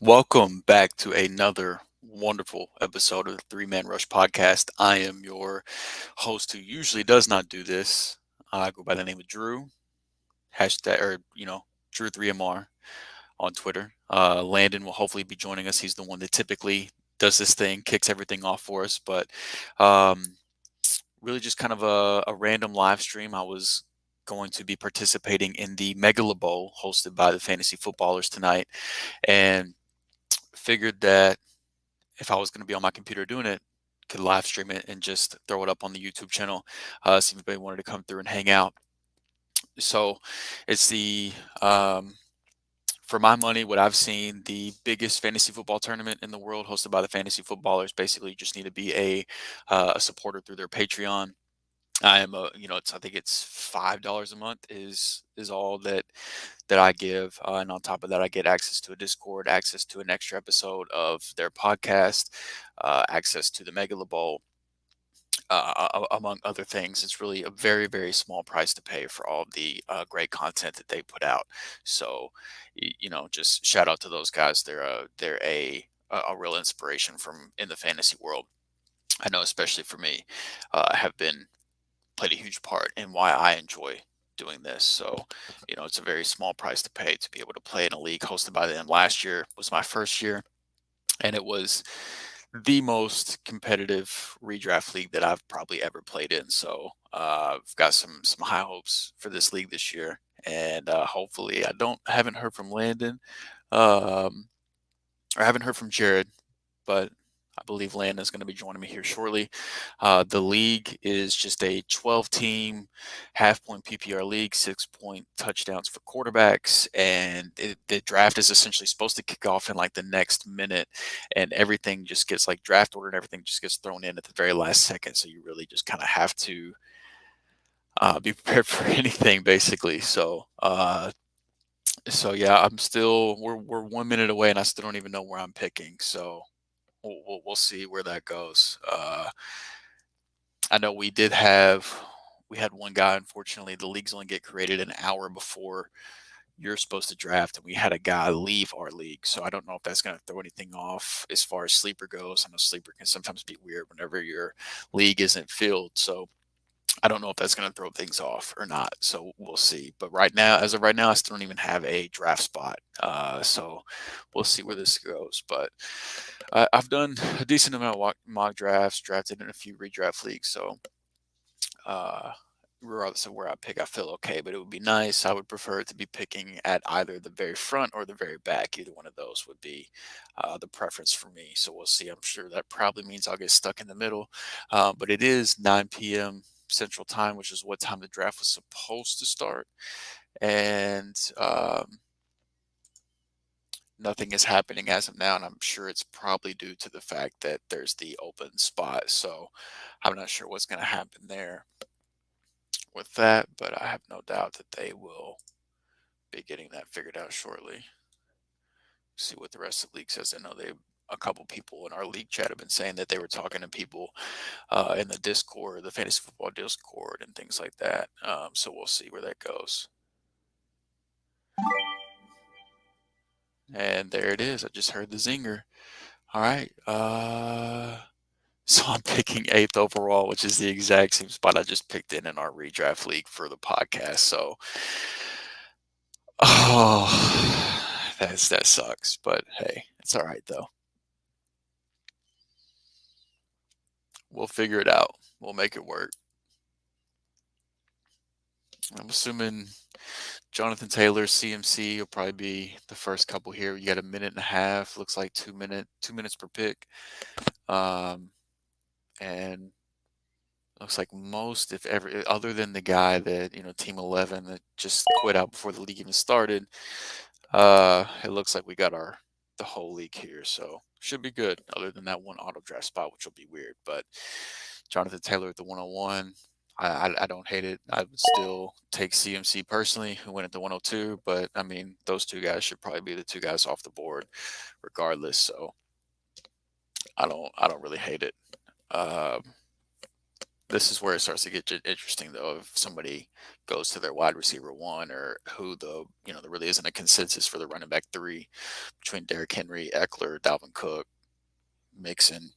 Welcome back to another wonderful episode of the Three Man Rush podcast. I am your host who usually does not do this. I go by the name of Drew, hashtag or Drew3MR on Twitter. Landon will hopefully be joining us. He's the one that typically does this thing, kicks everything off for us. But um, really, just kind of a random live stream. I was going to be participating in the Megalabowl hosted by the Fantasy Footballers tonight, and figured that if I was going to be on my computer doing it, could live stream it and just throw it up on the YouTube channel. See if anybody wanted to come through and hang out. So it's um, for my money, what I've seen, the biggest fantasy football tournament in the world, hosted by the Fantasy Footballers. Basically, you just need to be a supporter through their Patreon. I am I think it's $5 a month is all that I give, and on top of that, I get access to a Discord, access to an extra episode of their podcast, access to the Megalabowl, among other things. It's really a very, very small price to pay for all of the great content that they put out. So, just shout out to those guys. They're a real inspiration from in the fantasy world. I know, especially for me, have been played a huge part in why I enjoy doing this. So, it's a very small price to pay to be able to play in a league hosted by them. Last year was my first year, and it was the most competitive redraft league that I've probably ever played in. So, I've got some high hopes for this league this year, and hopefully, I haven't heard from Landon, um, or haven't heard from Jared, but I believe Landon is going to be joining me here shortly. The league is just a 12-team half-point PPR league, 6-point touchdowns for quarterbacks, and the draft is essentially supposed to kick off in like the next minute, and everything just gets like draft order and everything just gets thrown in at the very last second. So you really just kind of have to be prepared for anything, basically. So yeah, we're 1 minute away, and I still don't even know where I'm picking. So we'll see where that goes. I know we had one guy. Unfortunately, the leagues only get created an hour before you're supposed to draft, and we had a guy leave our league. So I don't know if that's going to throw anything off as far as sleeper goes. I know sleeper can sometimes be weird whenever your league isn't filled. So I don't know if that's going to throw things off or not. So we'll see. But right now, as of right now, I still don't even have a draft spot. So we'll see where this goes. But I've done a decent amount of mock drafts, drafted in a few redraft leagues. So uh, regardless of where I pick, I feel okay. But it would be nice. I would prefer to be picking at either the very front or the very back. Either one of those would be the preference for me. So we'll see. I'm sure that probably means I'll get stuck in the middle. But it is 9 p.m. Central Time, which is what time the draft was supposed to start. And nothing is happening as of now. And I'm sure it's probably due to the fact that there's the open spot. So I'm not sure what's going to happen there with that, but I have no doubt that they will be getting that figured out shortly. See what the rest of the league says. I know a couple people in our league chat have been saying that they were talking to people in the Discord, the fantasy football Discord, and things like that. So we'll see where that goes. And there it is. I just heard the zinger. All right. So I'm picking eighth overall, which is the exact same spot I just picked in our redraft league for the podcast. So, oh, that sucks. But hey, it's all right though. We'll figure it out. We'll make it work. I'm assuming Jonathan Taylor, CMC, will probably be the first couple here. You got a minute and a half. Looks like 2 minutes per pick. And looks like most, if ever, other than the guy that, Team 11 that just quit out before the league even started, it looks like we got the whole league here. So should be good, other than that one auto draft spot, which will be weird. But Jonathan Taylor at the 101. I don't hate it. I would still take CMC personally, who went at the 102. But I mean, those two guys should probably be the two guys off the board, regardless. So I don't really hate it. This is where it starts to get interesting, though. If somebody goes to their wide receiver one, or who there really isn't a consensus for the running back three between Derrick Henry, Eckler, Dalvin Cook, Mixon.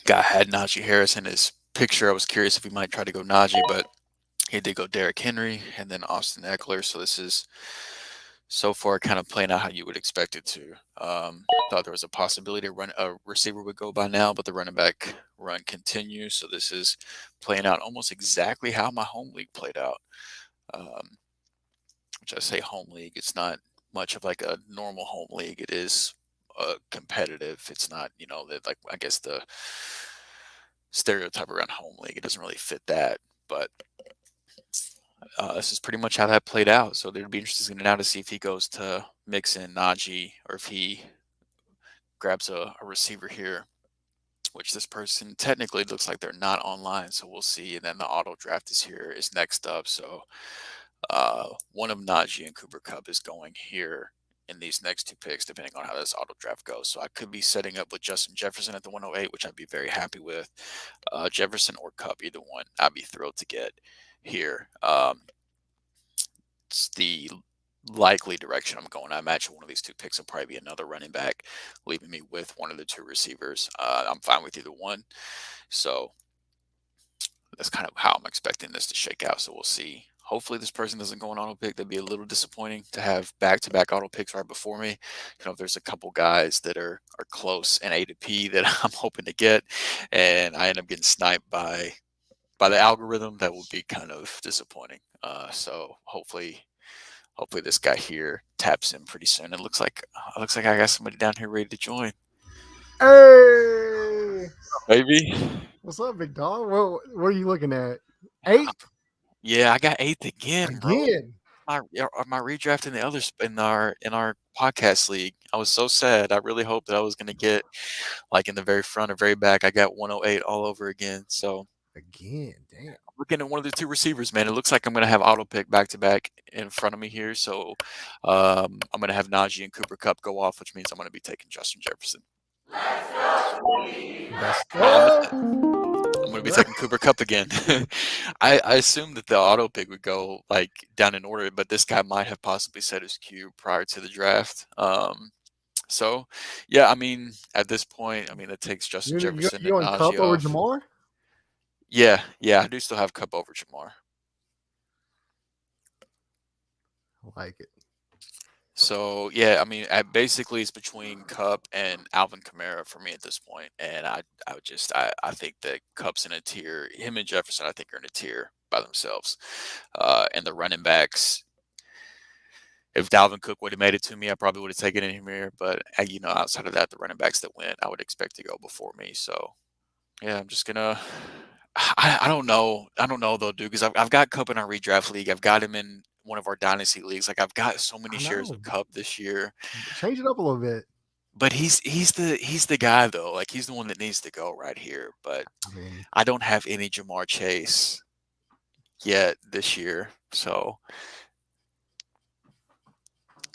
Guy had Najee Harris in his picture. I was curious if he might try to go Najee, but he did go Derrick Henry and then Austin Eckler. So this is so far kind of playing out how you would expect it to. Thought there was a possibility a receiver would go by now, but the running back run continues. So this is playing out almost exactly how my home league played out. Which I say home league, it's not much of like a normal home league. It is competitive. It's not, like I guess the stereotype around home league. It doesn't really fit that, but this is pretty much how that played out. So it'd be interesting now to see if he goes to Mixon, Najee, or if he grabs a receiver here, which this person technically looks like they're not online. So we'll see. And then the auto draft is next up. So one of Najee and Cooper Kupp is going here in these next two picks, depending on how this auto draft goes. So I could be setting up with Justin Jefferson at the 108, which I'd be very happy with. Jefferson or Kupp, either one, I'd be thrilled to get here. It's the likely direction I'm going. I imagine one of these two picks will probably be another running back, leaving me with one of the two receivers. I'm fine with either one. So that's kind of how I'm expecting this to shake out. So we'll see. Hopefully this person doesn't go on auto pick. That'd be a little disappointing to have back-to-back auto picks right before me. If there's a couple guys that are close in A to P that I'm hoping to get, and I end up getting sniped by the algorithm, that would be kind of disappointing. So hopefully this guy here taps in pretty soon. It looks like I got somebody down here ready to join. Hey, Maybe. what's up, big dog? What are you looking at? 8th Yeah, I got 8th again, bro. again. My redraft in the others in our podcast league. I was so sad. I really hoped that I was going to get like in the very front or very back. I got 108 all over again. So Again, damn. I'm looking at one of the two receivers, man. It looks like I'm going to have auto pick back to back in front of me here. So I'm going to have Najee and Cooper Kupp go off, which means I'm going to be taking Justin Jefferson. Best. I'm going to be taking Cooper Kupp again. I assumed that the auto pick would go like down in order, but this guy might have possibly set his queue prior to the draft. So yeah, I mean, at this point, it takes Justin Jefferson You and on Cup Najee over off. Jamar? Yeah, I do still have Kupp over Jamar. I like it. So yeah, basically it's between Kupp and Alvin Kamara for me at this point, and I think that Kupp's in a tier. Him and Jefferson, I think, are in a tier by themselves. And the running backs, if Dalvin Cook would have made it to me, I probably would have taken him here. But outside of that, the running backs that went, I would expect to go before me. So yeah, I'm just gonna. I don't know. I don't know though, dude, because I've got Kupp in our redraft league. I've got him in one of our dynasty leagues. Like I've got so many I shares know. of Kupp this year. Change it up a little bit. But he's the guy though. Like he's the one that needs to go right here. But I mean, I don't have any Jamar Chase yet this year. So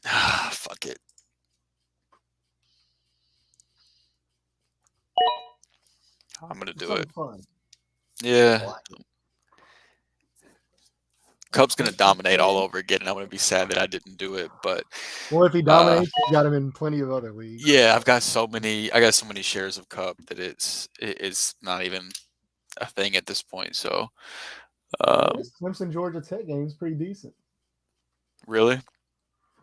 fuck it. I'm gonna do it. fun. Yeah. Like Cubs gonna dominate all over again, and I'm gonna be sad that I didn't do it. But Well, if he dominates, you got him in plenty of other leagues. yeah, I got so many shares of Cub that it's not even a thing at this point. So This Clemson Georgia Tech game is pretty decent. really,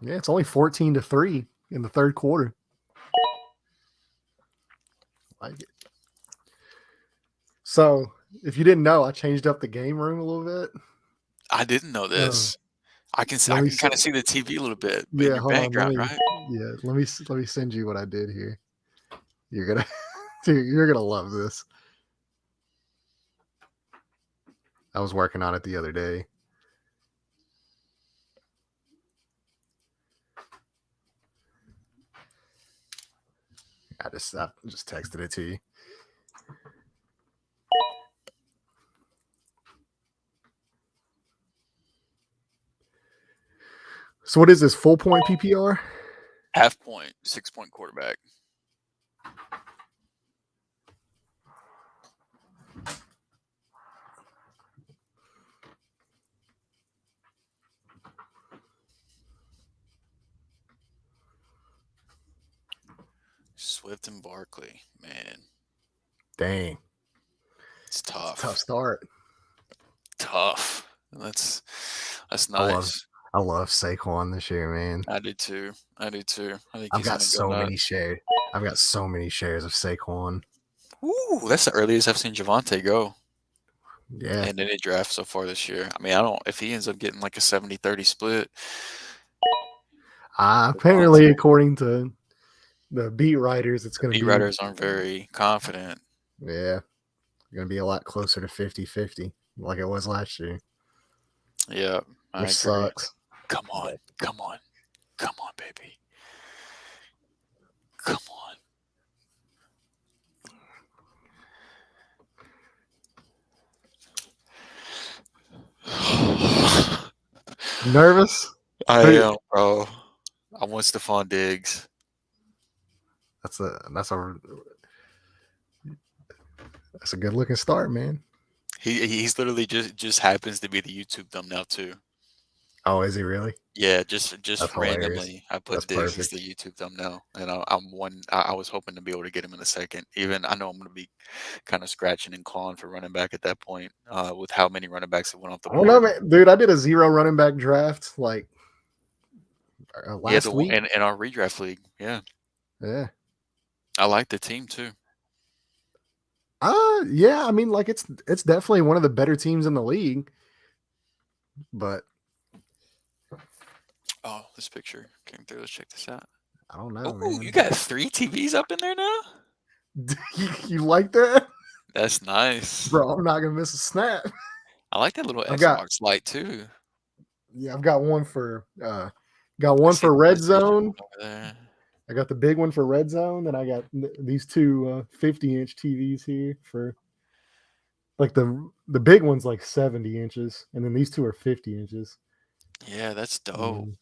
Yeah, it's only 14-3 in the third quarter. I like it. So, if you didn't know, I changed up the game room a little bit. I didn't know this. I can let me kind of see- see the TV a little bit in Yeah, your hold on. background, right? Let me send you what I did here. You're gonna you're gonna love this. I was working on it the other day. I just texted it to you. So what is this, full point PPR? Half point, 6-point quarterback. Swift and Barkley. Man, Dang, it's it's a tough tough. start. Tough. That's I love nice. I love Saquon this year, man. I do too. I do too. I think I've he's got gonna go so many nuts. shares. I've got so many shares of Saquon. Ooh, that's the earliest I've seen Javante go Yeah. in any draft so far this year. I mean, I don't if he ends up getting like a 70-30 split, Apparently, Javante. according to the beat writers, it's The going to beat be, writers aren't very confident. yeah, going to be a lot closer to 50-50, like it was last year, Yeah, I which agree. sucks. Come on. But Come on. Come on, baby. Come on. you nervous? I Who- am, bro. I want Stephon Diggs. that's a good looking start, man. He's literally just happens to be the YouTube thumbnail too. Oh, is he really? Yeah, just That's hilarious. randomly, I That's put Diggs as perfect. the YouTube thumbnail, and I'm one. I was hoping to be able to get him in a second. Even I know I'm going to be kind of scratching and clawing for running back at that point, with how many running backs that went off the I don't know, board. man. Dude, I did a zero running back draft like Yeah, last week. in our redraft league. Yeah, Yeah. I like the team too. Yeah. I mean, like it's definitely one of the better teams in the league, but Oh, this picture came through. Let's check this out. I don't know, Oh, you man. got 3 TVs up in there now. You like that, That's nice. bro? I'm not gonna miss a snap. I like that little I've got Xbox light too. Yeah, I've got one for I see the red PlayStation zone. over there. I got the big one for red zone, and I got these two 50-inch TVs here for like the big one's like 70 inches, and then these two are 50 inches. Yeah, that's dope. And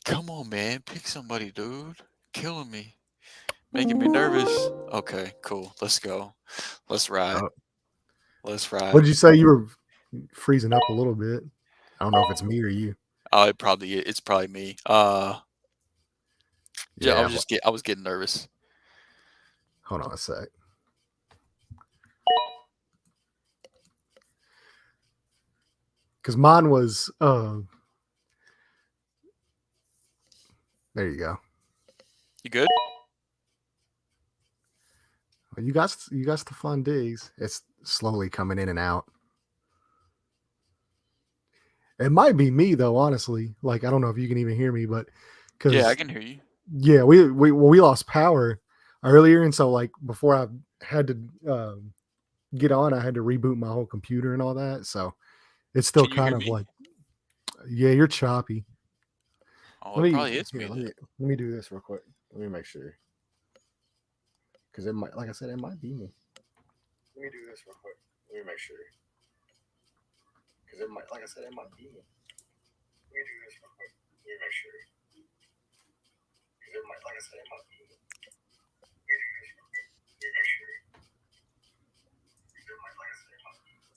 Come on, man. Pick somebody, dude. Killing me. Making me nervous. Okay, cool. Let's go. Let's ride. uh, Let's what ride. did you say? You were freezing up a little bit. I don't know if it's me or you. Oh, it's probably me. Yeah, Yeah, I was getting nervous. hold on a sec. Because mine was there you go. You good? You got the fun digs. It's slowly coming in and out. It might be me though, honestly. Like I don't know if you can even hear me, but Yeah, I because can hear you. yeah, we lost power earlier, and so like before I had to get on, I had to reboot my whole computer and all that. So it's still Can you kind hear of me? like, yeah, you're choppy. Oh, Let it me probably is here. me then. Let me do this real quick. Let me make sure because it might, like I said, it might be me. Let me do this real quick. Let me make sure because it might, like I said, it might be me. Let me do this real quick. Let me make sure because it might, like I said, it might be me. Let me do this real quick. Let me make sure because it might, like I said, it might be me.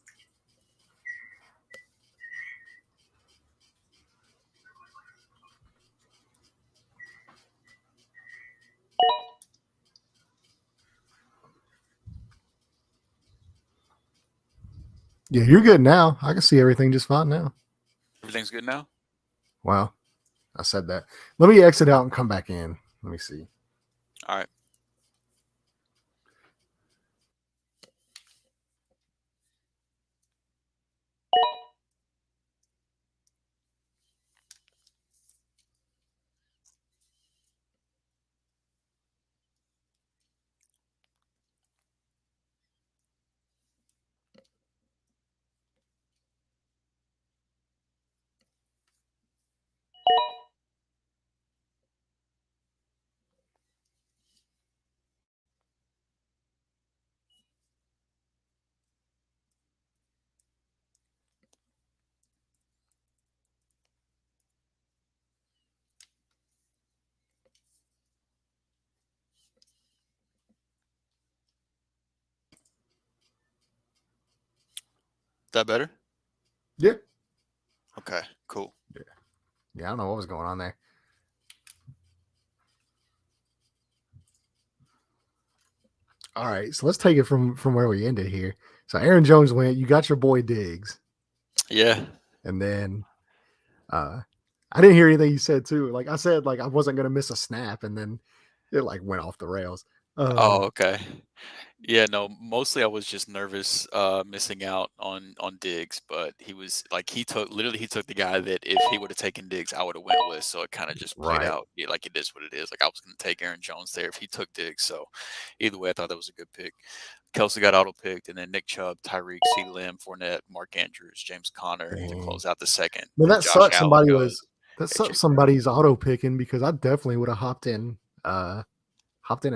Yeah, you're good now. I can see everything just fine now. Everything's good now? Wow, I said that. Let me exit out and come back in. Let me see. All right. That better? Yeah. Okay, cool. Yeah. Yeah, I don't know what was going on there. All right, so let's take it from where we ended here. So Aaron Jones went. You got your boy Diggs, Yeah. and then uh, I didn't hear anything you said too. Like I said, like I wasn't gonna miss a snap, and then it like went off the rails. Oh, Um, okay. Yeah, no, mostly I was just nervous missing out on Diggs, but he took he took the guy that if he would have taken Diggs, I would have went with. So it kind of just played right. out like it is what it is. Like I was going to take Aaron Jones there if he took Diggs. So either way, I thought that was a good pick. Kelsey got auto picked, and then Nick Chubb, Tyreek, CeeDee Lamb, Fournette, Mark Andrews, James Conner to Dang. close out the second. Man, Then that Josh sucks. Allen goes. That AJ sucks. Somebody's auto picking because I definitely would have hopped in and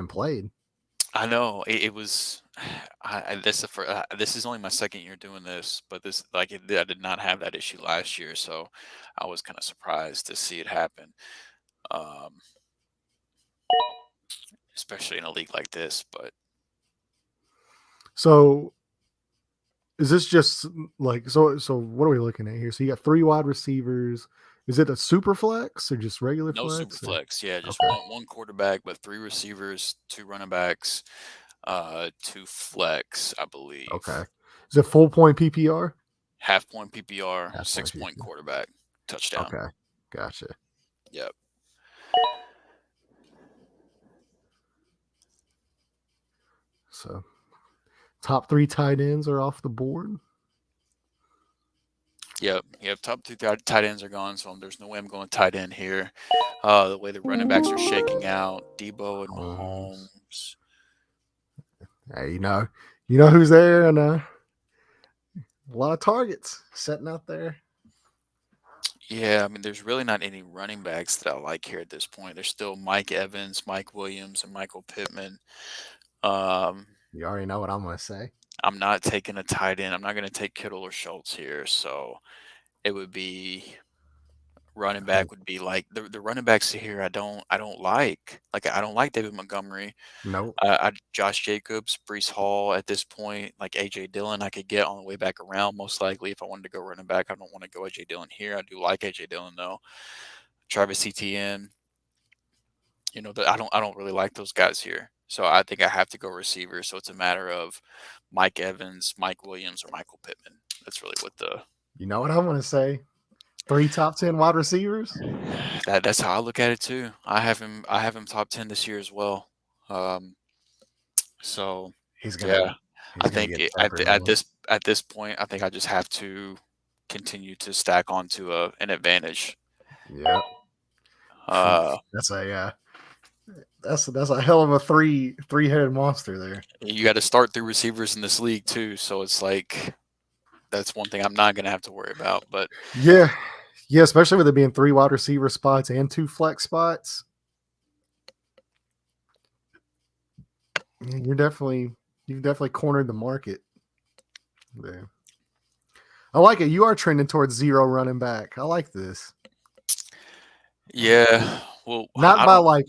played. I know it was. This is only my second year doing this, but I did not have that issue last year, so I was kind of surprised to see it happen, um, especially in a league like this. But So is this just like so? So what are we looking at here? So you got three wide receivers. Is it a super flex or just regular no super flex? Or flex, yeah, just okay, one quarterback, but three receivers, two running backs, two flex, I okay. believe. Is it full point PPR? Half point PPR, Half point 6 point PPR. quarterback, touchdown. Okay, gotcha. Yep. So top three tight ends are off the board. Yep. Top two tight ends are gone, so there's no way I'm going tight end here. The way the running backs are shaking out, Debo and Holmes. Mahomes. Hey, you know who's there, and a lot of targets setting out there. Yeah, I mean, there's really not any running backs that I like here at this point. There's still Mike Evans, Mike Williams, and Michael Pittman. Um, You already know what I'm gonna say. I'm not taking a tight end. I'm not going to take Kittle or Schultz here, so it would be running I think back would be like the running backs here. I don't like. Like I don't like David Montgomery. nope. Josh Jacobs, Brees Hall at this point, like AJ Dillon, I could get on the way back around most likely if I wanted to go running back. I don't want to go AJ Dillon here. I do like AJ Dillon though. Travis Etienne, I don't really like those guys here. So I think I have to go receiver. So it's a matter of Mike Evans, Mike Williams, or Michael Pittman. That's really what the You know what I'm gonna say. Three top 10 wide receivers. that's how I look at it too. I have him top 10 this year as well. Um, So, He's yeah, gonna I he's gonna think get peppered, man. at this point, I think I just have to continue to stack onto an advantage. Yep. Uh, That's that's a hell of a three-headed monster there. you got to start through receivers in this league too, so it's like that's one thing I'm not gonna have to worry about. But Yeah. Yeah, especially with it being three wide receiver spots and two flex spots. Yeah, you've definitely cornered the market there. I like it. You are trending towards zero running back. I like this. yeah, well, Not I by don't. like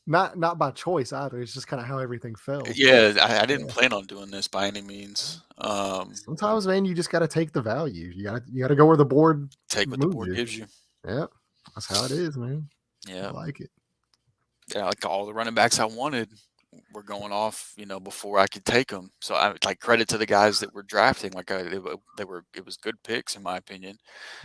not by choice either. It's just kind of how everything fell. Yeah, I didn't Yeah. plan on doing this by any means. Sometimes, man, you just got to take the value. You got to go where the board Take what the moves board you. gives you. Yep, that's how it is, man. I Yeah, like it. yeah, like all the running backs I wanted were going off, before I could take them. So I like credit to the guys that were drafting. It was good picks in my opinion.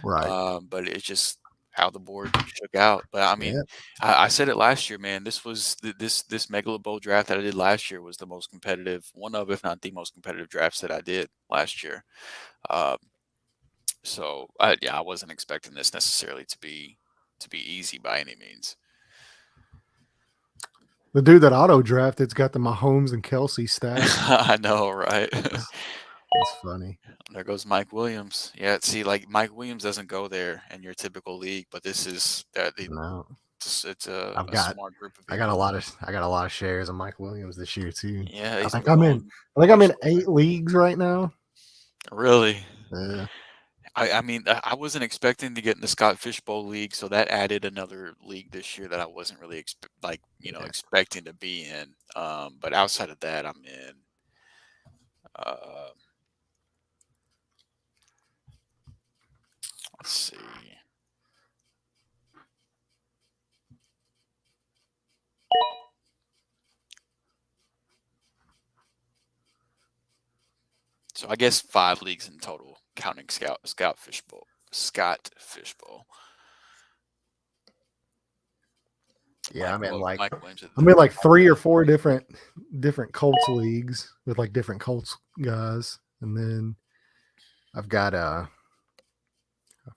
Right. But it's just how the board shook out. But I mean, Yeah. I said it last year, man. This Megalabowl draft that I did last year was the most competitive, one of, if not the most competitive drafts that I did last year. Um, I wasn't expecting this necessarily to be easy by any means. The dude that auto drafted's got the Mahomes and Kelsey stacked. I know, right? That's, that's funny. There goes Mike Williams. Yeah, see, like Mike Williams doesn't go there in your typical league, but this is No, it's I've a got smart group of I got a people. lot of I got a lot of shares of Mike Williams this year too. Yeah, I he's think been I'm in. going I think I'm much in slower. 8 leagues right now. Really? Yeah. I mean, I wasn't expecting to get in the Scott Fishbowl League, so that added another league this year that I wasn't really Yeah. expecting to be in. But outside of that, I'm in. Uh, let's see. So I guess 5 leagues in total, counting Scout Fishbowl, Scott Fishbowl. Yeah, Mike Williams at I'm in the like 3 or 4 different Colts leagues with like different Colts guys, and then I've got of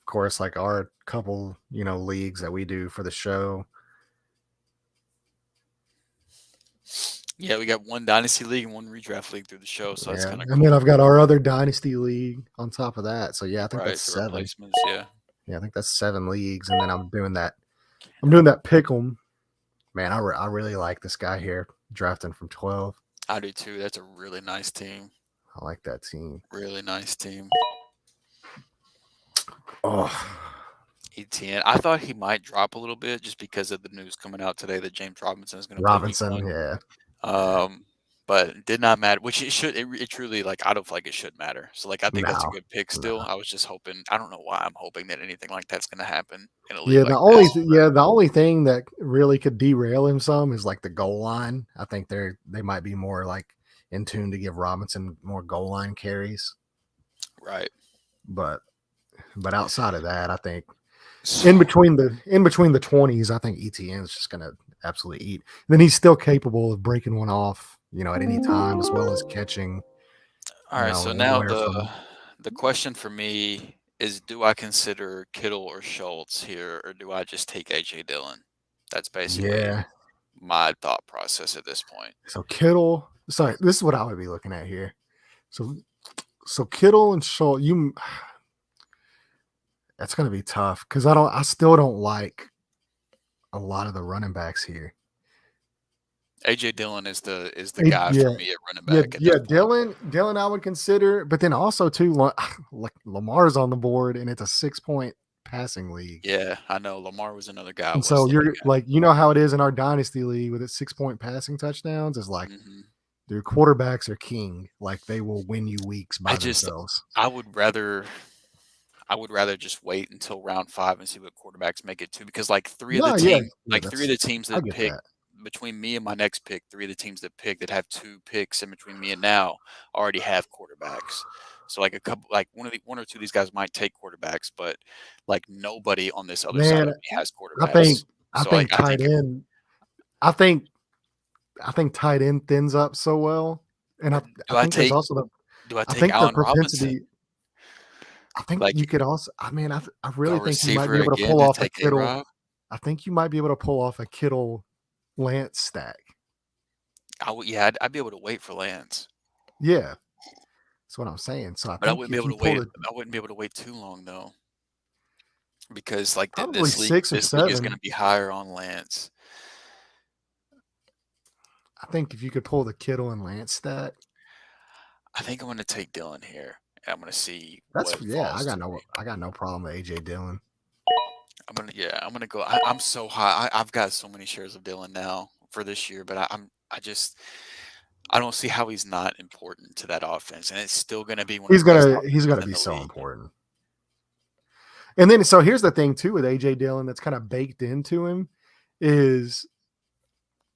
course, like our couple leagues that we do for the show. Yeah, we got one dynasty league and one redraft league through the show, so that's Yeah, kind of and then cool. I've got our other dynasty league on top of that. So yeah, I think Right, that's the 7. replacements. Yeah, Yeah, I think that's 7 leagues, and then I'm doing that. I'm doing that pick'em. Man, I really like this guy here drafting from 12. I do too. That's a really nice team. I like that team. Really nice team. Oh, ETN. I thought he might drop a little bit just because of the news coming out today that James Robinson is going to play week Robinson, 1. yeah. But it did not matter, which it should. It truly, like, I don't feel like it should matter. So, like, I think that's a No, good pick still. no. I was just hoping. I don't know why I'm hoping that anything like that's going to happen in a league Yeah, like this. the only thing that really could derail him some is like the goal line. I think they might be more like in tune to give Robinson more goal line carries. Right. But outside of that, I think So, in between the 20s, I think ETN is just gonna absolutely eat. And then he's still capable of breaking one off, at any time, as well as catching, all right. So now anywhere from. the question for me is: do I consider Kittle or Schultz here, or do I just take AJ Dillon? That's basically Yeah. my thought process at this point. So Kittle. Sorry, this is what I would be looking at here. So Kittle and Schultz, that's gonna be tough because I still don't like a lot of the running backs here. AJ Dillon is the guy for Yeah, me at running back at yeah. this point. Dylan, I would consider, but then also too, like Lamar's on the board, and it's a 6-point passing league, Yeah, I know Lamar was another guy I and was so looking you're like, how it is in our dynasty league with its 6-point passing touchdowns is like at. their quarterbacks are king, like they will win you weeks I by just themselves. I would rather just wait until round 5 and see what quarterbacks make it to, because like No, yeah, yeah, three of the teams I that get pick that. between me and my next pick, 3 of the teams that pick that have 2 picks in between me and now already have quarterbacks. So like a couple, like one or two of these guys might take quarterbacks, but like nobody on this other side of Man, me has I think quarterbacks. I So like think tight end. I think tight end thins up so well, and or I do I think there's take also do I I take think the Allen Robinson? propensity. I think Like you could also. I mean, I go really think you might receiver be able to again pull and off a take Kittle. A-Rob? I think you might be able to pull off a Kittle Lance stack. Yeah, I'd be able to wait for Lance. Yeah, that's what I'm saying. So I But I think wouldn't be if able you to pull wait. the I wouldn't be able to wait too long though, because like probably 6 or this league is going 7, to be higher on Lance. I think if you could pull the Kittle and Lance stack, I think I'm going to take Dylan here, and I'm going to see that's what yeah. falls to me. I got no problem with AJ Dillon. I'm gonna go. I'm so high. I've got so many shares of Dylan now for this year, but I don't see how he's not important to that offense, and it's still going to be one of the best He's offenses gonna in be the so league. important. And then so here's the thing too with AJ Dillon that's kind of baked into him is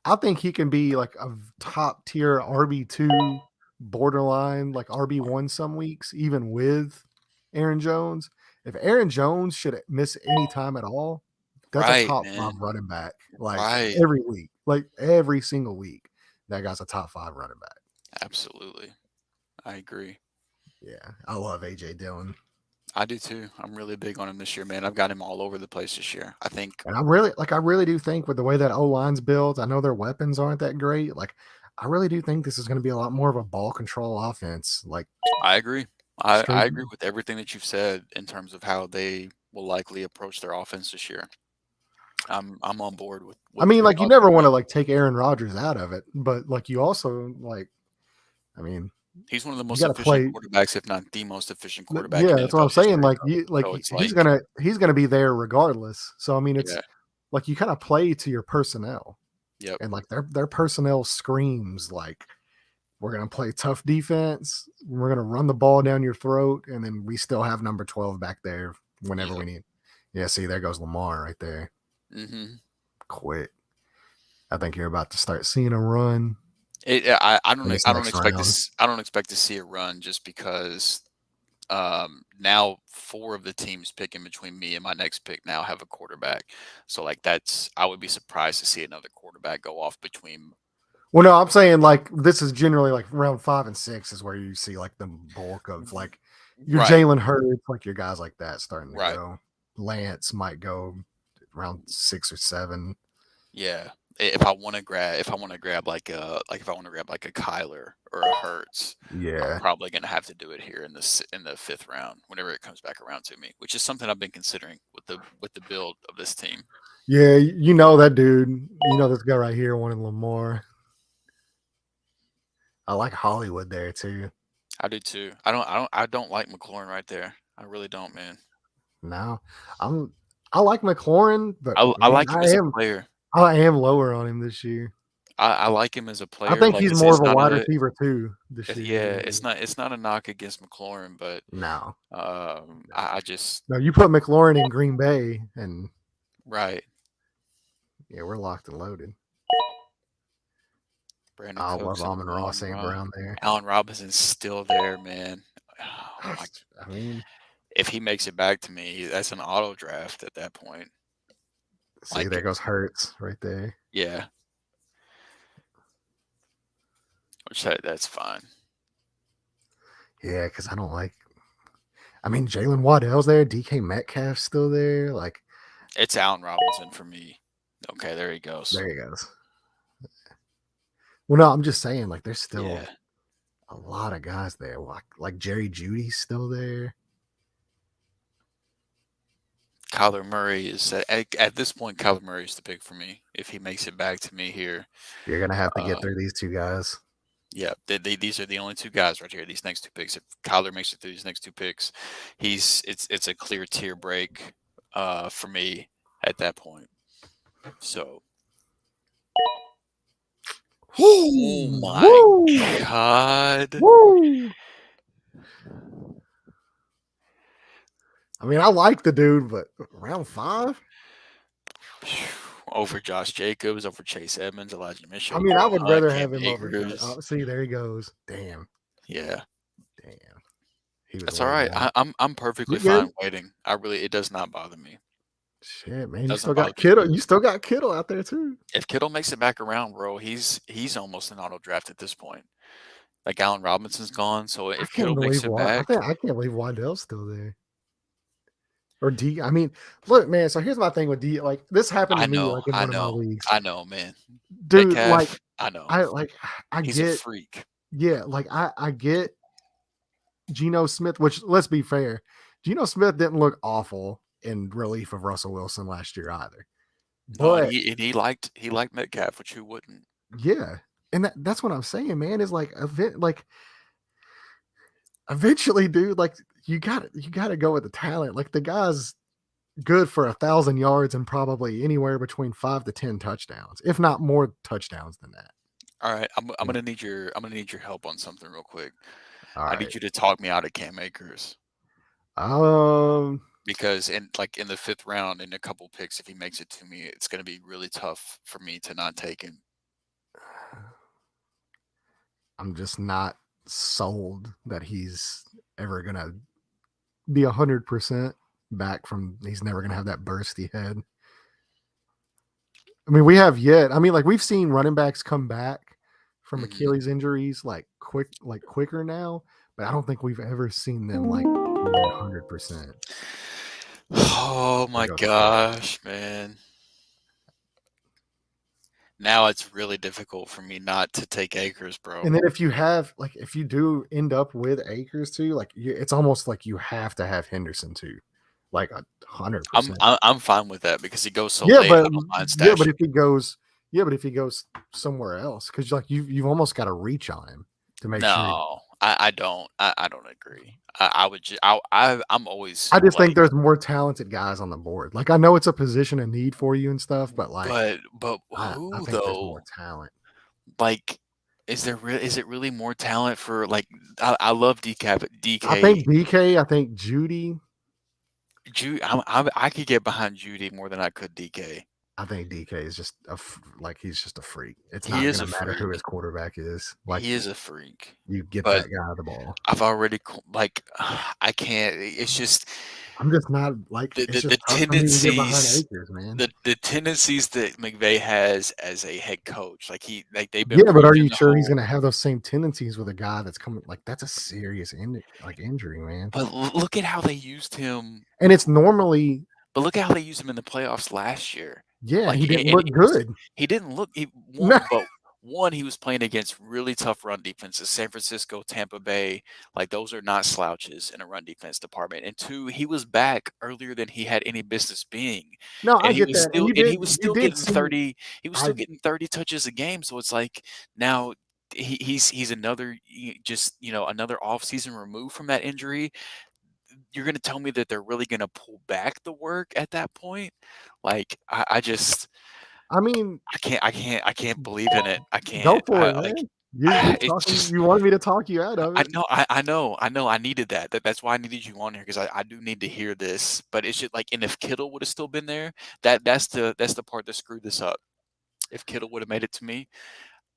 I think he can be like a top tier RB2, borderline like RB1 some weeks, even with Aaron Jones. If Aaron Jones should miss any time at all, that's a Right, top 5 man. running back. Like Right. every week, like every single week, that guy's a top 5 running back. Absolutely. I agree. Yeah, I love AJ Dillon. I do too. I'm really big on him this year, man. I've got him all over the place this year. I think And I really do think with the way that O line's built, I know their weapons aren't that great. Like, I really do think this is going to be a lot more of a ball control offense. Like, I agree. I straight. agree with everything that you've said in terms of how they will likely approach their offense this year. I'm on board with I what mean, you're like, you talking never want to about. like take Aaron Rodgers out of it, but like, you also like, I mean, He's one of the you most got to efficient play. quarterbacks, if not the most efficient quarterback Yeah, in that's what I'm NFL saying. history. Like So it's he's like, gonna be there regardless. So I mean, it's yeah, like you kind of play to your personnel, yep, and like their personnel screams like we're going to play tough defense. We're going to run the ball down your throat. And then we still have number 12 back there whenever yep. we need. Yeah, see, there goes Lamar right there. hmm Quit. I think you're about to start seeing a run. I in don't this I don't next expect round. this. I don't expect to see a run just because now four of the teams picking between me and my next pick now have a quarterback. So like that's I would be surprised to see another quarterback go off between. Well, no, I'm saying like this is generally like round 5 and 6 is where you see like the bulk of like your Right, Jalen Hurts, like your guys like that starting to right. go. Lance might go around 6 or 7. Yeah. If I want to grab like if I want to grab like a Kyler or a Hertz, I'm Yeah. probably going to have to do it here in in the fifth round whenever it comes back around to me, which is something I've been considering with the build of this team. Yeah, you know that dude. You know this guy right here, one in Lamar. I like Hollywood there too. I do too. I don't like McLaurin right there. I really don't, man. Now I'm I like McLaurin, but I man, like him as a player. I am lower on him this year. I like him as a I player. think Like he's more of it's a not wide a receiver too this year. yeah, Than he is. it's not a knock against McLaurin, but No, no, I just no. You put McLaurin in Green Bay, and right. yeah, we're locked and loaded. Brandon I love Cooks and Amon Ross St. Brown there. Allen Robinson's still there, man. Oh my! I mean, If he makes it back to me, that's an auto draft at that point. see, Like, there goes Hurts right there. yeah, which that's fine. Yeah, because I don't like. I mean, Jalen Waddell's there. DK Metcalf's still there. Like, It's Allen Robinson for me. Okay, there he goes. there he goes. Well, no, I'm just saying, like, there's still Yeah, a lot of guys there. Like Jerry Judy's still there. Kyler Murray is at this point. Kyler Murray is the pick for me if he makes it back to me here. You're gonna have to get Uh, through these two guys. yeah, these are the only two guys right here. These next two picks. If Kyler makes it through these next two picks, it's a clear tier break for me at that point. So, oh Woo! my Woo! God. Woo! I mean, I like the dude, but round 5. Over Josh Jacobs, over Chase Edmonds, Elijah I Mitchell, mean, I Kareem would Hunt, rather Cam have him over. Akers. See, there he goes. Damn, Yeah, damn. He was that's all way right. down. I'm You perfectly good? fine waiting. It does not bother me. Shit, man. You Doesn't still bother got me one Kittle. You bit. still got Kittle out there too. If Kittle makes it back around, bro, he's almost an auto draft at this point. Like Allen Robinson's gone, so I if can't Kittle makes believe it why. back, I can't believe Waddell's still there. Or D. I mean, look, man. So here's my thing with D. Like this happened to me, like in one of my leagues, I know, man. dude. Like Metcalf, I know. I like I He's a get freak. yeah. Like I get Geno Smith. Which let's be fair, Geno Smith didn't look awful in relief of Russell Wilson last year either. No, and But he liked Metcalf, which who wouldn't? yeah, and that's what I'm saying, man. Is like like eventually, dude. Like you got to go with the talent. Like the guy's good for 1,000 yards and probably anywhere between 5 to 10 touchdowns, if not more touchdowns than that. All right, And, I'm gonna need your help on something real quick. all I right. need you to talk me out of Cam Akers Um, because in the fifth round, in a couple picks, if he makes it to me, it's gonna be really tough for me to not take him. I'm just not sold that he's ever gonna be 100% back from. He's never gonna have that bursty head. I mean, we have yet. I mean, like we've seen running backs come back from Hmm. Achilles injuries like quicker now, but I don't think we've ever seen them like 100%. Oh There my goes Hurt. gosh, man! Now it's really difficult for me not to take Akers, bro. And then if you have like if you do end up with Akers too, like it's almost like you have to have Henderson too, like 100%. I'm fine with that because he goes so Yeah, late. but I don't mind yeah, but stashing. if he goes somewhere else, because like you've almost got to reach on him to make sure. No, I don't. I don't agree. I would just. I'm always I just think like, there's more talented guys on the board. Like I know it's a position of need for you and stuff, but like but I who think there's more though? talent. Like, is it really more talent for like? I love I DK. think DK. I think Judy. I could get behind Judy more than I could DK. I think DK is just like he's just a freak. It's He not is gonna a matter who his freak. quarterback is. Like He is a freak. you get But that guy the ball. I've already like I can't. It's just I'm just not like it's just the tough for me to get behind tendencies. Akers, man. The tendencies that McVay has as a head coach, like they've been Yeah, but are preaching you the sure he's whole. gonna have those same tendencies with a guy that's coming? Like that's a serious injury, man. But look at how they used him. And it's normally But look at how they used him in the playoffs last year. yeah, Like, he didn't and look good. he didn't look. No, But one, he was playing against really tough run defenses. San Francisco, Tampa Bay, like those are not slouches in a run defense department. And two, he was back earlier than he had any business being, no, I and get that. And he was you still did getting see 30. He was I still getting 30 touches a game. So it's like now. He's another just another offseason removed from that injury. You're gonna tell me that they're really gonna pull back the work at that point? Like, I just I mean, I can't believe in it. I go can't. for it, man. You're It's talking just you wanted me to talk you out of I it. know, I know. I needed that. That's why I needed you on here because I do need to hear this. But it's just like, and if Kittle would have still been there, that's the part that screwed this up. If Kittle would have made it to me,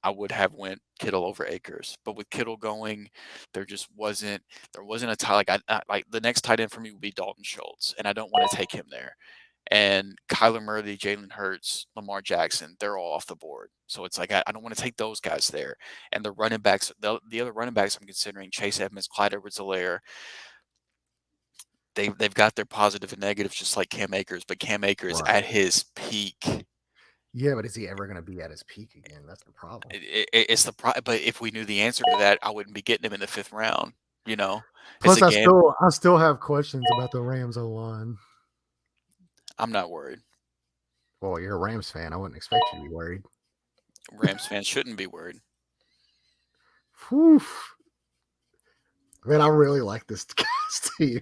I would have went Kittle over Akers. But with Kittle going, there just wasn't a tie. Like the next tight end for me would be Dalton Schultz, and I don't want to take him there. And Kyler Murray, Jalen Hurts, Lamar Jackson, they're all off the board. So it's like I don't want to take those guys there. And the running backs, the other running backs I'm considering, Chase Edmonds, Clyde Edwards-Helaire, they've got their positive and negatives just like Cam Akers, but Cam Akers Right. at his peak. Yeah, but is he ever gonna be at his peak again? That's the problem. It's but if we knew the answer to that, I wouldn't be getting him in the 5th round. It's Plus, I again, still have questions about the Rams O line. I'm not worried. Well, you're a Rams fan. I wouldn't expect you to be worried. Rams fans shouldn't be worried. Whew. Man, I really like this team.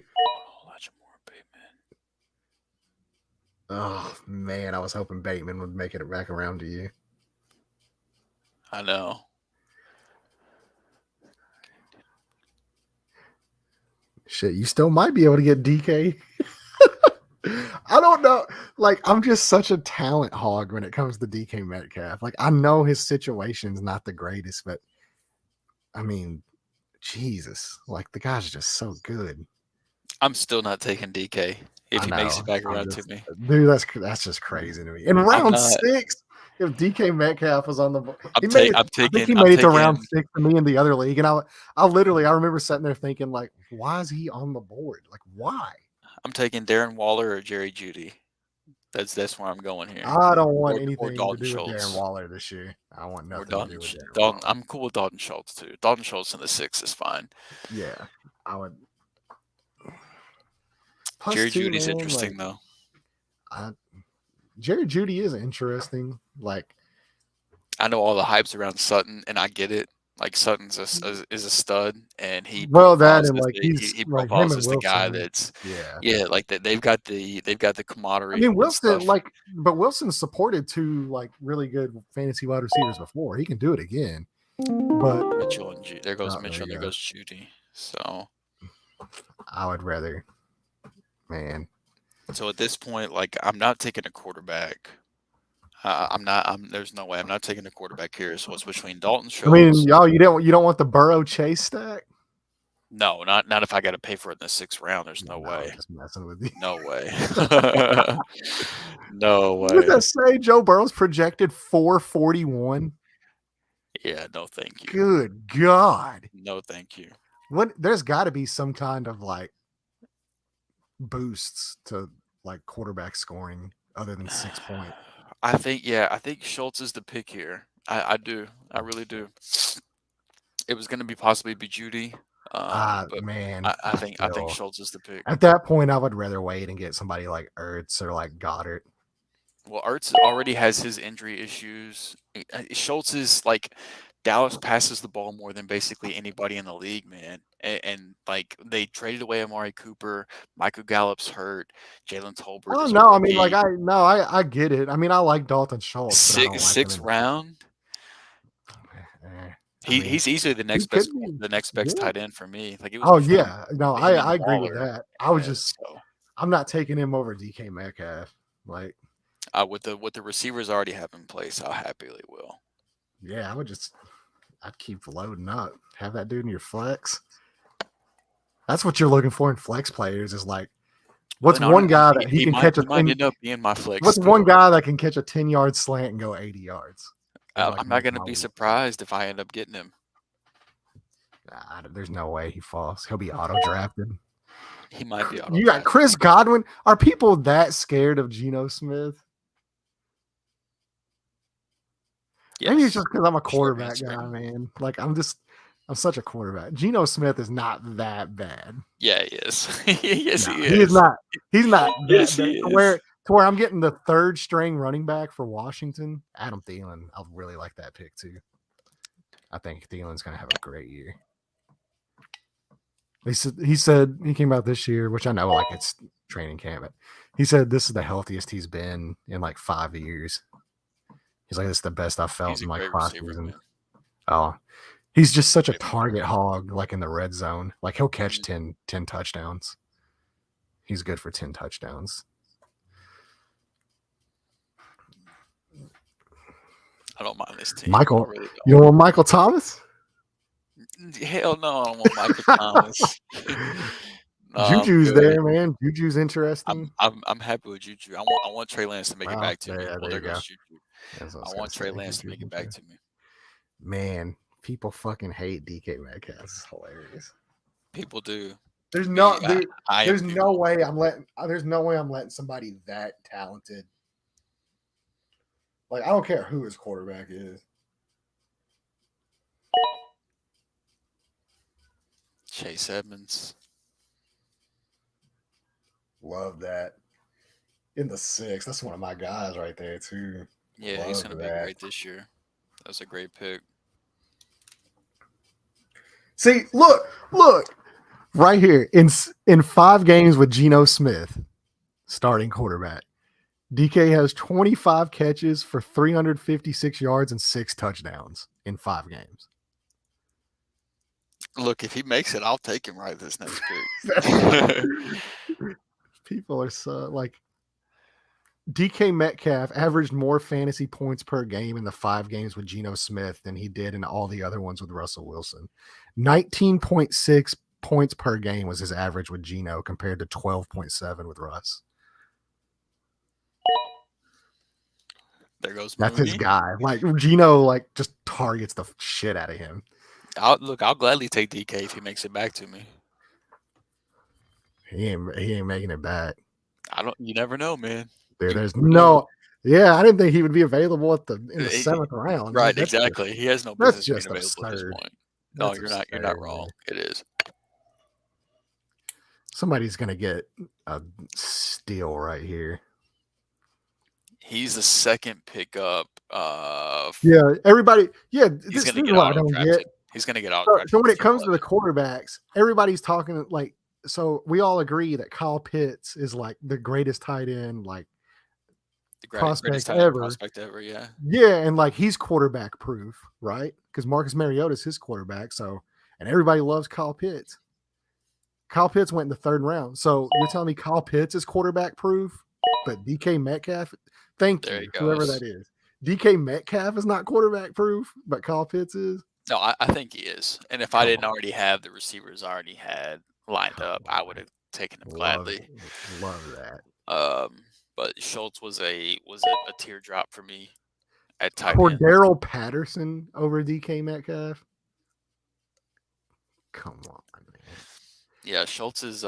Oh man, I was hoping Bateman would make it back around to you. I know. Shit, you still might be able to get DK. I don't know. Like, I'm just such a talent hog when it comes to DK Metcalf. Like, I know his situation's not the greatest, but I mean, Jesus, like the guy's just so good. I'm still not taking DK if he makes it back around to me. Dude, that's just crazy to me. In round 6, if DK Metcalf was on the board, I think he made it to round 6 for me in the other league, and I remember sitting there thinking, like, why is he on the board? Like, why? I'm taking Darren Waller or Jerry Jeudy. That's where I'm going here. I don't want anything to do Schultz. with Darren Waller this year. I want nothing to do with Darren Waller. I'm cool with Dalton Schultz too. Dalton Schultz in the 6 is fine. Yeah, I would. Plus Jerry Jeudy's interesting though. Jerry Jeudy is interesting. Like, I know all the hype's around Sutton, and I get it. Like Sutton's is a stud, and he he profiles as the guy that's like that. They've got the camaraderie. I mean, Wilson but Wilson's supported 2 like really good fantasy wide receivers before. He can do it again. But Mitchell and there goes Mitchell, and there goes Jeudy. So I would rather, man. So at this point, like, I'm not taking a quarterback. There's no way I'm not taking a quarterback here. So it's between Dalton Schultz. I mean, y'all, you don't want the Burrow Chase stack? No, not if I got to pay for it in the 6th round. There's no way. I'm just messing with you. No way. No way. What did that say? Joe Burrow's projected 441. Yeah, no, thank you. Good God. No, thank you. There's got to be some kind of like boosts to like quarterback scoring other than 6 points. I think Schultz is the pick here. I do. I really do. It was going to possibly be Jeudy. But man, I think Schultz is the pick. At that point, I would rather wait and get somebody like Ertz or like Goddard. Well, Ertz already has his injury issues. Schultz is like, Dallas passes the ball more than basically anybody in the league, man. And like, they traded away Amari Cooper. Michael Gallup's hurt. Jalen Tolbert. Oh no, I mean, like I get it. I mean, I like Dalton Schultz. Sixth round. He's easily the next best tight end for me. Like, it was I agree with that. I was I'm not taking him over DK Metcalf. Like, With the receivers I already have in place, I'll happily will. Yeah, I'd keep loading up. Have that dude in your flex. That's what you're looking for in flex players is like, Well, what's then one guy that he can catch he might end up being my flex what's one still. guy that can catch a 10-yard slant and go 80 yards? Would like I'm not make gonna my be week. surprised if I end up getting him. There's no way he falls. He'll be auto drafted. He might be auto You got drafted. Chris Godwin. Are people that scared of Geno Smith? Maybe it's Yes. just because I'm a Short quarterback answer. guy, man. Like I'm such a quarterback. Geno Smith is not that bad. Yeah, he is. Yes, No, he he is is. not. He's not that Yes, bad. he To is. where I'm getting the third string running back for Washington, Adam Thielen. I really like that pick too. I think Thielen's going to have a great year. He said he came out this year, which I know like it's training camp. But he said this is the healthiest he's been in like 5 years. He's like, this is the best I've felt He's in a like great 5 receiver, seasons. man. Oh, he's just such a Great player. target hog, like in the red zone. Like he'll catch Mhm. 10 touchdowns. He's good for 10 touchdowns. I don't mind this team. I Michael, really you know Michael Thomas? don't. Hell no, I don't want Michael Thomas. No, I'm Juju's good. there, man. Juju's interesting. I'm happy with Juju. I want Trey Lance to make it Wow, back to me. Well, there there you go. goes Juju. That's what I I was gonna want say. Trey Lance to make it back to me. Man, people fucking hate DK Metcalf. It's hilarious. People do. There's Me, no there, I am there's too. no way I'm letting somebody that talented. Like I don't care who his quarterback is. Chase Edmonds. Love that. In the six. That's one of my guys right there too. Yeah, he's Love gonna be that. great this year. That's a great pick. See, look, right here in 5 games with Geno Smith, starting quarterback. DK has 25 catches for 356 yards and 6 touchdowns in 5 games. Look, if he makes it, I'll take him right this next That's pick. people are so like DK Metcalf averaged more fantasy points per game in the 5 games with Geno Smith than he did in all the other ones with Russell Wilson. 19.6 points per game was his average with Geno compared to 12.7 with Russ. There goes That's Mooney. his guy. Like Geno, like just targets the shit out of him. I'll gladly take DK if he makes it back to me. He ain't making it back. You never know, man. Dude, there's You know, no. Yeah, I didn't think he would be available in the 7th round. right, That's exactly. He has no that's business being just available at this absurd. point. No, That's you're not. You're not wrong. absurd. It is. Somebody's gonna get a steal right here. He's the second pickup. Yeah, everybody. Yeah, He's this gonna is get what I auto don't drafted. get. He's gonna get auto So, drafted. so when it Team comes to the 11. quarterbacks, everybody's talking like. So we all agree that Kyle Pitts is like the greatest tight end, like The greatest prospect tight end ever. prospect ever. Yeah. Yeah, and like he's quarterback proof, right? Because Marcus Mariota's his quarterback. So, and everybody loves Kyle Pitts. Kyle Pitts went in the 3rd round. So you're telling me Kyle Pitts is quarterback proof, but DK Metcalf, thank There he you, whoever goes. that is. DK Metcalf is not quarterback proof, but Kyle Pitts is. No, I think he is. And if I didn't already have the receivers I already had lined up, I would have taken him gladly. Love that. But Schultz was a teardrop for me at tight end. Cordero Patterson over DK Metcalf. Come on, man. Yeah, Schultz was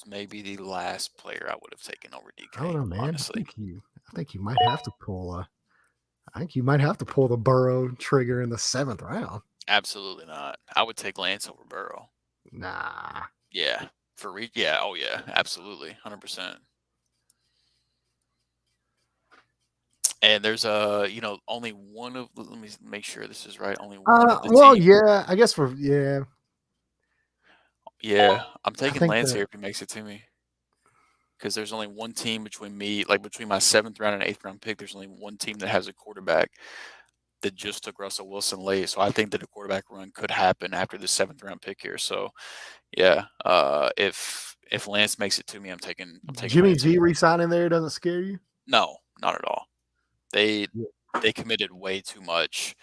maybe the last player I would have taken over DK. I don't know, man. Honestly, I think you might have to pull the Burrow trigger in the 7th round. absolutely not. I would take Lance over Burrow. Nah. Yeah, yeah. Oh yeah, absolutely, 100%. And there's only one of. Let me make sure this is right. Only one of the Well, team. yeah, I guess yeah. Yeah, I'm taking think Lance that- here if he makes it to me. Because there's only one team between me, like between my 7th round and 8th round pick, there's only one team that has a quarterback that just took Russell Wilson late. So I think that a quarterback run could happen after the 7th round pick here. So yeah, if Lance makes it to me, I'm taking Jimmy Lance. G re-signing there doesn't scare you? No, not at all. They they committed way too much,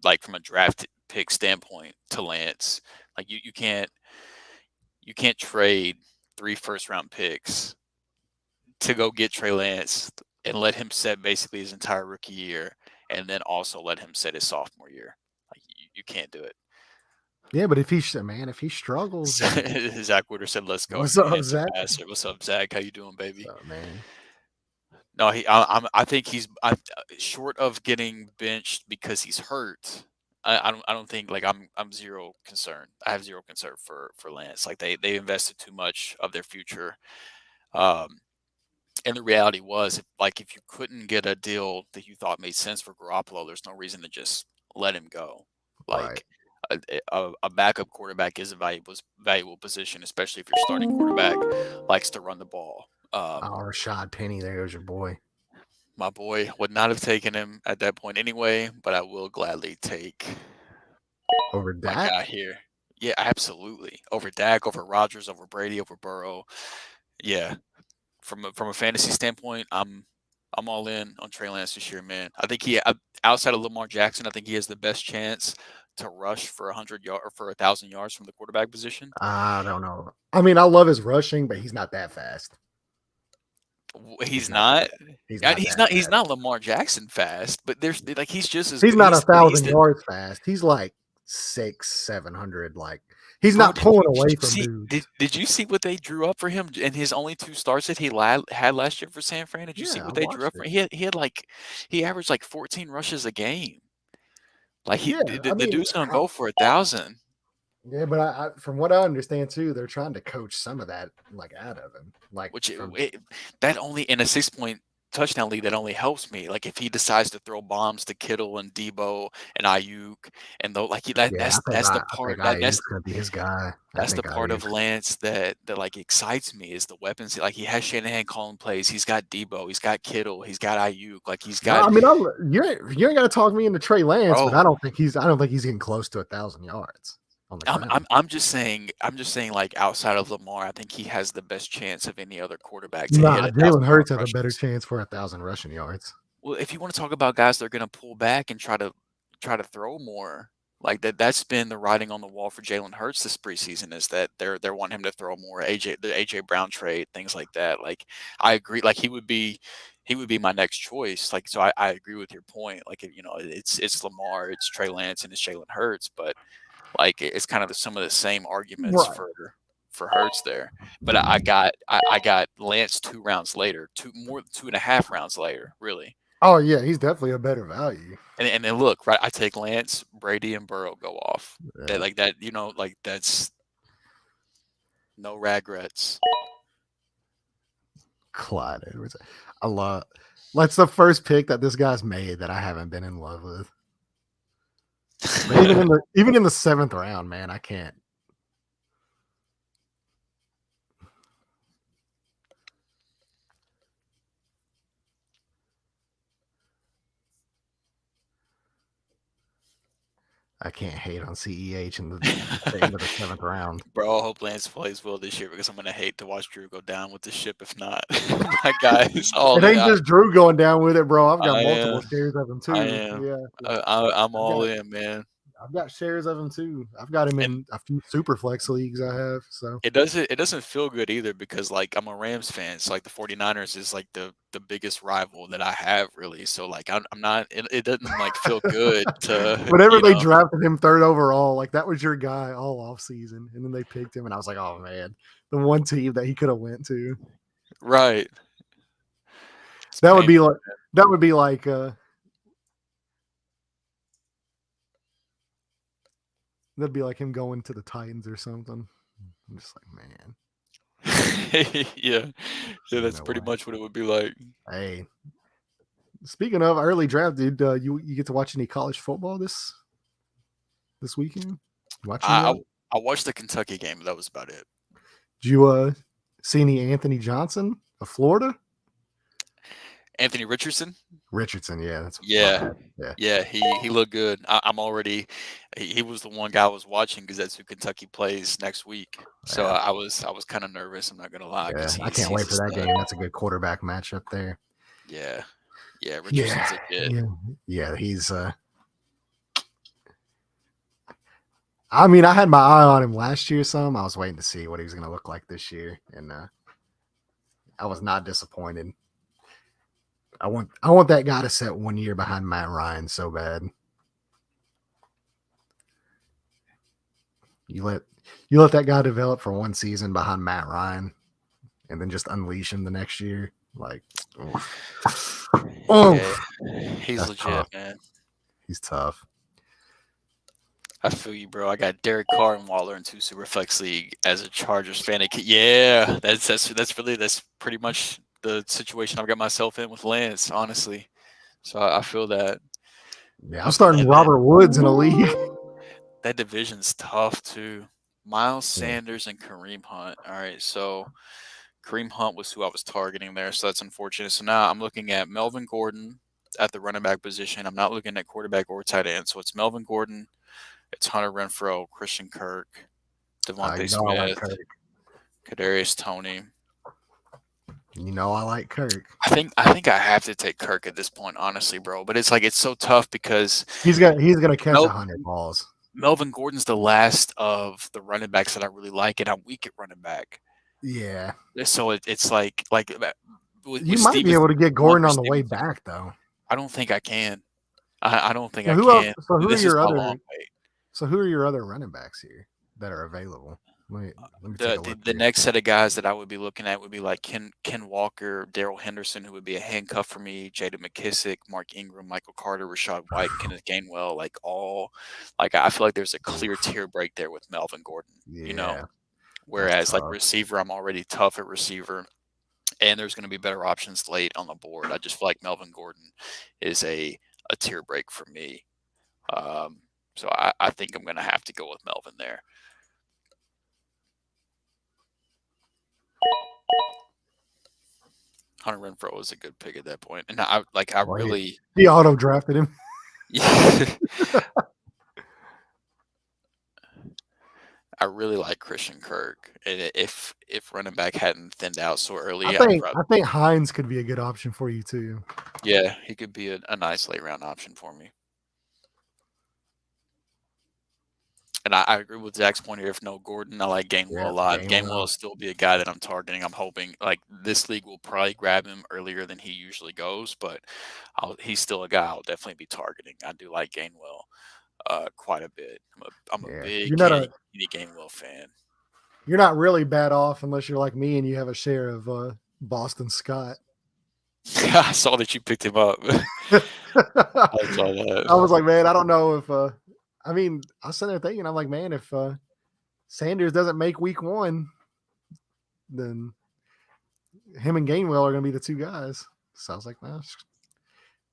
like from a draft pick standpoint, to Lance. Like you can't trade 3 first round picks to go get Trey Lance and let him set basically his entire rookie year, and then also let him set his sophomore year. Like you can't do it. Yeah, but if he struggles, So, then Zach Witter said, "Let's go, what's you up, handsome Zach? bastard. What's up, Zach? How you doing, What's baby?" up, man? No, I think short of getting benched because he's hurt. I don't think like I'm zero concern. I have zero concern for Lance. Like they invested too much of their future. Um, and the reality was, if you couldn't get a deal that you thought made sense for Garoppolo, there's no reason to just let him go. Right. Like a backup quarterback is a valuable position, especially if your starting quarterback likes to run the ball. Oh, Rashad Penny, there goes your boy. My boy would not have taken him at that point anyway, but I will gladly take Over my Dak? guy here. Yeah, absolutely. Over Dak, over Rodgers, over Brady, over Burrow. Yeah, from a fantasy standpoint, I'm all in on Trey Lance this year, man. I think outside of Lamar Jackson, I think he has the best chance to rush for 100 yard or for 1,000 yards from the quarterback position. I don't know. I mean, I love his rushing, but he's not that fast. He's He's not that. not. He's And not he's that not. He's fast. not Lamar Jackson fast, but there's like he's just as He's good. not a He's thousand the yards fast. He's like 700. Like he's bro. not pulling away from Did dudes. did you see what they drew up for him in his only 2 starts that he had last year for San Fran? Did you see Yeah, I what they drew watched up for? it. He had like he averaged like 14 rushes a game. Like Yeah, I the mean, dude's gonna go for 1,000. yeah, but from what I understand too, they're trying to coach some of that like out of him, like Which from that only in a 6 point touchdown lead that only helps me. Like if he decides to throw bombs to Kittle and Debo and Ayuk and though like yeah. that's the I think part Ayuk's gonna be his guy. I that's the think part of Ayuk. Lance that like excites me is the weapons. Like he has Shanahan calling plays. He's got Debo. He's got Kittle. He's got Ayuk. Like he's No, got I mean, you ain't got to talk me into Trey Lance, but bro. I don't think he's getting close to 1,000 yards on the I'm ground. I'm I'm just saying like outside of Lamar, I think he has the best chance of any other quarterback to hit Nah, a Jalen 1,000 yard Hurts has a better rushes. chance for 1,000 rushing yards. Well, if you want to talk about guys that are going to pull back and try to throw more, like that's been the writing on the wall for Jalen Hurts this preseason is that they're wanting him to throw more. The AJ Brown trade, things like that. Like I agree, like he would be my next choice. Like so, I agree with your point. Like it's Lamar, it's Trey Lance, and it's Jalen Hurts, but like it's kind of some of the same arguments Right. for Hurts there. But I got Lance 2 rounds later, 2.5 rounds later, really. Oh yeah, he's definitely a better value. And then look, right, I take Lance, Brady, and Burrow go off. That Yeah. like that, like that's no regrets. Clyde Edwards. I love. That's the first pick that this guy's made that I haven't been in love with. But even in the 7th round, man, I can't. I can't hate on CEH in the end of the 7th round. Bro, I hope Lance plays well this year because I'm gonna hate to watch Drew go down with the ship if not. My guys, all It in. ain't just Drew going down with it, bro. I've got I multiple am. shares of him I too. am. Yeah, I'm I've all got in, man. I've got shares of him too. I've got him And in a few super flex leagues I have. So it doesn't feel good either because like I'm a Rams fan, so like the 49ers is like the biggest rival that I have really. So like I'm not it doesn't like feel good to whenever they drafted him 3rd overall, like that was your guy all off season, and then they picked him, and I was like, oh man, the one team that he could have went to. right. It's That would be painful. like that would be like that'd be like him going to the Titans or something. I'm just like, man, Yeah. Yeah, there's that's no pretty way. much what it would be like. Hey, speaking of early draft, dude, you get to watch any college football this weekend? Watch any I of I it? I watched the Kentucky game, but that was about it. Did you see any Anthony Johnson of Florida? Anthony Richardson? Richardson, yeah, that's my Yeah. bad. Yeah, Yeah, he looked good. I'm already he was the one guy I was watching because that's who Kentucky plays next week. So yeah, I was kind of nervous, I'm not gonna lie, yeah. because I can't he's wait a for that stud. game. That's a good quarterback matchup there. Yeah, yeah. Yeah, Richardson's legit. yeah, yeah. He's. I mean, I had my eye on him last year. Some I was waiting to see what he was going to look like this year, and I was not disappointed. I want that guy to set 1 year behind Matt Ryan so bad. You let you let that guy develop for 1 season behind Matt Ryan, and then just unleash him the next year. Like, oof. Yeah, Oof. he's That's legit, tough. man. He's tough. I feel you, bro. I got Derek Carr and Waller in two Superflex league as a Chargers fan. Yeah, that's pretty much the situation I've got myself in with Lance, honestly. So I feel that. Yeah, I'm But starting man, that Robert Woods in a league. that division's tough too. Miles Yeah. Sanders and Kareem Hunt. All right, so Kareem Hunt was who I was targeting there, so that's unfortunate. So now I'm looking at Melvin Gordon at the running back position. I'm not looking at quarterback or tight end. So it's Melvin Gordon, it's Hunter Renfro, Christian Kirk, You Devontae know I like Smith, Kirk. Kadarius Toney. You know I like Kirk. I think I have to take Kirk at this point, honestly, bro. But it's like it's so tough because He's gonna catch Mel, 100 balls. Melvin Gordon's the last of the running backs that I really like, and I'm weak at running back. Yeah, So it's like with you might be Steven, able to get one Gordon for on the way Stevenson. back though. I don't think I can. I don't think So I who else? can. So who are This is your my long other? wait. So who are your other running backs here that are available? Let me take The, a the look the here. next set of guys that I would be looking at would be like Ken Walker, Daryl Henderson, who would be a handcuff for me, Jada McKissick, Mark Ingram, Michael Carter, Rashad White, Kenneth Gainwell, like I feel like there's a clear Oof. tier break there with Melvin Gordon, you know. Yeah, that's Whereas like tough. receiver, I'm already tough at receiver, and there's going to be better options late on the board. I just feel like Melvin Gordon is a tier break for me. So I think I'm going to have to go with Melvin there. Hunter Renfro was a good pick at that point, and I Well, really, he auto drafted him. yeah, I really like Christian Kirk. And if running back hadn't thinned out so I early, I'd think probably I think Hines could be a good option for you too. yeah, he could be a nice late round option for me. And I agree with Zach's point here. If no Gordon, I like Gainwell a Yeah, lot. Gainwell will Gainwell. still be a guy that I'm targeting. I'm hoping like this league will probably grab him earlier than he usually goes, but he's still a guy I'll definitely be targeting. I do like Gainwell quite a bit. I'm a Yeah, big you're not a Kenny Gainwell fan. you're not really bad off unless you're like me and you have a share of Boston Scott. I saw that you picked him up. I I saw that. was like, man, I don't know if I mean, I was sitting there thinking, I'm like, man, if Sanders doesn't make week 1, then him and Gainwell are gonna be the two guys. So I was like, well,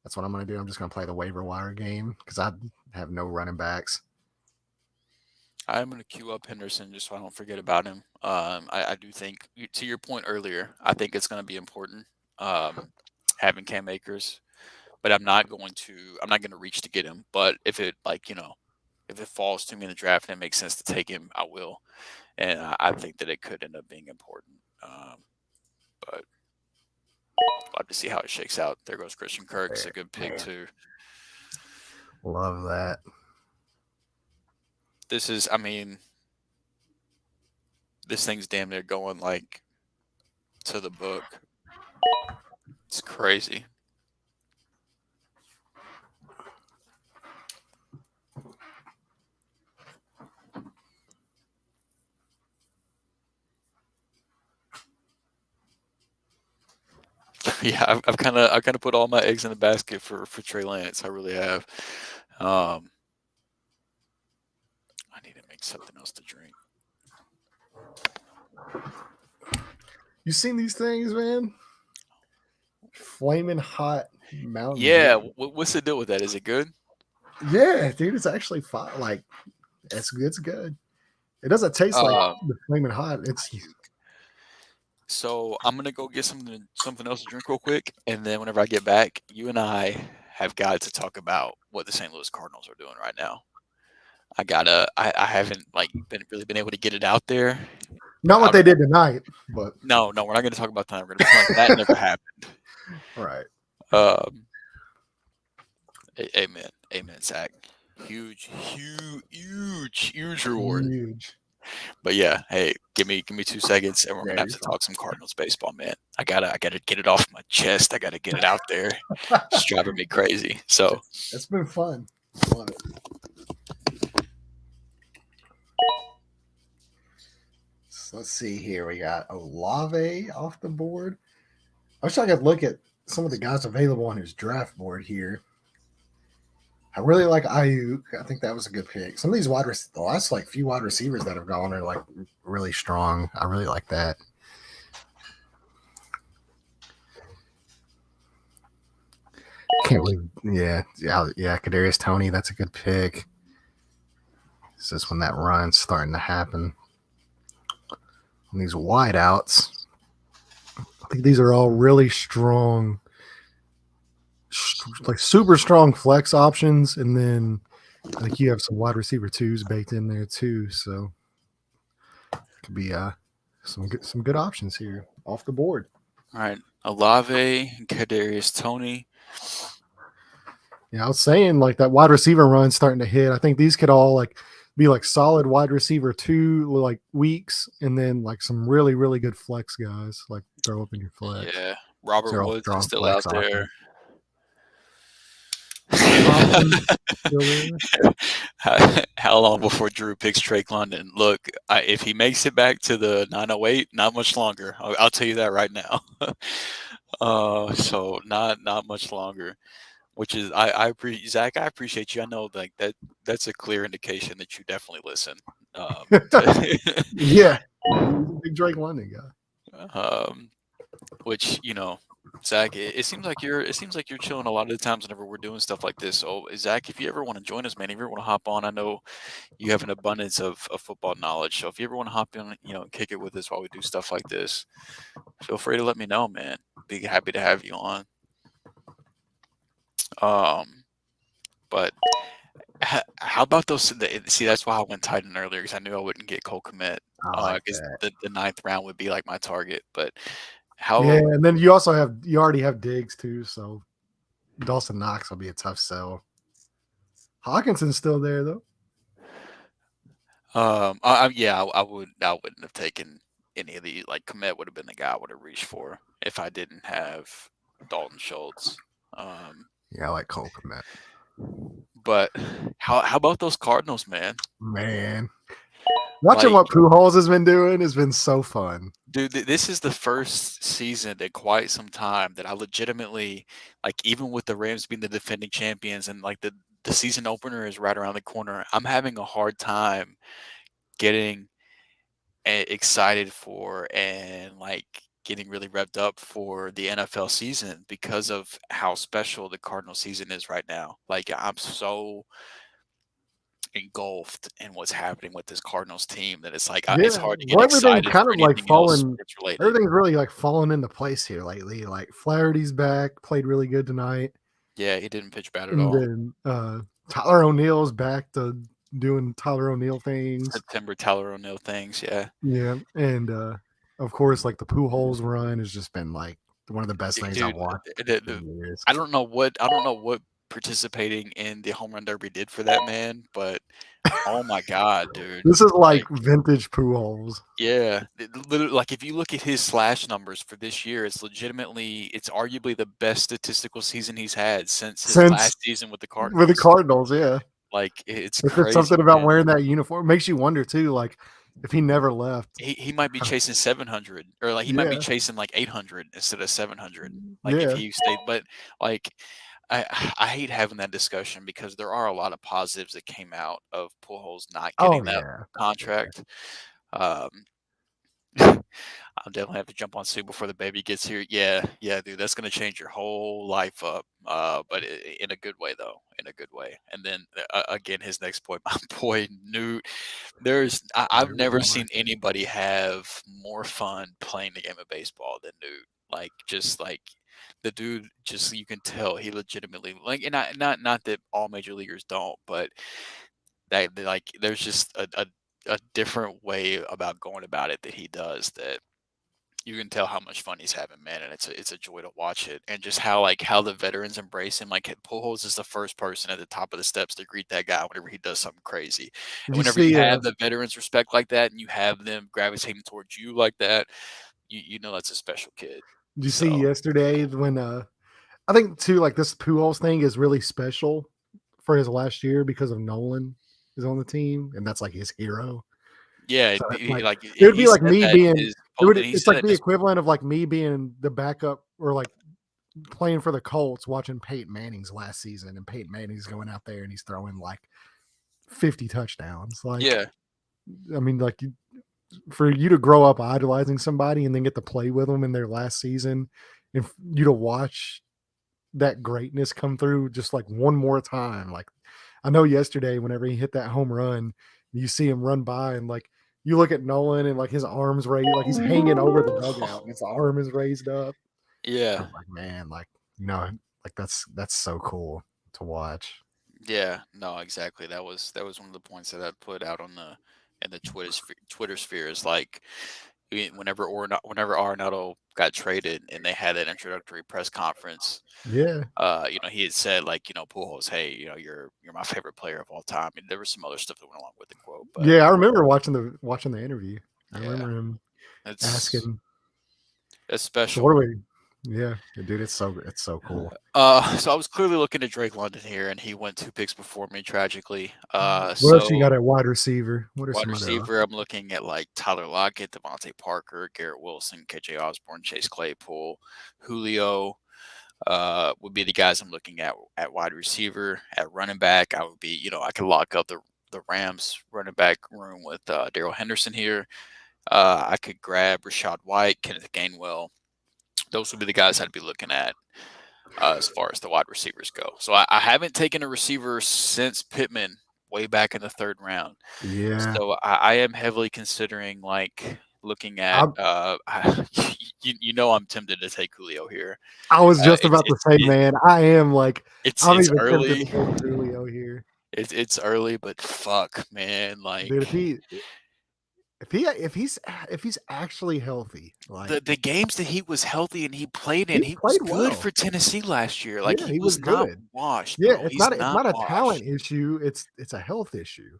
that's what I'm gonna do. I'm just gonna play the waiver wire game because I have no running backs. I'm going to queue up Henderson just so I don't forget about him. I do think, to your point earlier, I think it's going to be important having Cam Akers, but I'm not going to reach to get him. But if it if it falls to me in the draft and it makes sense to take him, I will. And I think that it could end up being important. But we'll have to see how it shakes out. There goes Christian Kirk's a good pick Man, too. love that. This is, I mean, this thing's damn near going like to the book. It's crazy. Yeah, I've kind of put all my eggs in the basket for Trey Lance. I really have. I need to make something else to drink. You seen these things, man? Flaming hot Mountain Yeah, Dew. what's the deal with that? Is it good? Yeah, dude, it's actually fine. Like, it's good. It doesn't taste like Um, the flaming hot. It's so I'm gonna go get something else to drink real quick, and then whenever I get back, you and I have got to talk about what the St. Louis Cardinals are doing right now. I haven't been able to get it out there. not what Out they did tonight, but No, we're not gonna talk about that. We're gonna pretend like that never happened. right. Um, amen, amen, Zach. Huge reward. Huge. But yeah, hey, give me 2 seconds, and we're gonna There have you to talk some Cardinals baseball, man. I gotta get it off my chest. I gotta get it out there. go. It's driving me crazy. So It's been fun. Love it. So let's see here. We got Olave off the board. I wish I could look at some of the guys available on his draft board here. I really like Ayuk. I think that was a good pick. Some of these the last like few wide receivers that have gone are like really strong. I really like that. Can't believe, yeah. Kadarius Toney, that's a good pick. It's just when that run's starting to happen. And these wideouts, I think these are all really strong, like super strong flex options, and then I think you have some wide receiver twos baked in there too. So it could be some good options here off the board. all right, Olave, Kadarius Toney. Yeah, I was saying like that wide receiver run starting to hit. I think these could all like be like solid wide receiver two like weeks, and then like some really good flex guys like throw up in your flex. Yeah, These Robert are all Woods is strong still out flex there. options. Thompson still there. How long before Drew picks Drake London? Look, if he makes it back to the 908, not much longer. I'll tell you that right now. So not much longer. Which is I appreciate Zach. I appreciate you. I know like that's a clear indication that you definitely listen. Yeah, he's a big Drake London guy. um, which Zach, it seems like you're chilling a lot of the times whenever we're doing stuff like this. So Zach, if you ever want to join us, man, if you ever want to hop on, I know you have an abundance of football knowledge. So if you ever want to hop in, kick it with us while we do stuff like this, feel free to let me know, man. Be happy to have you on. Um, but how about those? See, that's why I went tight end earlier because I knew I wouldn't get Cole Kmet. I like Because that. the ninth round would be like my target. But Yeah, how? and then you already have Diggs too, so Dawson Knox will be a tough sell. Hawkinson's still there though. Yeah, I wouldn't have taken any of the like Komet would have been the guy I would have reached for if I didn't have Dalton Schultz. Um, Yeah, I like Cole Kmet. but how about those Cardinals, man? Man, watching Like, what Pujols has been doing has been so fun. dude, this is the first season in quite some time that I legitimately like, even with the Rams being the defending champions and like the season opener is right around the corner. I'm having a hard time getting excited for and like getting really revved up for the NFL season because of how special the Cardinal season is right now. Like I'm so engulfed in what's happening with this Cardinals team that it's like it's Yeah, hard to get well, everything's excited kind for of like anything else fallen. sports related. Everything's really like fallen into place here lately. Like Flaherty's back, played really good tonight, Yeah, he didn't pitch bad at and all. then Tyler O'Neill's back to doing Tyler O'Neill things. September Tyler O'Neill things, yeah. Yeah, and of course, like the Pujols run has just been like one of the best things I've Dude, watched the in years. I don't know what participating in the home run derby did for that man, but oh my god, dude. This is like Like, vintage Pujols yeah, literally, like if you look at his slash numbers for this year, it's arguably the best statistical season he's had since his since last season with the with the Cardinals. Cardinals. Yeah, Like it's it's just crazy, something about man. wearing that uniform makes you wonder too. Like if he never left. He might be chasing 700 or like he might be Yeah, chasing like 800 instead of 700. Like if yeah. he stayed, but like I I hate having that discussion because there are a lot of positives that came out of Pujols not Oh getting that yeah, yeah. contract. Um, I'll definitely have to jump on Sue before the baby gets here. Yeah, yeah, dude, that's gonna change your whole life up. But in a good way, though, in a good way. And then again, his next point, my boy Newt. I've Dude, never Miller. seen anybody have more fun playing the game of baseball than Newt. Like just like the dude, just you can tell he legitimately like, and not that all major leaguers don't, but that like there's just a different way about going about it that he does that You can tell how much fun he's having, man, and it's a joy to watch it, and just how the veterans embrace him. Like Pujols is the first person at the top of the steps to greet that guy whenever he does something crazy, Did and you whenever you see? have the veterans respect like that, and you have them gravitating towards you like that, you know that's a special kid. Did you see So yesterday when I think too, like this Pujols thing is really special for his last year because of Nolan is on the team, and that's like his hero. yeah, So that's like like it would he be like said me that in being his it would and he it's said like that in the his equivalent of like me being the backup or like playing for the Colts watching Peyton Manning's last season and Peyton Manning's going out there and he's throwing like 50 touchdowns. Like yeah. I mean like for you to grow up idolizing somebody and then get to play with them in their last season and you to watch that greatness come through just like one more time. Like I know yesterday, whenever he hit that home run, you see him run by and like you look at Nolan and like his arms raised, like he's hanging over the dugout and his arm is raised up. I Yeah, was like, man, like like that's so cool to watch. yeah, no, exactly. That was one of the points that I put out on the in the Twitter sphere is like whenever Arenado got traded and they had that introductory press conference, Yeah, he had said like, Pujols, hey, you're my favorite player of all time. And there was some other stuff that went along with the quote, but yeah. I remember watching the interview. I yeah, remember him it's asking, it's "So what special. are we?" Yeah, dude, it's so cool. So I was clearly looking at Drake London here, and he went 2 picks before me tragically. What else you So got at wide receiver? What are wide some other receiver, I'm looking at like Tyler Lockett, Devontae Parker, Garrett Wilson, KJ Osborne, Chase Claypool, Julio. Would be the guys I'm looking at wide receiver. At running back, I would be, I could lock up the Rams running back room with Daryl Henderson here. I could grab Rashad White, Kenneth Gainwell. Those would be the guys I'd be looking at as far as the wide receivers go. So I haven't taken a receiver since Pittman way back in the third round. Yeah, So I am heavily considering like looking at I I'm tempted to take Julio here. I was just It's about to say, man, I am like I'm it's even tempted to early. take Julio here, It's early, but fuck, man, dude. like If he's actually healthy, like the games that he was healthy and he played in, he he was played good well. for Tennessee last year. Like Yeah, he he was was not good. washed, Yeah, bro. He's it's not not a talent washed. issue. It's a health issue.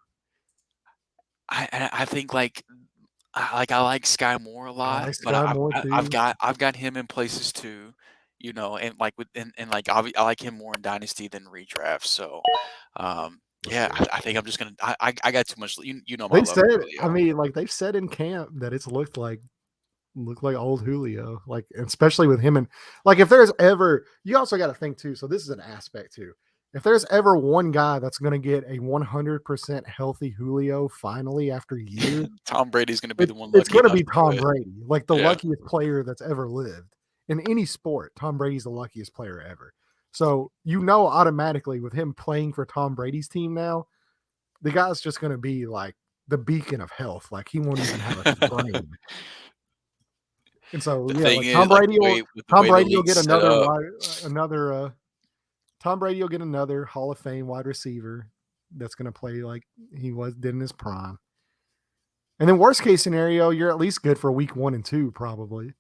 I think I like Sky Moore a I lot, like but Sky Moore too. I've got him in places too, and like and like I like him more in Dynasty than redraft. So, Let's yeah, see. I think I'm just gonna I got too much. You know my They love for said, I Julio. mean, like they've said in camp that it's looked like old Julio, like especially with him and like if there's ever you also got to think too. So this is an aspect too. If there's ever one guy that's going to get a 100% healthy Julio finally after years, Tom Brady's gonna be the one it's lucky going to enough be to do Tom it. Brady, like the Yeah. luckiest player that's ever lived in any sport. Tom Brady's the luckiest player ever. So automatically with him playing for Tom Brady's team now, the guy's just going to be like the beacon of health. Like he won't even have a sprain. And so The yeah, thing like is, like the Tom way the Brady will league's get set another up, wide Tom Brady will get another Hall of Fame wide receiver that's going to play like he did in his prime. And then worst case scenario, you're at least good for week 1 and 2 probably.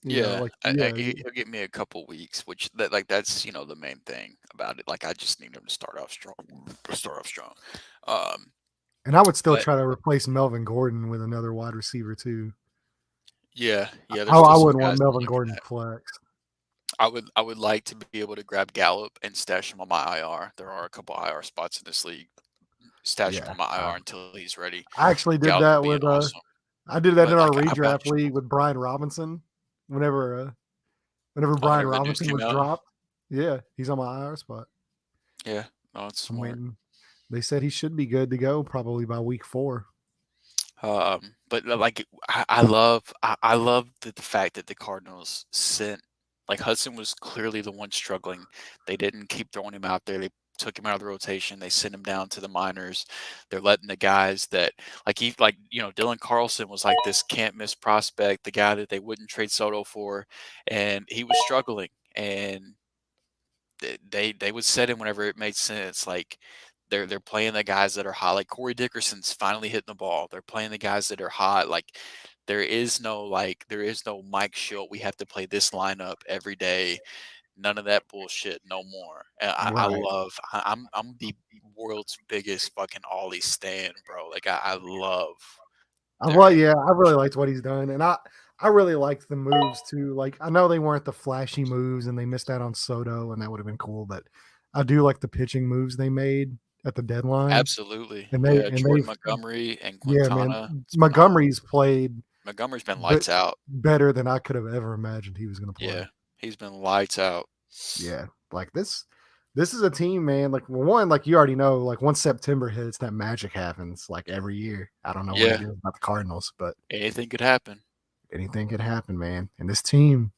yeah, Like yeah, he'll get me a couple weeks, which that's the main thing about it. Like I just need him to start off strong, start off strong. Um, and I would still but try to replace Melvin Gordon with another wide receiver too. yeah, yeah, there's I still some wouldn't want guys I'm Melvin looking Gordon at. flex. I would like to be able to grab Gallup and stash him on my IR. There are a couple IR spots in this league. Stash him Yeah, on my IR until he's ready. I actually did Gallup that being with awesome, I did that but in our like I've got redraft league with Brian Robinson. Whenever Brian whenever the news Robinson came was out, dropped, yeah, he's on my IR spot. yeah, no, it's I'm smart. waiting. They said he should be good to go probably by week 4. But like I love the fact that the Cardinals sent like Hudson was clearly the one struggling. They didn't keep throwing him out there. They took him out of the rotation. They sent him down to the minors. They're letting the guys that Dylan Carlson was like this can't miss prospect, the guy that they wouldn't trade Soto for, and he was struggling. And they would set him whenever it made sense. Like they're playing the guys that are hot. Like Corey Dickerson's finally hitting the ball. They're playing the guys that are hot. Like there is no Mike Schilt. We have to play this lineup every day. None of that bullshit no more. And I Right. love. I'm the world's biggest fucking Ollie stan, bro. Like I love their Well, head yeah, I really coach. liked what he's done, and I really liked the moves too. Like I know they weren't the flashy moves, and they missed out on Soto, and that would have been cool. But I do like the pitching moves they made at the deadline, Absolutely, and yeah. they Jordan Montgomery and yeah, man, Quintana. It's phenomenal. Montgomery's played Montgomery's been but lights out. better than I could have ever imagined he was going to play. Yeah, he's been lights out. Yeah, like this is a team, man. Like one, like you already know, like once September hits, that magic happens like every year. I don't know what it Yeah, is about the Cardinals, but anything could happen. anything could happen, man. And this team,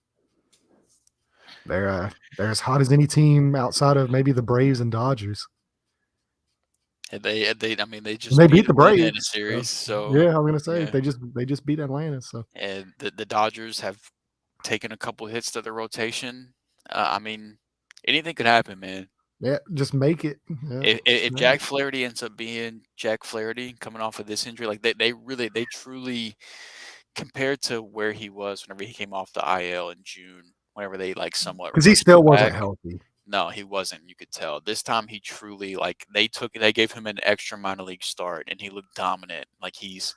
they're as hot as any team outside of maybe the Braves and Dodgers. I mean, they And just they beat beat the Atlanta in a Braves. So series. So yeah, I'm gonna say yeah, they just beat Atlanta. So and the Dodgers have taken a couple hits to the rotation. I mean, anything could happen, man. yeah, just make it. Yeah, just If make Jack it. Flaherty ends up being Jack Flaherty coming off of this injury, like they truly compared to where he was whenever he came off the IL in June, whenever they like somewhat Because he rushed him still wasn't back. healthy. No, he wasn't. You could tell. This time he truly like they gave him an extra minor league start and he looked dominant. Like he's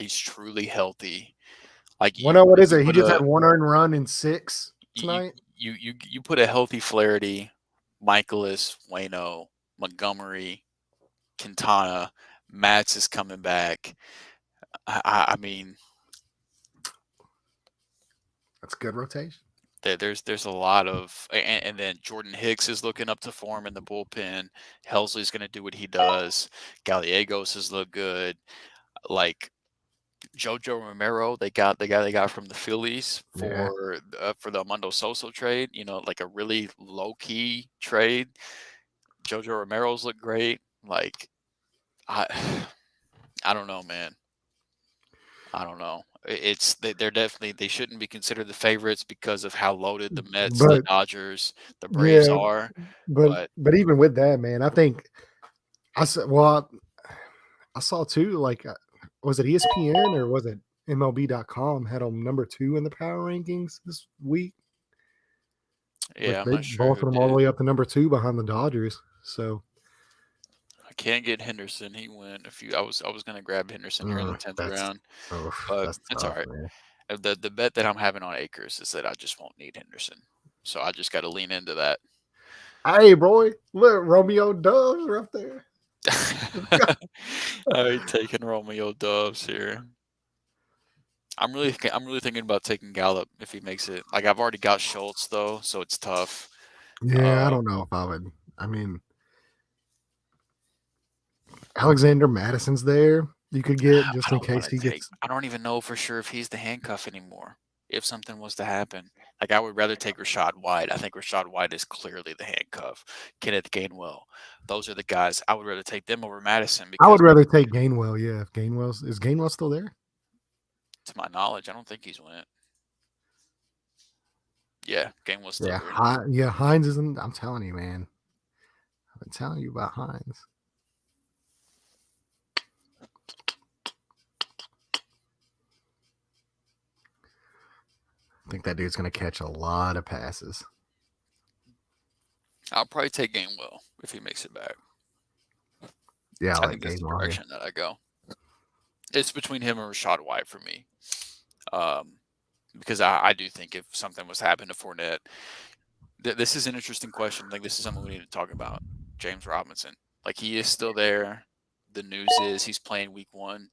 truly healthy. Like Well, no, what is you it? He put just a had one earned run in six you tonight. you put a healthy Flaherty, Michaelis, Wayno, Montgomery, Quintana, Matz is coming back. I mean, That's good rotation. there's a lot of and then Jordan Hicks is looking up to form in the bullpen. Helsley's going to do what he does. Gallegos has looked good. Like Jojo Romero, they got the guy they got from the Phillies Yeah. for the Armando Sosa trade. You know, like a really low key trade. Jojo Romero's look great. Like I I don't know, man. I don't know. They're definitely they shouldn't be considered the favorites because of how loaded the Mets, the But Dodgers, the Braves yeah, are. but But but even with that, man, I think I saw. Well, I saw too. Like, was it ESPN or was it MLB.com had them number two in the power rankings this week? Like yeah, I'm they not sure who vaulted them all the did. way up to number two behind the Dodgers. So I can't get Henderson. He went a few. I was gonna grab Henderson here in the 10th that's round, but that's it's all tough, right. man. The bet that I'm having on Akers is that I just won't need Henderson, so I just got to lean into that. Hey, boy, look, Romeo Doves are up there. I ain't taking Romeo Doves here. I'm really thinking about taking Gallup if he makes it. Like I've already got Schultz though, so it's tough. Yeah, I Uh, don't know if I would. I mean, Alexander Madison's there. You could get I just in don't want case to he take. gets. I don't even know for sure if he's the handcuff anymore. If something was to happen, like I would rather take Rashad White. I think Rashad White is clearly the handcuff. Kenneth Gainwell, those are the guys I would rather take them over Madison I would because, rather take Gainwell. Yeah, if Gainwell's is Gainwell still there? to my knowledge, I don't think he's went. Yeah, Gainwell's still Yeah, there. Yeah. Hines isn't. I'm telling you, man. I've been telling you about Hines. I think that dude's gonna catch a lot of passes. I'll probably take Gainwell if he makes it back. Yeah, I I like think that's the Gainwell. Yeah. direction that I go. It's between him and Rashad White for me. Um, because I do think if something was to happen to Fournette, this is an interesting question. Like this is something we need to talk about. James Robinson, like he is still there. The news is he's playing week 1.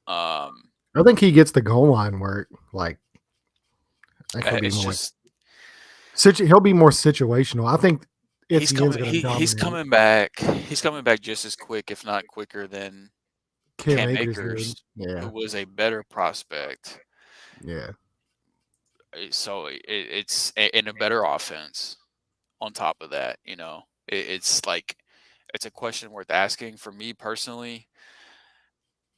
Um, I think he gets the goal line work. Like, I think he'll be it's more. just He'll be more situational. I think he's Etienne's coming. gonna He's dominate. coming back. He's coming back just as quick, if not quicker, than Cam Cam Akers did. Akers, who Yeah, was a better prospect. yeah. So it's in a better offense. On top of that, it's like it's a question worth asking for me personally.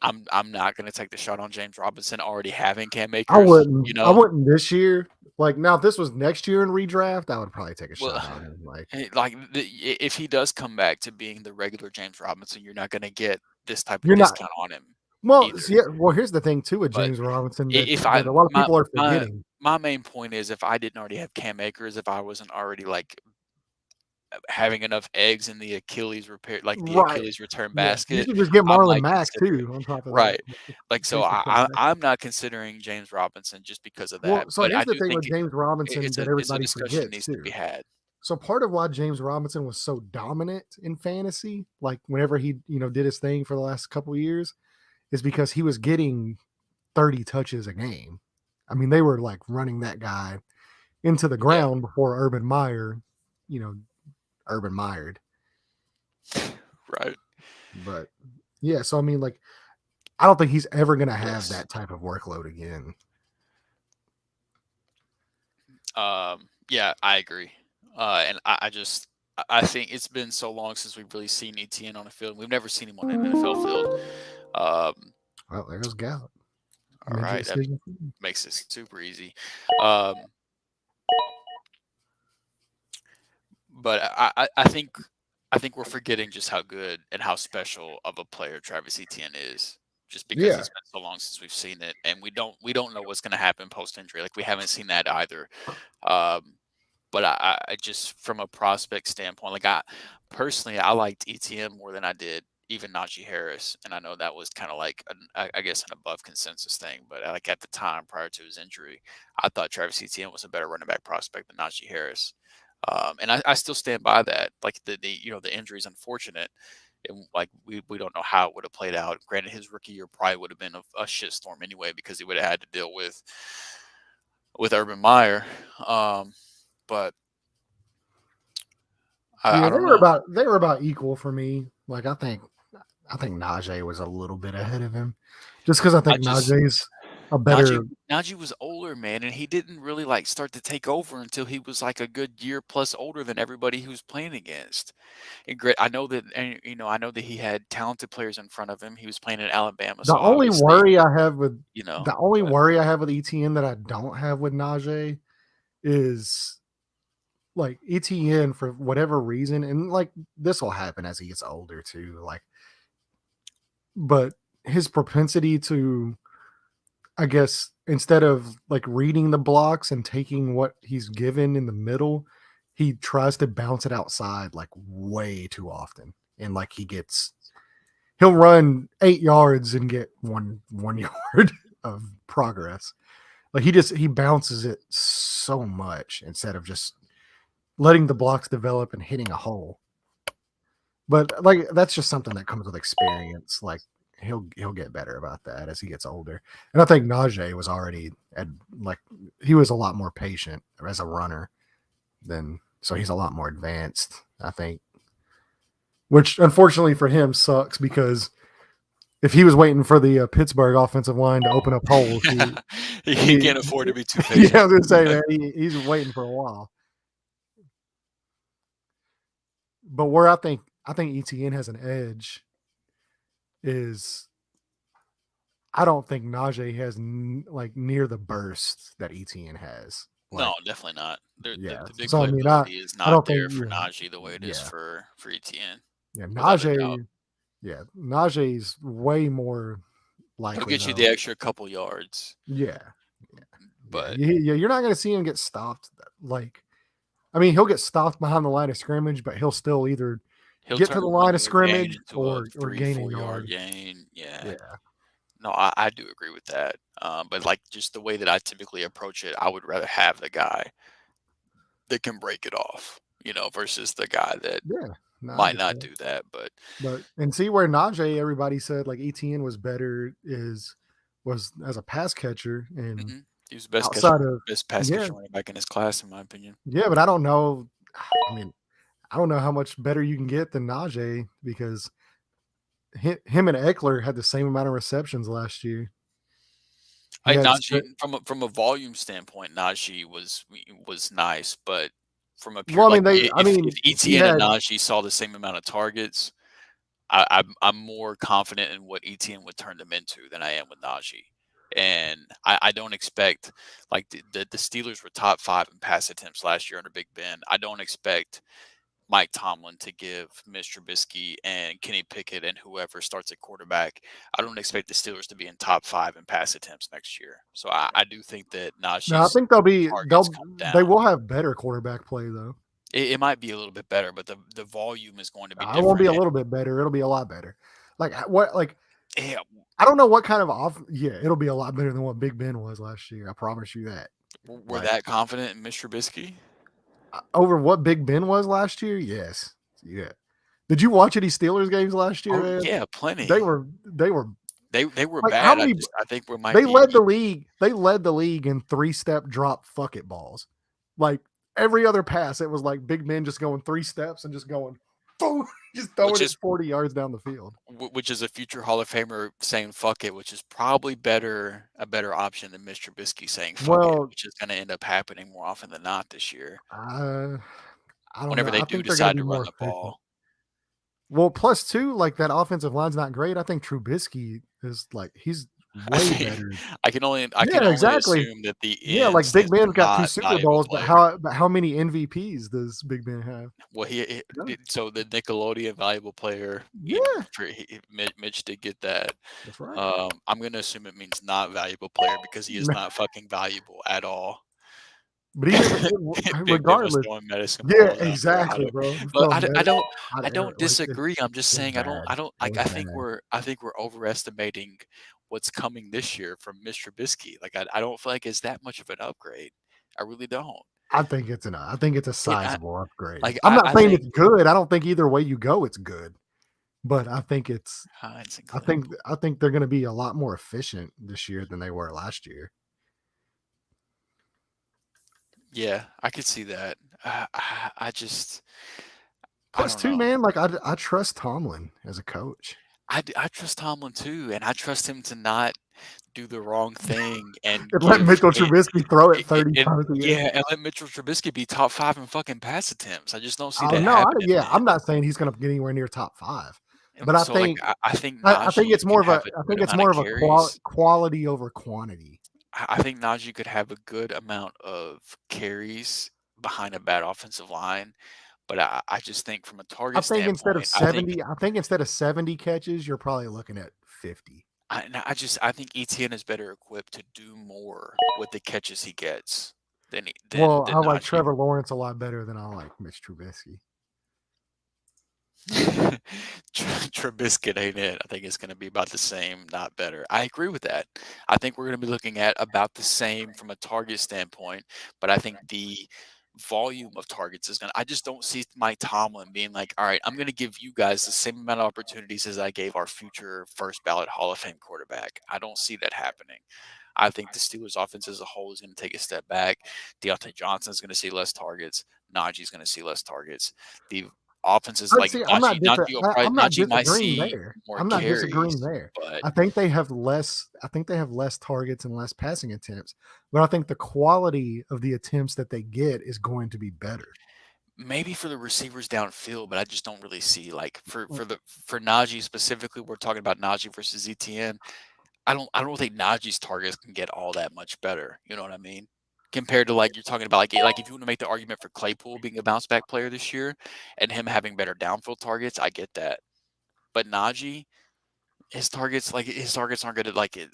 I'm not going to take the shot on James Robinson already having Cam I Akers. wouldn't. You I know, wouldn't this year. Like now, if this was next year in redraft, I would probably take a well, shot on him. Like like if he does come back to being the regular James Robinson, you're not going to get this type of you're not. discount on him Well, either. yeah. Well, here's the thing too with But James Robinson if I that a lot of my people are my forgetting. my main point is if I didn't already have Cam Akers, if I wasn't already like having enough eggs in the Achilles repair, like the Right. Achilles return Yeah. You basket, should just get I Marlon might Mack consider it. too on top of that. Right. Like so, Increase the check. I'm not considering James Robinson just because of that, Well, so but I here's the do thing think with James Robinson that it's a everybody discussion forgets needs to be too. had. So part of why James Robinson was so dominant in fantasy, like whenever he, did his thing for the last couple of years, is because he was getting 30 touches a game. I mean, they were like running that guy into the Yeah. ground before Urban Meyer, you know, Urban Meyered. Right. But yeah, so I mean, like, I don't think he's ever going to have Yes. that type of workload again. Yeah, I agree. And I just I think it's been so long since we've really seen ETN on a field. We've never seen him on an NFL field. Well, there goes Gallup. All Made your right, that decision. makes it super easy. Um, but I think we're forgetting just how good and how special of a player Travis Etienne is, just because Yeah. it's been so long since we've seen it, and we don't know what's going to happen post injury. Like we haven't seen that either. Um, but I just from a prospect standpoint, like I personally I liked ETN more than I did even Najee Harris, and I know that was kind of like I guess an above consensus thing, but like at the time prior to his injury, I thought Travis Etienne was a better running back prospect than Najee Harris. And I still stand by that. Like the injury is unfortunate, and like we don't know how it would have played out. Granted, his rookie year probably would have been a shitstorm anyway because he would have had to deal with Urban Meyer. But I Yeah, don't know. they were about equal for me. Like I think Najee was a little bit ahead of him. Just because I I think just Najee's a Najee better. Najee was older, man, and he didn't really like start to take over until he was like a good year plus older than everybody he was playing against. And great, I know that, and I know that he had talented players in front of him. He was playing in Alabama, The so only obviously, worry I have with but ETN that I don't have with Najee is like ETN for whatever reason, and like this will happen as he gets older too. Like, but his propensity to, I guess, instead of like reading the blocks and taking what he's given in the middle, he tries to bounce it outside like way too often. And like he'll run 8 yards and get one yard of progress. Like he bounces it so much instead of just letting the blocks develop and hitting a hole. But like that's just something that comes with experience. Like he'll get better about that as he gets older. And I think Najee was already at like he was a lot more patient as a runner than so he's a lot more advanced, I think. Which unfortunately for him sucks because if he was waiting for the Pittsburgh offensive line to open up holes, he he can't afford to be too yeah, I patient. was gonna say man, he's waiting for a while. But where I think ETN has an edge is I don't think Najee has like near the burst that ETN has. No, Like, definitely not. yeah. The big So I mean, playability is I not don't think there for Najee the way it is yeah, for ETN, yeah. without a doubt. Najee's way more He'll likely get you the though. extra couple yards, Yeah, but yeah. You're not gonna see him get stopped. Like, I mean, he'll get stopped behind the line of scrimmage, but he'll still either he'll get to turn the a line of 1 yard gain scrimmage into a or three, gain a 4 yard yard. gain. Yeah. Yeah, No, I do agree with that. But like just the way that I typically approach it, I would rather have the guy that can break it off, versus the guy that yeah. No, I might get not that. do that. But But and see where Najee, everybody said like ETN was better was as a pass catcher and mhm, he was the outside of best pass yeah, catcher running back in his class, in my opinion. yeah, but I don't know. I mean, I don't know how much better you can get than Najee because him and Eckler had the same amount of receptions last year. He had Najee from a volume standpoint, Najee was nice, but from a pure well, I like mean if he ETN and had Najee saw the same amount of targets, I'm more confident in what ETN would turn them into than I am with Najee. And I don't expect like the Steelers were top 5 in pass attempts last year under Big Ben. I don't expect Mike Tomlin to give Mitch Trubisky and Kenny Pickett and whoever starts at quarterback. I don't expect the Steelers to be in top 5 in pass attempts next year. So I do think that No, I Najee's think they'll be targets come they down. will have better quarterback play though. It might be a little bit better, but the volume is going to be It won't be different. a little bit better. It'll be a lot better. Like Yeah, I don't know what kind of off. Yeah, it'll be a lot better than what Big Ben was last year. I promise you that. we're Like that confident in Mitch Trubisky. over what Big Ben was last year. Yes, yeah. Did you watch any Steelers games last year, Oh man? yeah, They plenty. were they were They were like how bad. many I think we might they be. led the league. They led the league in 3-step drop fuck it balls. Like every other pass, it was like Big Ben just going 3 steps and just going boom, just Which throwing it is 40 yards down the field. which is a future Hall of Famer saying "fuck it," which is probably a better option than Mr. Trubisky saying "fuck it," Well, which is going to end up happening more often than not this year. uh, I don't Whenever know. they I do think they're going to decide be to run more the efficient. ball, Well, plus two, like that offensive line's not great. I think Trubisky is like he's I way think better. I can Yeah, only exactly. assume that the Yeah, like ends Big is Ben's got 2 not Super valuable Bowls, but player. how many MVPs does Big Ben have? Well, None. so the Nickelodeon valuable player, Yeah, Mitch did get that. that's right. I'm gonna assume it means not valuable player because he is No, not fucking valuable at all. but even Big Ben was regardless, throwing medicine yeah, balls out there. exactly, bro. But From hot I air, don't like it disagree. I'm just was saying bad. I don't It like was bad. I think we're overestimating what's coming this year from Mr. Trubisky. Like I don't feel like it's that much of an upgrade. I really don't. I think it's a I, sizable upgrade. like I'm not I saying think it's good. I don't think either way you go, it's good. But Heinz and I think they're going to be a lot more efficient this year than they were last year. Yeah, I could see that. I just I Plus don't two, know. man, like I trust Tomlin as a coach. I trust Tomlin too, and I trust him to not do the wrong thing and And let give Mitchell a Trubisky throw it 30 and times a game. yeah, and let Mitchell Trubisky be top 5 in fucking pass attempts. I just don't see Oh that no, happening, yeah, man. I'm not saying he's going to get anywhere near top 5, but So like I think I think Najee it's more could of a have a I good think it's amount of more of a carries. quality over quantity. I think Najee could have a good amount of carries behind a bad offensive line, but I just think from a target standpoint, I think instead of 70 catches, you're probably looking at 50. I think ETN is better equipped to do more with the catches he gets Well, than I like Najee. Trevor Lawrence a lot better than I like Mitch Trubisky. Trubisky ain't it. I think it's going to be about the same, not better. I agree with that. I think we're going to be looking at about the same from a target standpoint, but I think the volume of targets is going to, I just don't see Mike Tomlin being like, all right, I'm going to give you guys the same amount of opportunities as I gave our future first ballot Hall of Fame quarterback. I don't see that happening. I think the Steelers offense as a whole is going to take a step back. Deontay Johnson is going to see less targets. Najee's going to see less targets. The offenses I like see. I'm not Najee might disagreeing see there. more I'm not disagreeing carries, there. but I think they have less. I think they have less targets and less passing attempts. But I think the quality of the attempts that they get is going to be better. maybe for the receivers downfield, but I just don't really see like for Najee specifically, we're talking about Najee versus ETN. I don't think Najee's targets can get all that much better. You know what I mean? Compared to like you're talking about like if you want to make the argument for Claypool being a bounce back player this year and him having better downfield targets, I get that. But Najee, his targets aren't good at like it.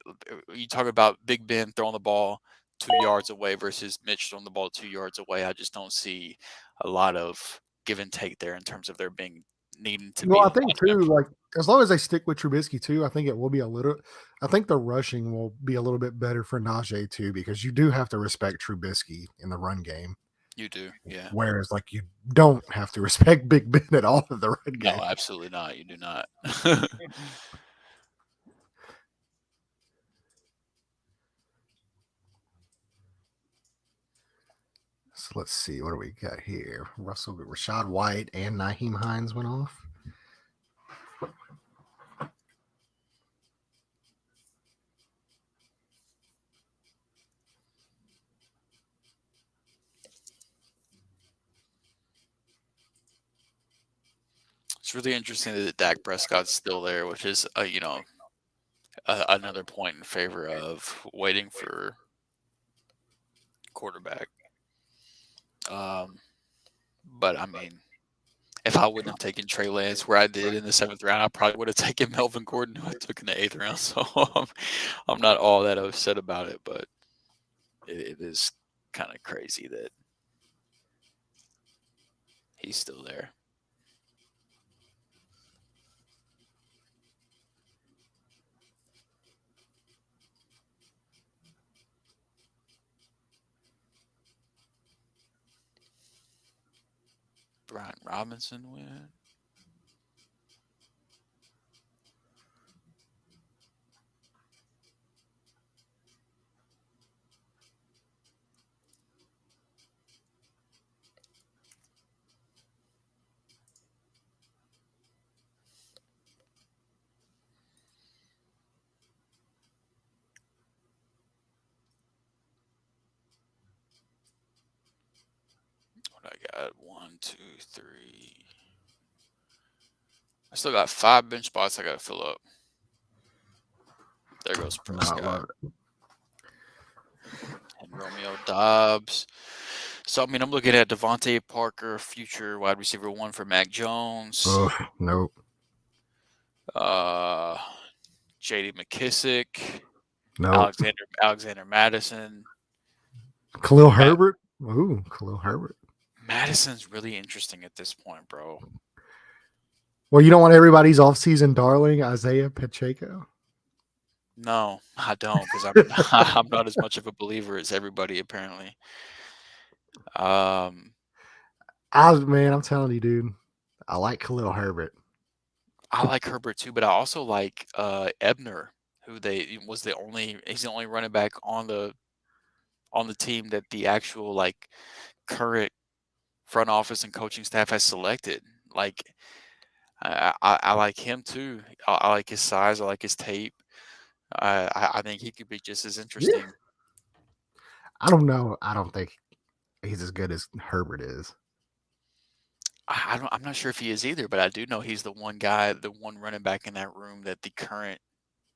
You talk about Big Ben throwing the ball 2 yards away versus Mitch throwing the ball 2 yards away. I just don't see a lot of give and take there in terms of there being needing to Well, be I a think lot too, of like as long as they stick with Trubisky too, I think it will be a little. I think the rushing will be a little bit better for Najee too, because you do have to respect Trubisky in the run game, you do, yeah. whereas like you don't have to respect Big Ben at all in the run No, game. absolutely not. You do not. So let's see, what do we got here? Rashad White and Naheem Hines went off. It's really interesting that Dak Prescott's still there, which is another point in favor of waiting for quarterback. Um, but I mean, if I wouldn't have taken Trey Lance where I did in the seventh round, I probably would have taken Melvin Gordon, who I took in the eighth round. So I'm not all that upset about it, but it is kind of crazy that he's still there. Brian Robinson went. What I got? One, two, three. I still got 5 bench spots I got to fill up. There goes Not Prescott love it. and Romeo Dobbs. So, I mean, I'm looking at Devontae Parker, future wide receiver one for Mac Jones. Oh, nope. Uh, J.D. McKissick, Nope. Alexander Madison. Khalil Matt Herbert. Ooh, Khalil Herbert. Madison's really interesting at this point, bro. Well, you don't want everybody's offseason darling, Isaiah Pacheco? No, I don't, because I'm I'm not as much of a believer as everybody apparently. Um, Man, I'm telling you, dude. I like Khalil Herbert. I like Herbert too, but I also like Ebner, who he's the only running back on the team that the actual like current front office and coaching staff has selected. Like I like him too. I like his size. I like his tape. I think he could be just as Yeah. interesting. I don't know. I don't think he's as good as Herbert is. I'm not sure if he is either, but I do know he's the one guy, the one running back in that room that the current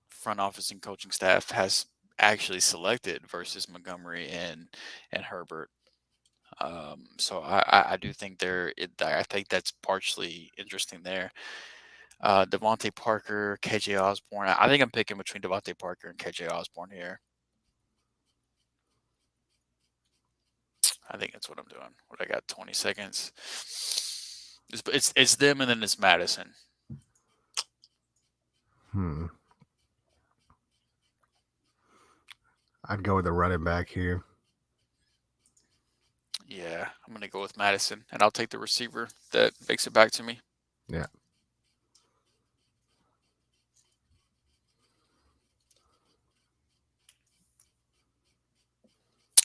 front office and coaching staff has actually selected versus Montgomery and Herbert. So I do think I think that's partially interesting there. Devontae Parker, KJ Osborne. I think I'm picking between Devontae Parker and KJ Osborne here. I think that's what I'm doing. What I got 20 seconds. It's them and then it's Madison. Hmm. I'd go with the running back here. Yeah, I'm gonna go with Madison, and I'll take the receiver that makes it back to me. Yeah.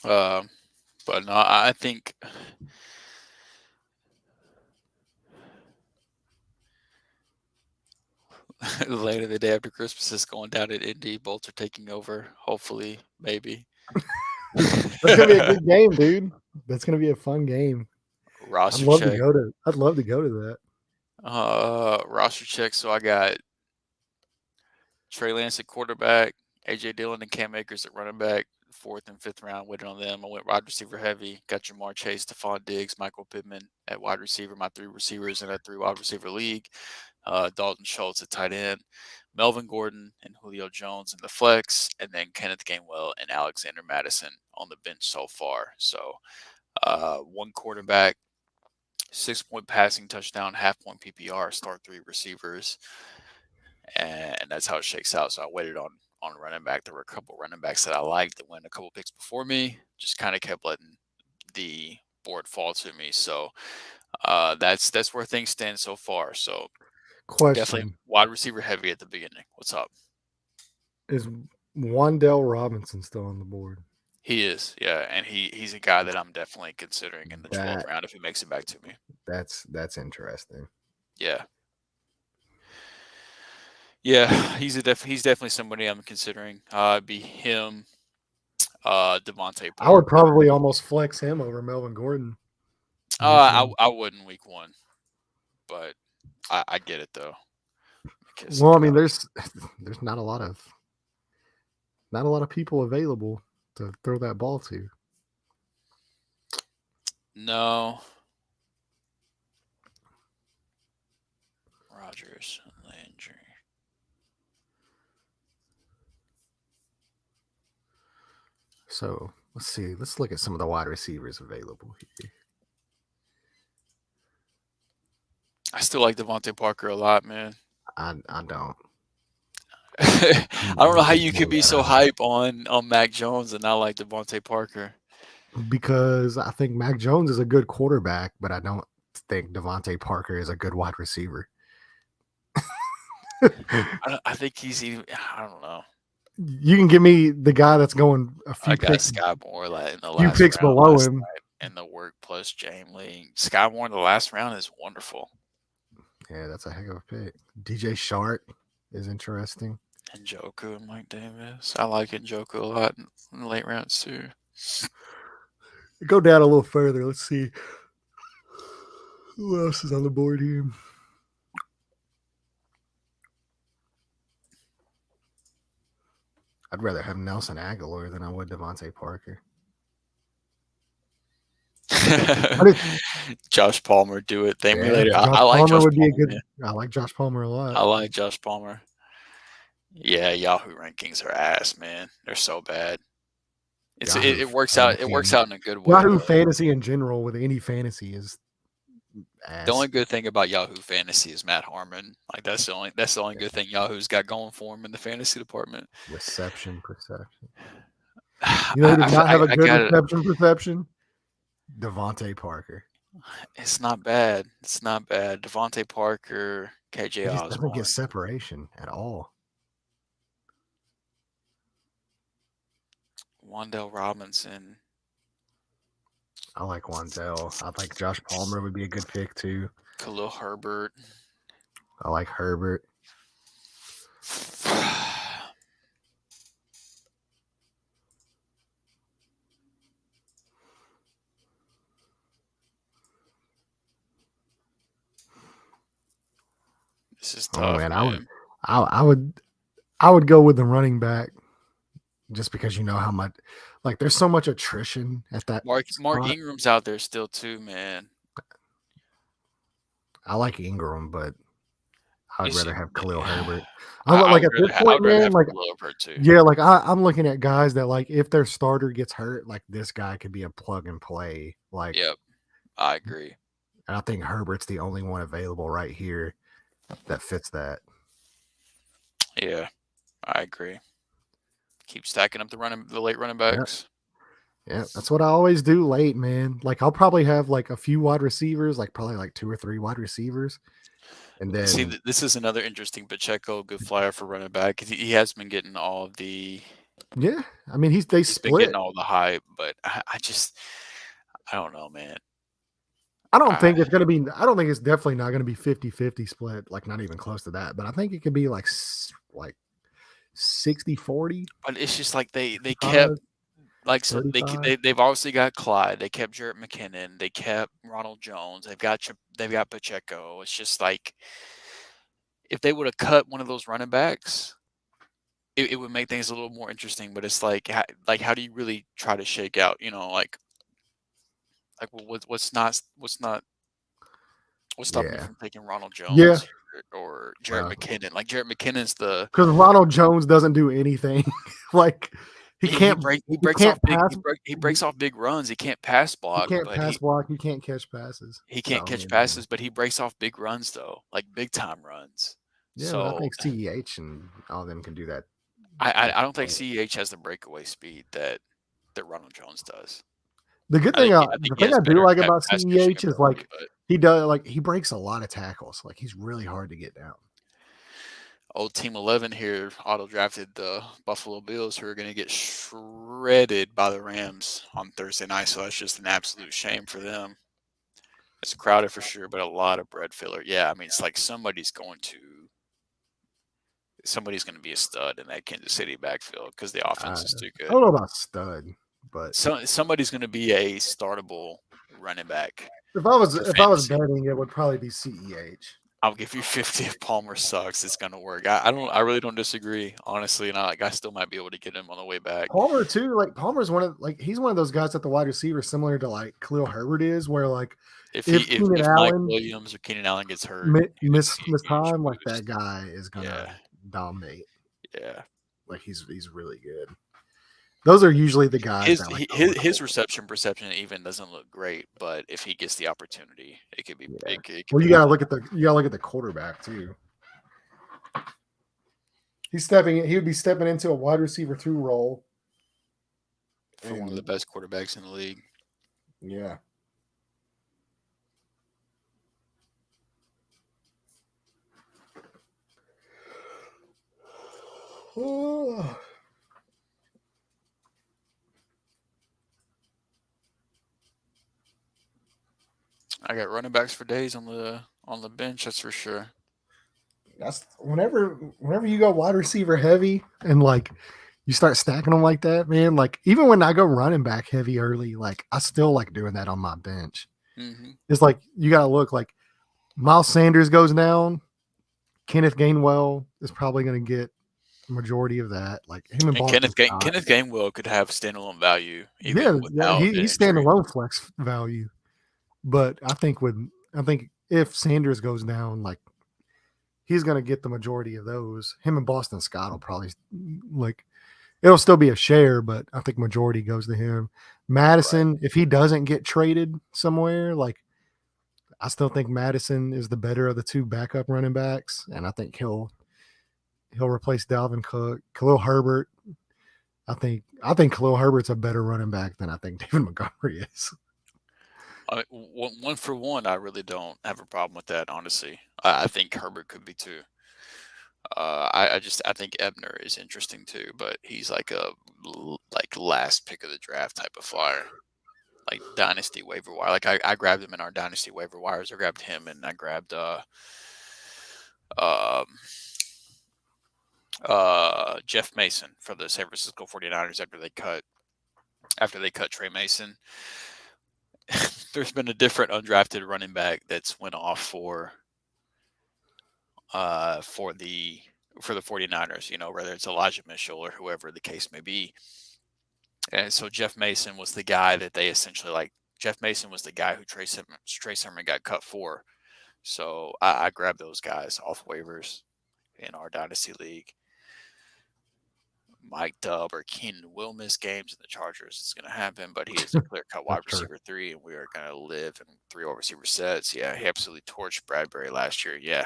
Um, but no, I think later the day after Christmas is going down at Indy. Bolts are taking over. Hopefully, maybe. That's gonna be a good game, dude. That's gonna be a fun game. I'd Roster love to check. go to. I'd love to go to that. Roster check. So I got Trey Lance at quarterback, AJ Dillon and Cam Akers at running back. Fourth and fifth round, waiting on them. I went wide receiver heavy. Got Jamar Chase, Stephon Diggs, Michael Pittman at wide receiver. My three receivers in a three wide receiver league. Dalton Schultz at tight end. Melvin Gordon and Julio Jones in the flex, and then Kenneth Gainwell and Alexander Madison on the bench so far. So one quarterback, 6-point passing touchdown, half-point PPR, start three receivers, and that's how it shakes out. So I waited on running back. There were a couple running backs that I liked that went a couple picks before me. Just kind of kept letting the board fall to me. So that's where things stand so far. So definitely Question: wide receiver heavy at the beginning. What's up? Is Wandell Robinson still on the board? He is, yeah, and he's a guy that I'm definitely considering in the 12th That round if he makes it back to me. that's interesting. Yeah, yeah, he's definitely somebody I'm considering. Be him, Devontae I would Parker. probably almost flex him over Melvin Gordon. In this I game. I wouldn't week one, but I get it though. Well, McKissick, I mean, there's not a lot of people available to throw that ball to. no. Rogers, Landry. So let's see. Let's look at some of the wide receivers available here. I still like Devontae Parker a lot, man. I don't. I don't know how He you gives me could be that so hype on Mac Jones and not like Devontae Parker. because I think Mac Jones is a good quarterback, but I don't think Devontae Parker is a good wide receiver. I think he's even. I don't know. You can give me the guy that's going a I got Sky Moore in the few last picks round below last him. night in the work plus James Lee. Sky Moore in the last round is wonderful. Yeah, that's a heck of a pick. DJ Shark is interesting. Njoku and Mike Davis. I like Njoku a lot in the late rounds too. Go down a little further. Let's see who else is on the board here. I'd rather have Nelson Aguilar than I would Devontae Parker. Josh Palmer, do it. Thank me later. Josh I like Palmer Josh would be a Palmer, good. man. I like Josh Palmer a lot. I like Josh Palmer. Yeah, Yahoo rankings are ass, man. They're so bad. It works out. It works out in a good way. Yahoo Though. Fantasy in general, with any fantasy, is ass. The only good thing about Yahoo Fantasy is Matt Harmon. Like that's the only good thing Yahoo's got going for him in the fantasy department. Reception perception. You know who does not have a good reception perception? Devontae Parker. It's not bad. It's not bad. Devontae Parker, KJ He just Osborne. doesn't get separation at all. Wandell Robinson. I like Wandell. I think Josh Palmer would be a good pick too. Khalil Herbert. I like Herbert. This is tough, man. I would go with the running back just because you know how much, like, there's so much attrition at that. Mark Ingram's out there still too, man. I like Ingram, but I would rather have Khalil Herbert. I at this point, man, like, yeah, like I'm looking at guys that, like, if their starter gets hurt, like this guy could be a plug and play. Like, yep, I agree. And I think Herbert's the only one available right here that fits that. Yeah, I agree. Keep stacking up the late running backs. Yeah, that's what I always do late, man. Like, I'll probably have like a few wide receivers, like probably like 2 or 3 wide receivers. And then see, this is another interesting Pacheco, good flyer for running back. He has been getting all the. Yeah, I mean he's split. Been getting all the hype, but I don't know, man. I don't think it's definitely not going to be 50-50 split, like not even close to that. But I think it could be like 60-40. But it's just like they kept. Like, so they've obviously got Clyde. They kept Jarrett McKinnon. They kept Ronald Jones. They've got Pacheco. It's just like if they would have cut one of those running backs, it would make things a little more interesting. But it's like how do you really try to shake out? You know, like what's stopping me from taking Ronald Jones or Jarrett McKinnon? Like Jarrett McKinnon's because Ronald Jones doesn't do anything. Like. He breaks off big runs. He can't pass block. He can't pass block. He can't catch passes. He can't catch passes, but he breaks off big runs though, like big time runs. Yeah, so, I think CEH and all of them can do that. I don't think CEH has the breakaway speed that Ronald Jones does. The good thing I do like about CEH is like he breaks a lot of tackles. Like he's really hard to get down. Old Team 11 here auto-drafted the Buffalo Bills, who are going to get shredded by the Rams on Thursday night, so that's just an absolute shame for them. It's crowded for sure, but a lot of bread filler. Yeah, I mean, it's like somebody's going to be a stud in that Kansas City backfield because the offense is too good. I don't know about stud, but somebody's going to be a startable running back. If I was betting, it would probably be CEH. I'll give you 50 if Palmer sucks. It's gonna work. I really don't disagree, honestly, and I still might be able to get him on the way back. Palmer too, like Palmer's he's one of those guys at the wide receiver similar to like Khalil Herbert is, where like if Keenan If Mike Allen Williams or Keenan Allen gets hurt, you're gonna see miss a huge time, like that boost. guy is gonna Yeah, dominate. yeah. Like he's really good. Those are usually the guys that like His reception perception even doesn't look great, but if he gets the opportunity, it could be yeah. it could Well, be you gotta really look at the quarterback too. He would be stepping into a wide receiver 2 role. for one of the best quarterbacks in the league. Yeah. Oh. I got running backs for days on the bench, that's for sure. That's whenever you go wide receiver heavy and like you start stacking them like that, man. Like even when I go running back heavy early, like I still like doing that on my bench. Mm-hmm. It's like you gotta look like Miles Sanders goes down, Kenneth Gainwell is probably gonna get the majority of that. Like him and And Boston Scott. Kenneth Gainwell could have standalone value even Yeah, without an he's injury. standalone flex value. But I think if Sanders goes down, like he's gonna get the majority of those. Him and Boston Scott will probably like it'll still be a share, but I think majority goes to him. Madison, if he doesn't get traded somewhere, like I still think Madison is the better of the two backup running backs, and I think he'll replace Dalvin Cook. Khalil Herbert, I think Khalil Herbert's a better running back than I think David Montgomery is. One for one, I really don't have a problem with that. Honestly, I think Herbert could be too. I think Ebner is interesting too, but he's like a like last pick of the draft type of flyer, like dynasty waiver wire. Like I grabbed him in our dynasty waiver wires. I grabbed him and I grabbed um Jeff Mason for the San Francisco 49ers after they cut Trey Mason. There's been a different undrafted running back that's went off for the 49ers, whether it's Elijah Mitchell or whoever the case may be. And so Jeff Mason was the guy that they essentially like. Jeff Mason was the guy who Trey Sermon got cut for. So I grabbed those guys off waivers in our dynasty league. Mike Dubb or Keenan will miss games in the Chargers. It's going to happen, but he is a clear-cut wide receiver 3, and we are going to live in 3 wide receiver sets. Yeah, he absolutely torched Bradbury last year. Yeah,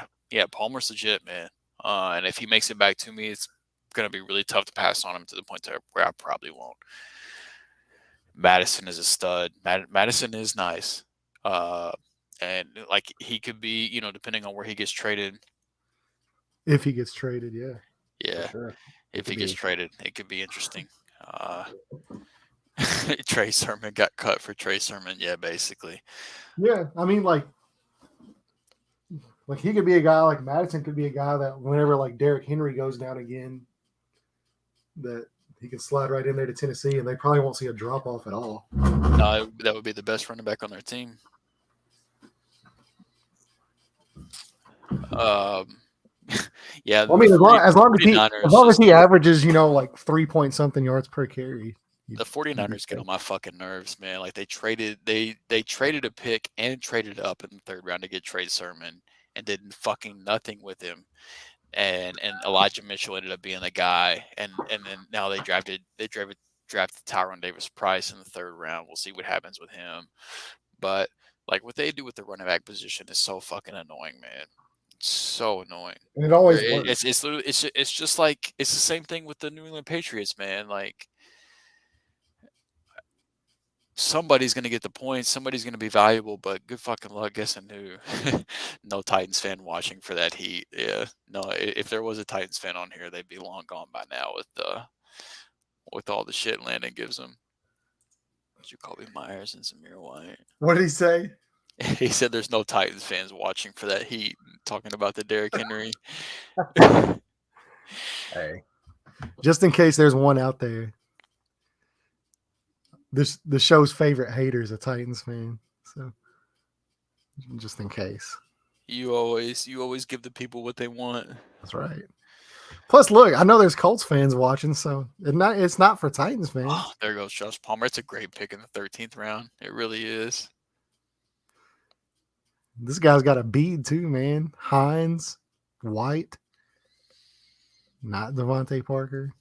Palmer's legit, man. And if he makes it back to me, it's going to be really tough to pass on him to the point where I probably won't. Madison is a stud. Madison is nice. And like he could be, depending on where he gets traded. If he gets traded, yeah. Yeah. Sure. If he gets traded, it could be interesting. Trey Sermon got cut for Trey Sermon. Yeah, basically. Yeah, I mean, like he could be a guy like Madison could be a guy that whenever like Derrick Henry goes down again, that he can slide right in there to Tennessee, and they probably won't see a drop off at all. No, that would be the best running back on their team. Yeah, well, I mean, as long as he averages, like 3 something yards per carry. The 49ers get on my fucking nerves, man. Like they traded a pick and traded up in the 3rd round to get Trey Sermon and did fucking nothing with him. And Elijah Mitchell ended up being the guy, and then now they drafted Tyrone Davis-Price in the 3rd round. We'll see what happens with him. But like what they do with the running back position is so fucking annoying, man. It's so annoying. And it always works. It's just like it's the same thing with the New England Patriots, man. Like somebody's going to get the points, somebody's going to be valuable, but good fucking luck guessing who. No Titans fan watching for that heat. Yeah, no. If there was a Titans fan on here, they'd be long gone by now with all the shit Landon gives them. Jacoby Myers and Zamir White. What did he say? He said there's no Titans fans watching for that heat, talking about the Derrick Henry. Hey, just in case there's one out there. The show's favorite hater is a Titans fan, so just in case. You always give the people what they want. That's right. Plus, look, I know there's Colts fans watching, so it's not for Titans Oh, fans. there goes Josh Palmer. It's a great pick in the 13th round. It really is. This guy's got a bead too, man. Hines, White, not Devontae Parker.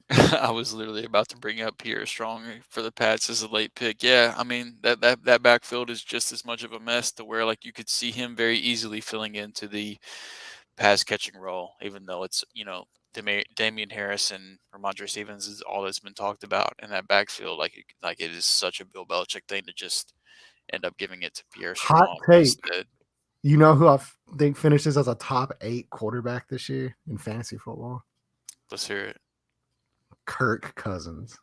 I was literally about to bring up Pierre Strong for the Pats as a late pick. Yeah, I mean that backfield is just as much of a mess to where like you could see him very easily filling into the pass catching role, even though it's Damian Harris and Ramondre Stevens is all that's been talked about in that backfield. Like it is such a Bill Belichick thing to just end up giving it to Pierre Hot Strong take. instead. You know who think finishes as a top 8 quarterback this year in fantasy football? Let's hear it. Kirk Cousins.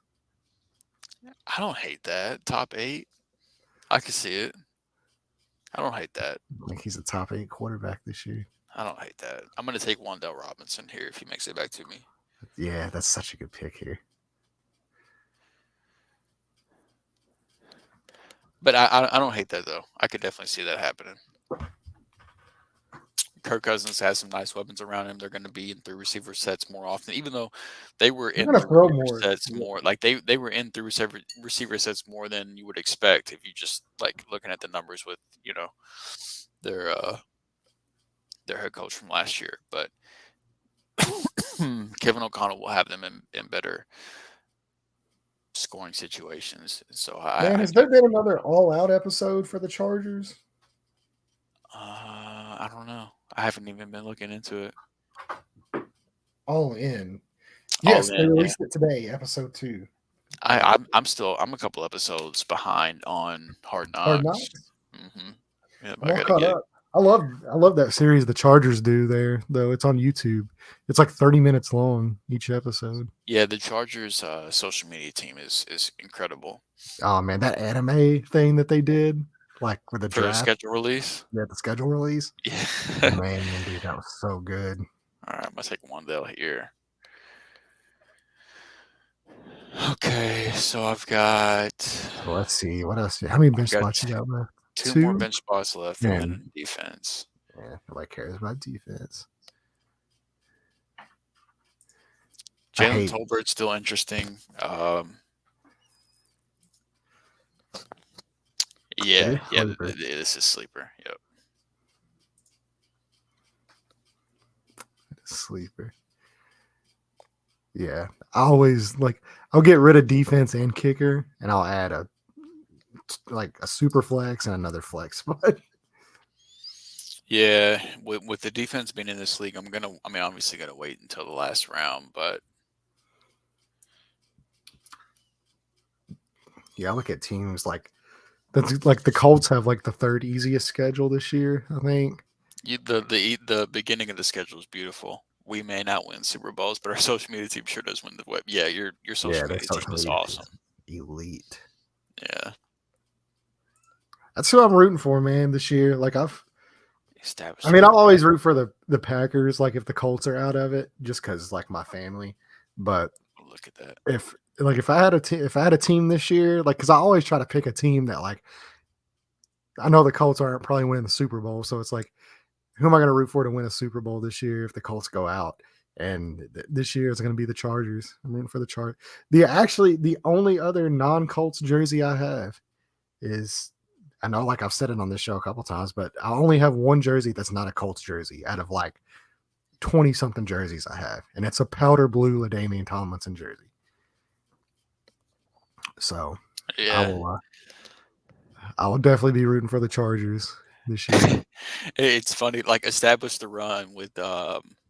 I don't hate that. Top 8. I can see it. I don't hate that. I think he's a top 8 quarterback this year. I don't hate that. I'm gonna take Wandell Robinson here if he makes it back to me. Yeah, that's such a good pick here. But I don't hate that though. I could definitely see that happening. Kirk Cousins has some nice weapons around him. They're going to be in three receiver sets more often, even though they were He's in gonna three throw receiver more. sets more. Like they were in three receiver sets more than you would expect if you just like looking at the numbers with their uh their head coach from last year. But Kevin O'Connell will have them in better scoring situations. So Man, has there been another all-out episode for the Chargers? I don't know. I haven't even been looking into it. All in. All Yes, they in, yeah. released it today, episode 2. I'm a couple episodes behind on Hard Hard Knocks. Knocks. Mm-hmm. Yeah, I'm I all gotta caught get. up. I love that series the Chargers do there, though. It's on YouTube. It's like 30 minutes long each episode. Yeah, the Chargers social media team is incredible Oh man, that anime thing that they did, like with the for their draft, schedule release. yeah, the schedule release. Yeah. Man, dude, that was so good. All right, I'm gonna take Wandell here. Okay, so So let's see what else. How many I've bench got spots you got left? two more 2. bench spots left, and Man, then defense. yeah, nobody cares about defense. I Jalen hate. Tolbert's still interesting. It is Yeah, sleeper. this is sleeper. Yep. Sleeper. Yeah, I always like. I'll get rid of defense and kicker, and I'll add a super flex and another flex spot. Yeah, with the defense being in this league, obviously gonna wait until the last round, but Yeah, I look at teams like the Colts have like the third easiest schedule this year, I think. the beginning of the schedule is beautiful. We may not win Super Bowls, but our social media team sure does win the web. Yeah, your Yeah, social their media team social is media awesome. is elite. Yeah, That's who I'm rooting for, man, this year. established. I mean, I'll always root for the Packers, like if the Colts are out of it, just because like my family. But Look at that. if I had if I had a team this year, like because I always try to pick a team that like I know the Colts aren't probably winning the Super Bowl, so it's like who am I going to root for to win a Super Bowl this year if the Colts go out? And this year it's going to be the Chargers. I'm rooting for the Chargers. The only other non-Colts jersey I have is I know like I've said it on this show a couple times, but I only have one jersey that's not a Colts jersey out of like 20 something jerseys I have, and it's a powder blue LaDainian Tomlinson jersey. So Yeah, I will definitely be rooting for the Chargers this year. it's funny. Like established the run with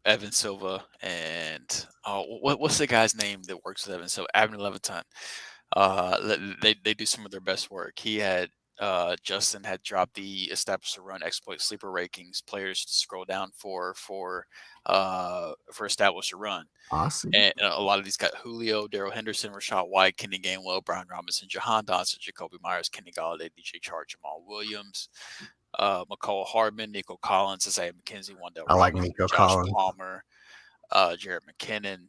Evan Silva and what's the guy's name that works with Evan Silva? Abner Leviton. They do some of their best work. He had Justin had dropped the establish the run exploit sleeper rankings players to scroll down for establish a run. Awesome. And a lot of these got Julio, Daryl Henderson, Rashad White, Kenny Gainwell, Brian Robinson, Jahan Dotson, Jacoby Myers, Kenny Galladay, DJ Chark, Jamal Williams, McCall Hardman, Nico Collins, Isaiah McKenzie, Wandell I like Robinson, Nico Josh Collins. Palmer, Jared McKinnon.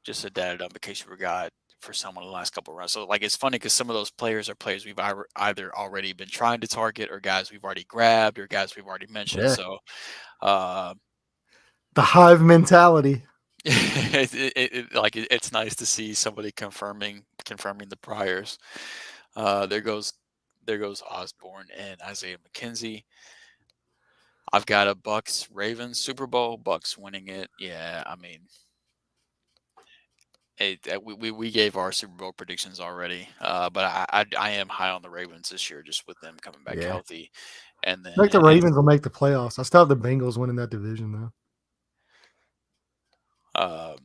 Just a data dump in case you forgot. for someone in the last couple of rounds. So like it's funny because some of those players are players we've either already been trying to target, or guys we've already grabbed, or guys we've already mentioned. Yeah. So uh, The hive mentality. it's nice to see somebody confirming the priors. There goes Osborne and Isaiah McKenzie. I've got a Bucks Ravens Super Bowl. Bucks winning it. Yeah, I mean, we gave our Super Bowl predictions already, but I am high on the Ravens this year, just with them coming back Yeah. healthy, and I then think the Ravens will make the playoffs. I still have the Bengals winning that division though. um,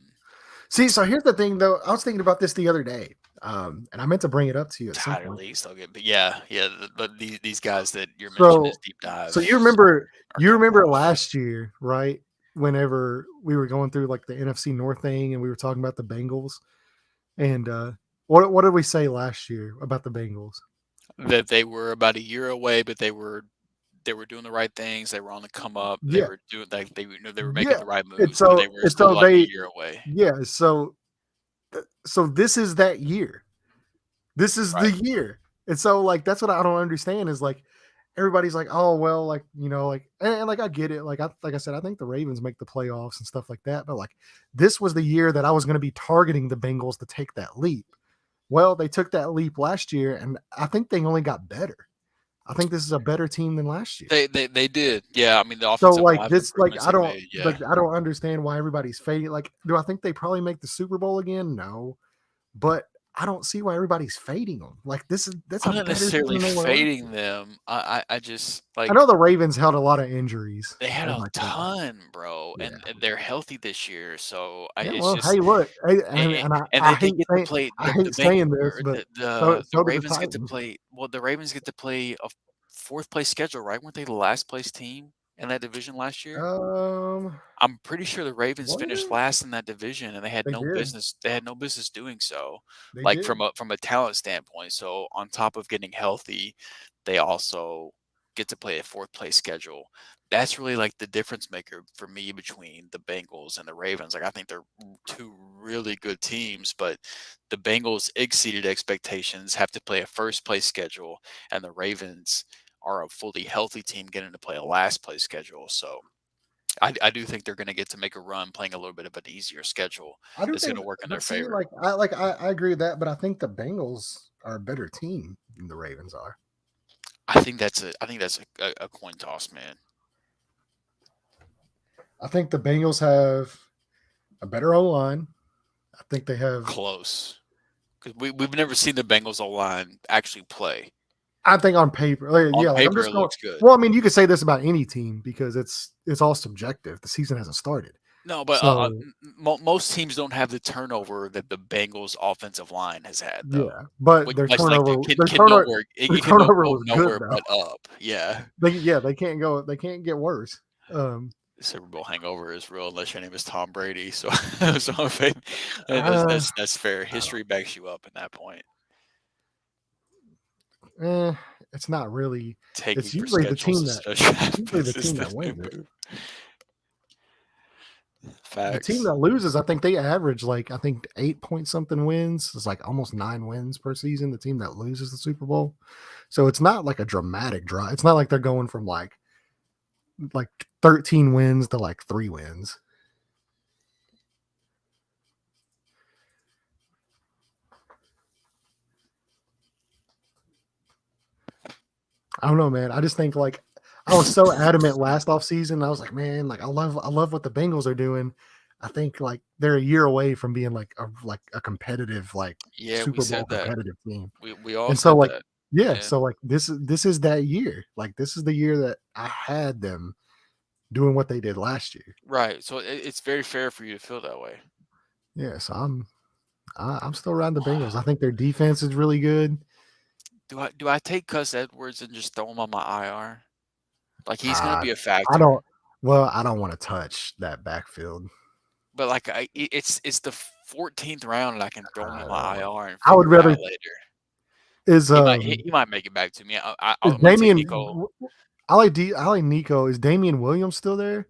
See, so here's the thing though. I was thinking about this the other day, and I meant to bring it up to you at some Tyler point. League still good, but yeah, but these guys that you're mentioning as So, deep so dives are you coming remember off. last year, right? Whenever we were going through like the NFC North thing, and we were talking about the Bengals, and what did we say last year about the Bengals? That they were about a year away, but they were doing the right things. They were on the come up. They Yeah, were doing like they were making yeah. the right And moves, but so they were and still so like a they year away. yeah. So this is that year. This is the Right. year. And so like that's what I don't understand is like everybody's like, oh well, like like and like I get it. Like I said, I think the Ravens make the playoffs and stuff like that. But like this was the year that I was going to be targeting the Bengals to take that leap. Well, they took that leap last year, and I think they only got better. I think this is a better team than last year. They did. Yeah, I mean the So offensive like line this, improvements they made. Yeah. I don't understand why everybody's fading. Like, do I think they probably make the Super Bowl again? No, but I don't see why everybody's fading them. Like that's a I'm not better team necessarily than they were last fading year. them. I just I know like the Ravens held a lot of injuries. they had a Everybody knows. ton, bro, Yeah. and they're healthy this year. So Yeah. it's Well, just hey, look, hey, and, and and I they hate get to saying play I the hate bank saying this, or but the so do the Ravens get to Titans. play. Well, the Ravens get to play a fourth place schedule, right? Weren't they the last place team in that division last year? Um, I'm pretty sure the Ravens were finished they? last in that division, and They did. they had no business doing so, They like did. from a talent standpoint. So on top of getting healthy, they also get to play a fourth place schedule. That's really like the difference maker for me between the Bengals and the Ravens. Like I think they're two really good teams, but the Bengals exceeded expectations, have to play a first place schedule, and the Ravens are a fully healthy team getting to play a last place schedule. So I do think they're going to get to make a run playing a little bit of an easier schedule. I do It's going think, to work in their but see, favor. I agree with that, but I think the Bengals are a better team than the Ravens are. I think that's a coin toss, man. I think the Bengals have a better O line. I think they have. Close because we've never seen the Bengals O line actually play. I think on paper, On yeah, like I'm paper, just it going. looks good. Well, I mean, you could say this about any team because it's all subjective. The season hasn't started, No, but so most teams don't have the turnover that the Bengals offensive line has had, though. yeah. But Which much like their it can turnover go was good nowhere though. but up. Yeah. They can't go. They can't get worse. Super Bowl hangover is real unless your name is Tom Brady. So, so if Uh, that's fair. I don't. History backs you up in that point. Eh, it's not really. Taking It's for usually the schedules team is that. such a It's usually the team that consistent wins it. move. The team Facts. that loses, I think they average like I think 8 point something wins. It's like almost 9 wins per season. The team that loses the Super Bowl, so it's not like a dramatic drop. It's not like they're going from like 13 wins to like 3 wins. I don't know, man. I just think like I was so adamant last off season. I was like, man, like I love what the Bengals are doing. I think like they're a year away from being like a competitive like Yeah, we Super Bowl said that. competitive team. We all And so said like that. yeah, Yeah. so like this is that year. Like this is the year that I had them doing what they did last year. Right. So it's very fair for you to feel that way. Yeah, so I'm still riding the Bengals. I think their defense is really good. Do I take Cuss Edwards and just throw him on my IR? Like he's going to Uh, be a I factor. don't. Well, I don't want to touch that backfield. But like it's the 14th round and I can throw him on my Uh, IR and I would figure it out rather later. is He might make it back to me. is I'm going to take Damian. Nico. I like Nico. Is Damian Williams still there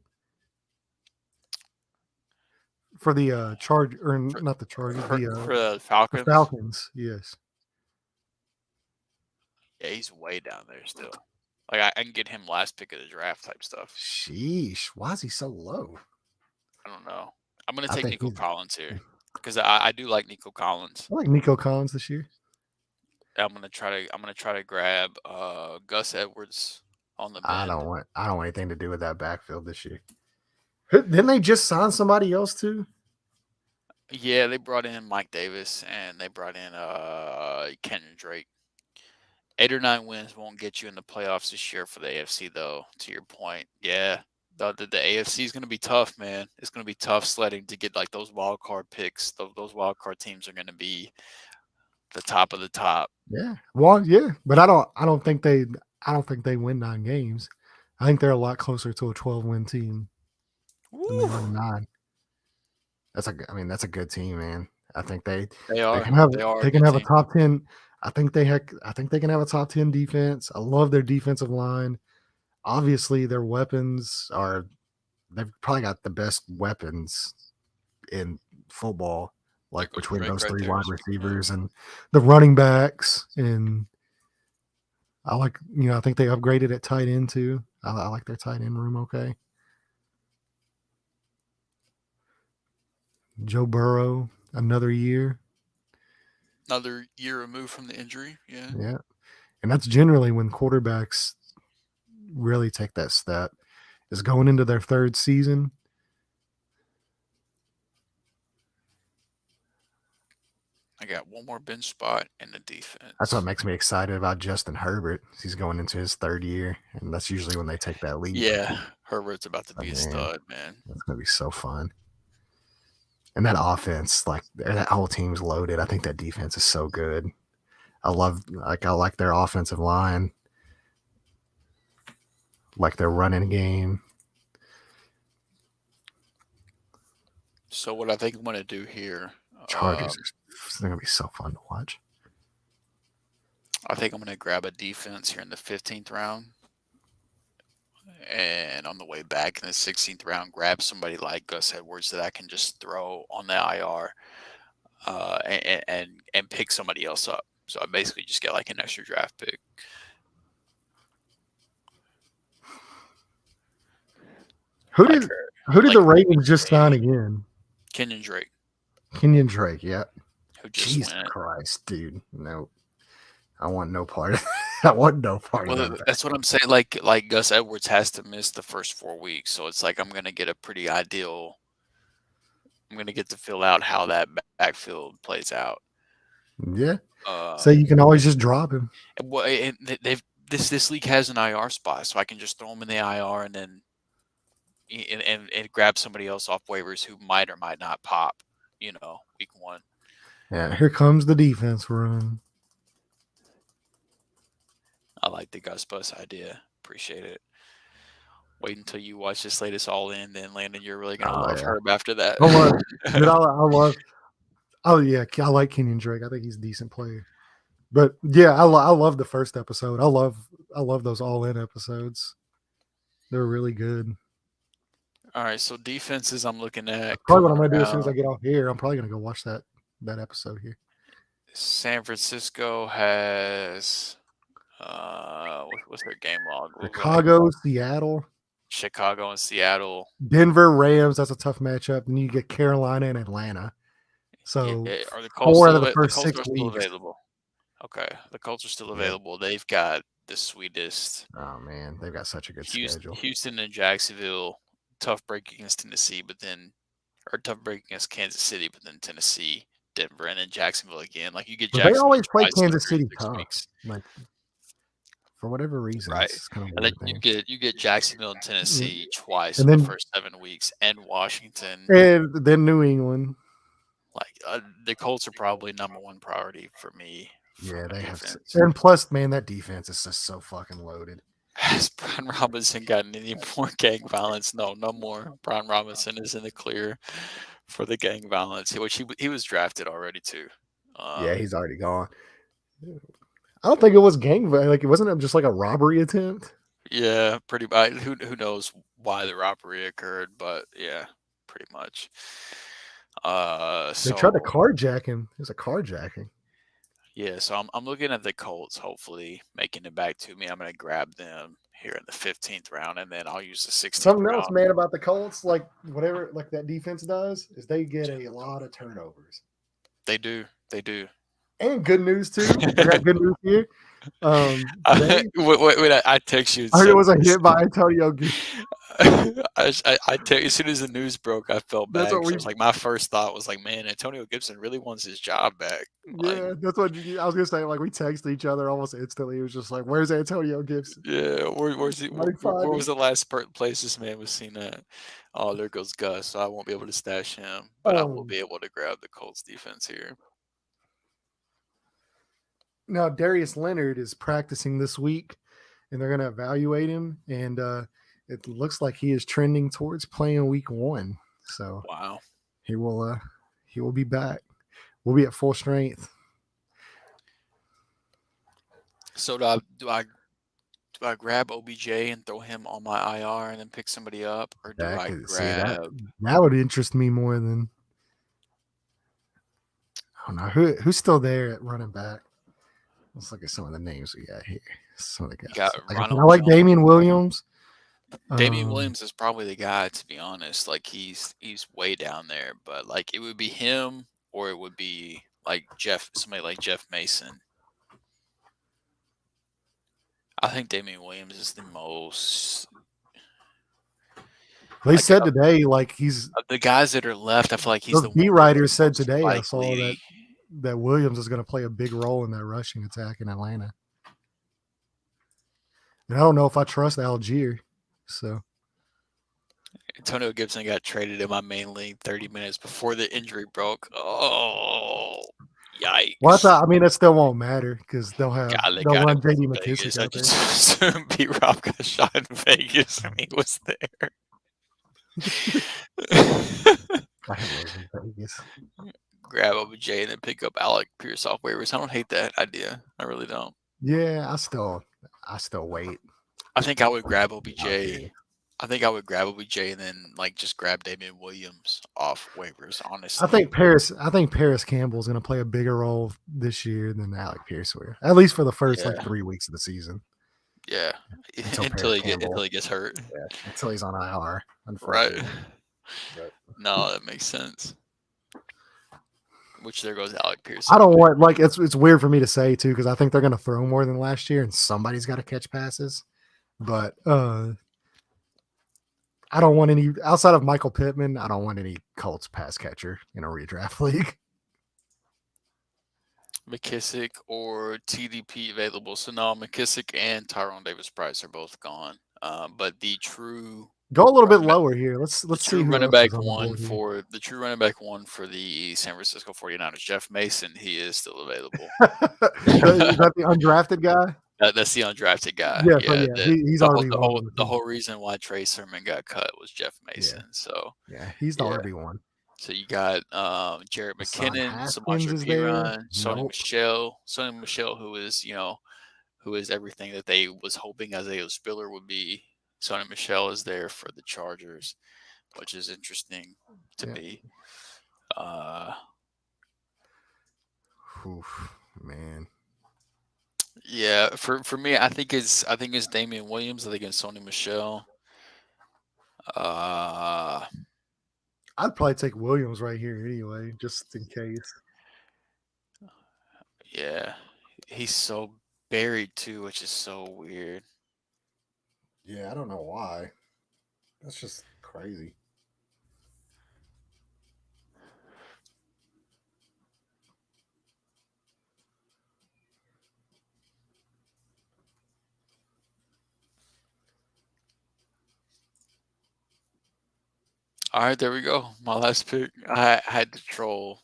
for the charge or for not the Chargers, for the the Falcons. Falcons. Yes. Yeah, he's way down there still. Like I can get him last pick of the draft type stuff. Sheesh. Why is he so low? I don't know. I'm gonna I take think Nico he's. Collins here because I do like Nico Collins. I like Nico Collins this year. I'm gonna try to grab Gus Edwards on the I bend. don't want. I don't want anything to do with that backfield this year. Didn't they just sign somebody else too? Yeah, they brought in Mike Davis and they brought in Kenyon Drake. 8 or 9 wins won't get you in the playoffs this year for the AFC though. To your point, yeah, the AFC is going to be tough, man. It's going to be tough sledding to get like those wild card picks. Those wild card teams are going to be the top of the top. Yeah. Well, yeah, but I don't think they. I don't think they win 9 games. I think they're a lot closer to a 12-win team than they Woo! are to 9. I mean, that's a good team, man. I think they They they are. can have They are a they can good have a team. top 10. I think they can have a top 10 defense. I love their defensive line. Obviously, their weapons are they've probably got the best weapons in football, There like goes between Drake those right three there. wide Speaking of, receivers and the running backs. And I like, I think they upgraded at tight end too. I like their tight end room. Okay. Joe Burrow, another year. another year removed from the injury. Yeah, Yeah. And that's generally when quarterbacks really take that step, is going into their third season. I got one more bench spot in the That's what defense. makes me excited about Justin Herbert. He's going into his third year, and that's usually when they take that leap. Yeah, Herbert's about to Oh, be a man, stud, man. that's going to be so fun. And that offense, like that whole team's loaded. I think that defense is so good. I like their offensive line, like their running game. So what I think I'm gonna do here, Chargers are going to be so fun to watch. I think I'm gonna grab a defense here in the 15th round, and on the way back in the 16th round, grab somebody like Gus Edwards that I can just throw on the IR, and pick somebody else up. So I basically just get like an extra draft pick. Who Like did who did like the Ravens just sign again? Kenyon Drake, Kenyon Drake. Yeah. who just Jesus went. Christ, dude. No, I want no part of I want no part of Well, that. that's what I'm saying. Like Gus Edwards has to miss the first 4 weeks, so it's like I'm gonna get a pretty ideal. I'm gonna get to fill out how that backfield plays out. Yeah. So Um, you can always just drop him. well, they've this league has an IR spot, so I can just throw him in the IR and then and grab somebody else off waivers who might or might not pop. Week 1. Yeah, here comes the defense run. I like the Gus Bus idea. Appreciate it. Wait until you watch this latest All In, then Landon, you're really gonna Oh love yeah. Herb after that. I love, dude, I love. Oh yeah, I like Kenyon Drake. I think he's a decent player. But yeah, I love the first episode. I love those all in episodes. They're really good. All right, so defenses I'm looking That's at probably what coming I'm gonna do as soon as I around. get off here. I'm probably gonna go watch that episode here. San Francisco has what's their game log? What was that? Chicago, Seattle, Chicago and Seattle. Denver, Rams. That's a tough matchup. Then you get Carolina and Atlanta. Yeah, So are the Colts 4 out of still the the first Colts 6 are still weeks. available? Okay, the Colts are still Yeah. available. They've got the sweetest Oh man, they've got such a good schedule. Houston and Jacksonville. Tough break against Tennessee, or tough break against Kansas City, but then Tennessee, Denver, and then Jacksonville again. Like you get But they Jacksonville always play twice Kansas every City 6 tough. weeks, Like for whatever reason, right? it's kind of a And then weird thing. you get Jacksonville and Tennessee twice And in the then first 7 weeks, and Washington. and then New England. Like the Colts are probably #1 priority for me from Yeah, a they have. defense. And plus, man, that defense is just so fucking loaded. Has Brian Robinson gotten any more gang violence? No, no more. Brian Robinson is in the clear for the gang violence, which he was drafted already too. Yeah, he's already gone. I don't think it was like it wasn't just like a robbery attempt. Yeah, pretty much. Who knows why the robbery occurred, but yeah, pretty much. They tried to So carjack him. It was a carjacking. yeah, so I'm looking at the Colts hopefully making it back to me. I'm gonna grab them here in the 15th round, and then I'll use the 16th Something else, round. man, about the Colts, like whatever, like that defense does, is they get a lot of turnovers. They do, they do. And good news too. I got good news here. Today, Wait, I text you and I heard it said was a this. hit by Antonio Gibson. I tell you, as soon as the news broke, I felt That's bad what because I we. was like, my first thought was like, man, Antonio Gibson really wants his job back. Like, Yeah, that's what I was gonna say. Like we texted each other almost instantly. It was just like, "Where's Antonio Gibson? yeah, where's he? Somebody find Where was him." the last place this man was seen at? Oh, there goes Gus. So I won't be able to stash him, but I will Um, be able to grab the Colts defense here. Now Darius Leonard is practicing this week, and they're gonna evaluate him, and it looks like he is trending towards playing week 1. So Wow. he will he will be back. We'll be at full strength. So do I grab OBJ and throw him on my IR and then pick somebody up, or do That I could see grab? that would interest me more than I don't know who's still there at running back. Let's look at some of the names we got here. Some of the You got guys. Like I Ronald like Jones. Damian Williams. Damian Um, Williams is probably the guy, to be honest. Like he's way down there, but like it would be him, or it would be like somebody like Jeff Mason. I think Damian Williams is the most they like said today, like he's of the guys that are left. I feel like he's those the beat one that's writers the said most today. I saw likely. that Williams is going to play a big role in that rushing attack in Atlanta. And I don't know if I trust Algier. So Antonio Gibson got traded in my main league 30 minutes before the injury broke. Oh, yikes! I mean, that still won't matter because God, they they'll got him run J.D. in McKissick Vegas. I out just there. assumed B Rob got shot in Vegas and he was there. I was in Vegas. Grab OBJ and then pick up Alec Pierce off waivers. I don't hate that idea. I really don't. Yeah, I still wait. I think I would grab Out here. OBJ. I think I would grab OBJ and then like just grab Damian Williams off waivers. I Honestly, think Paris Campbell's going to play a bigger role this year than Alec Pierce will. At least for the first like yeah, 3 weeks of the season yeah. until until Paris he get Campbell, until he gets hurt, until he's on IR, right? unfortunately. But No, that makes sense. Which there goes Alec Pierce. I don't want like it's weird for me to say too because I think they're going to throw more than last year and somebody's got to catch passes. But I don't want any outside of Michael Pittman. I don't want any Colts pass catcher in a redraft league. McKissick or TDP available. So no, McKissick and Tyrone Davis Price are both gone. But the true Go a little bit running back, lower here. Let's the see true who running else is back on the one board here. for the true running back one for the San Francisco 49ers, Jeff Mason, he is still available. Is that the undrafted guy? That's the undrafted guy. Yeah, so Yeah, yeah, he's the whole RB the one whole on the the team. whole reason why Trey Sermon got cut was Jeff Yeah, Mason. So yeah, he's the yeah. RB one. So you got Jarrett Hassan McKinnon, Haskins Samaje is there. Perine, Nope. Sony Michelle, who is who is everything that they was hoping Isaiah Spiller would be. Sony Michelle is there for the Chargers, which is interesting to Yeah. me. Uh, Oof, man. yeah, for me, I think it's Damian Williams. I think it's Sony Michelle. Uh, I'd probably take Williams right here anyway, just in case. yeah, he's so buried too, which is so weird. Yeah, I don't know why. That's just crazy. All right, there we go. My last pick. I had to troll.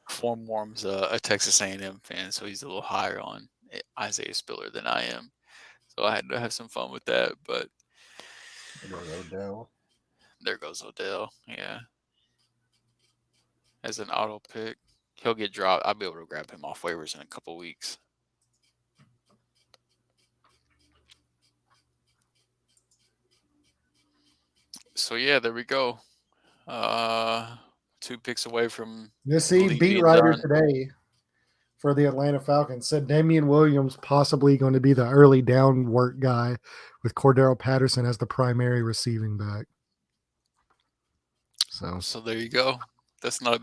Form Worm's a Texas A&M fan, so he's a little higher on Isaiah Spiller than I am. So I had to have some fun with that. But There goes Odell. there goes Odell. Yeah, as an auto pick, he'll get dropped. I'll be able to grab him off waivers in a couple weeks. So yeah, there we go. Uh, 2 picks away from You the see, league beat being writer done. today for the Atlanta Falcons said Damian Williams possibly going to be the early down work guy with Cordero Patterson as the primary receiving back. So So there you go. That's not a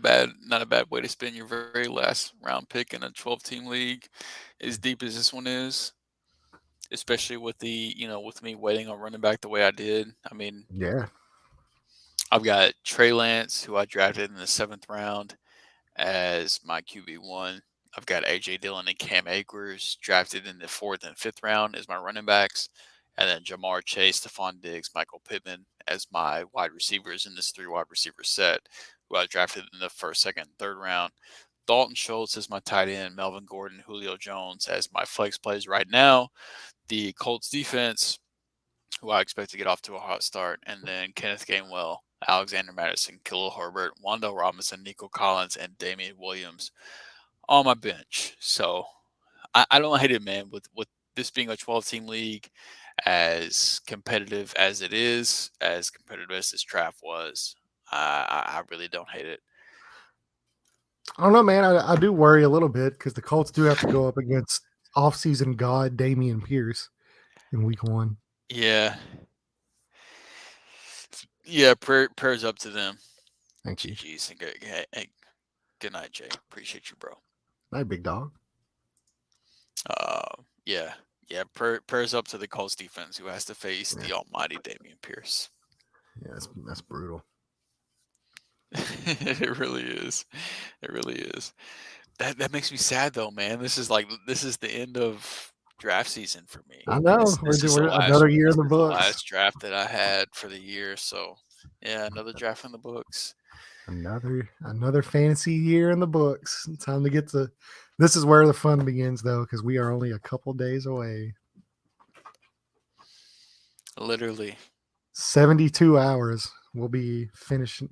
bad way to spend your very last round pick in a 12-team league, as deep as this one is. Especially with with me waiting on running back the way I did. I mean, yeah, I've got Trey Lance, who I drafted in the 7th round, as my QB1. I've got AJ Dillon and Cam Akers drafted in the 4th and 5th round as my running backs. And then Jamar Chase, Stephon Diggs, Michael Pittman as my wide receivers in this 3 wide receiver set, who I drafted in the 1st, 2nd, and 3rd round. Dalton Schultz as my tight end, Melvin Gordon, Julio Jones as my flex plays right now. The Colts defense, who I expect to get off to a hot start, and then Kenneth Gainwell, Alexander Madison, Khalil Herbert, Wando Robinson, Nico Collins, and Damian Williams on my bench. So I don't hate it, man. With this being a 12-team league, as competitive as it is, as competitive as this draft was, I really don't hate it. I don't know, man. I do worry a little bit because the Colts do have to go up against offseason god Damian Pierce in week 1. Yeah, yeah. Prayers up to them. Thank you. GG's and good night, Jay. Appreciate you, bro. Night, big dog. Yeah, yeah. Prayers up to the Colts defense, who has to face Yeah, the almighty Damian Pierce. yeah, that's brutal. It really is. It really is. That makes me sad though, man. This is the end of draft season for me. I know This is the we're last another year in this the is the books. last draft that I had for the year. So yeah, another draft in the books. Another fantasy year in the books. Time to get to. This is where the fun begins, though, because we are only a couple days away. Literally. 72 hours. We'll be finishing.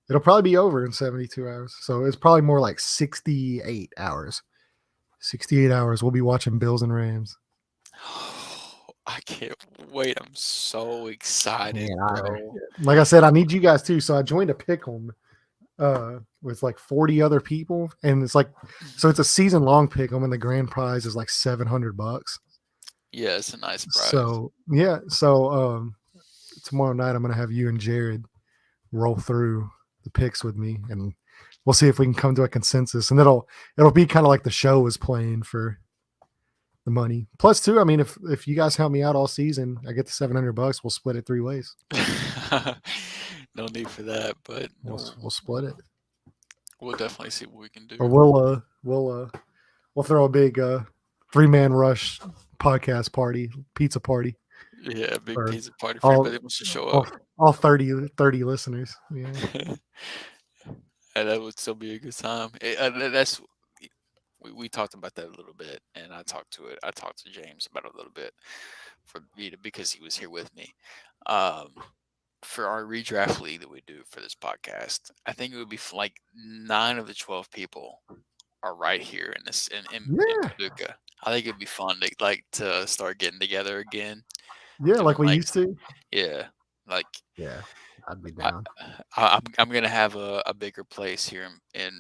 It'll probably be over in 72 hours. So it's probably more like 68 hours. 68 hours. We'll be watching Bills and Rams. I can't wait. I'm so excited, Man, bro. like I said, I need you guys too. So I joined a pick'em with like 40 other people, and it's like, so it's a season long pick'em, and the grand prize is like $700. Yeah, it's a nice prize. So yeah, so tomorrow night I'm gonna have you and Jared roll through the picks with me, and we'll see if we can come to a consensus. And it'll be kind of like the show is playing for the money. Plus, too, I mean, if you guys help me out all season, I get the $700. We'll split it 3 ways. No need for that, but We'll split it, we'll definitely see what we can or do. we'll throw a big 3-man rush podcast party, pizza party Yeah, big for pizza party for all anybody that wants to show all, up. all 30 listeners. Yeah. And that would still be a good time. That's we talked about that a little bit, and I talked to James about it a little bit because he was here with me. Um, for our redraft league that we do for this podcast, I think it would be like 9 of the 12 people are right here in in Yeah. Paducah. I think it'd be fun to start getting together again, Yeah, doing like we used to. yeah, like Yeah, I'd be I, down. I'm gonna have a bigger place here in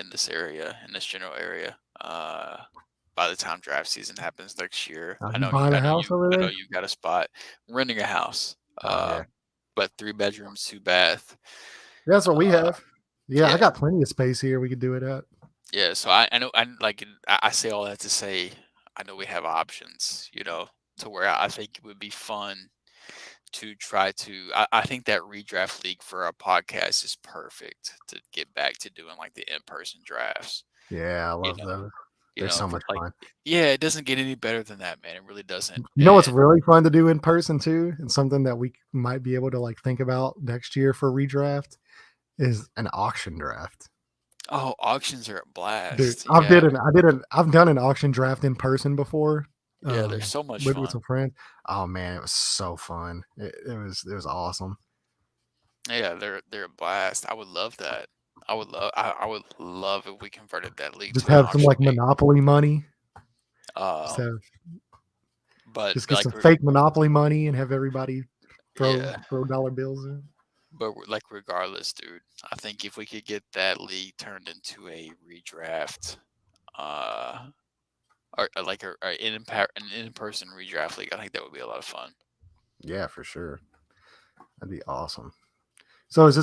this area, in this general area. By the time draft season happens next year, Are you buying a house over I know there? you've got a spot, renting a house. Oh yeah, But 3 bedrooms, 2 bath. that's what we Uh, have. Yeah, I yeah, got plenty of space here. We could do it at. yeah. So I know I say all that to say I know we have options. To where I think it would be fun to try to. I think that redraft league for our podcast is perfect to get back to doing like the in-person drafts. Yeah, I You love know, those. They're so much like fun. yeah, it doesn't get any better than that, man. It really doesn't. You know what's And really fun to do in person too, and something that we might be able to like think about next year for redraft is an auction draft. oh, auctions are a Dude, blast. Yeah, I've done an auction draft in person before, yeah, they're so much with fun. some friends. Oh man, it was so fun. It was awesome. Yeah, they're a blast. I would love that. I would love if we converted that league Just to an have some auction like league. monopoly money. Just Um, have but just get like some fake monopoly money and have everybody throw yeah, throw dollar bills in. But like regardless, dude, I think if we could get that league turned into a redraft, uh, or like an in-person redraft league, I think that would be a lot of fun. Yeah, for sure. That'd be awesome. So is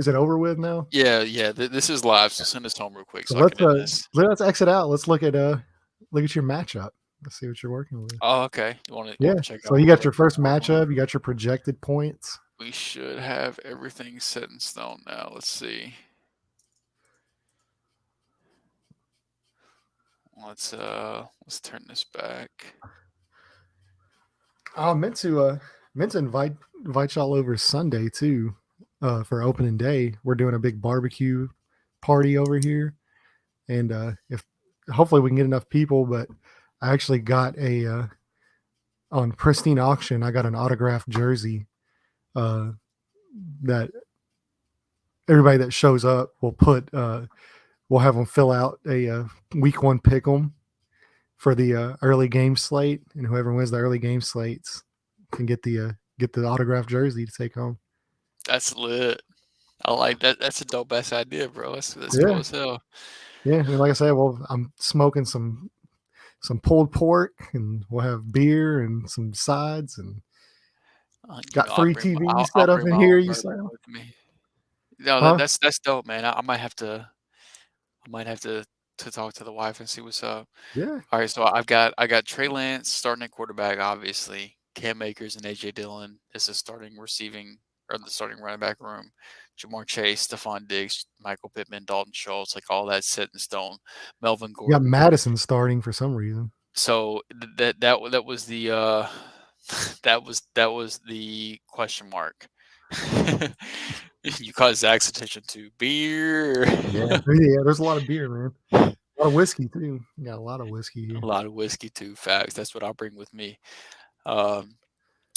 it over with now? Yeah, yeah. This is live, so Yeah. send us home real quick So so I can end this. let's exit out. Let's look at your matchup. Let's see what you're working with. Oh, okay. You want Yeah. to check So out you what got we're your first working with? matchup. You got your projected points. We should have everything set in stone now. Let's see. Let's turn this back. I meant to invite y'all over Sunday too, for opening day. We're doing a big barbecue party over here, and if hopefully we can get enough people. But I actually got a on Pristine Auction. I got an autographed jersey uh, that everybody that shows up will put. We'll have them fill out a week one pick 'em for the early game slate, and whoever wins the early game slates can get the autographed jersey to take home. That's lit. I like that. That's a dope ass idea, bro. That's cool Yeah, as hell. yeah. And like I said, well, I'm smoking some pulled pork, and we'll have beer and some sides, and got free TV I'll set up bring in my here. own You bourbon saw, with me. No, huh? that's dope, man. I might have to talk to the wife and see what's up. Yeah, All right, so I got Trey Lance starting at quarterback, obviously. Cam Akers and AJ Dillon is the starting receiving or the starting running back room. Jamar Chase, Stephon Diggs, Michael Pittman, Dalton Schultz, like all that's set in stone. Melvin you got Gordon. Madison starting for some reason. So that was the that was the question mark. You caught Zach's attention to beer. Yeah, yeah. There's a lot of beer, man. A lot of whiskey too. You got a lot of whiskey A here. lot of whiskey too. Facts. That's what I'll bring with me. Um,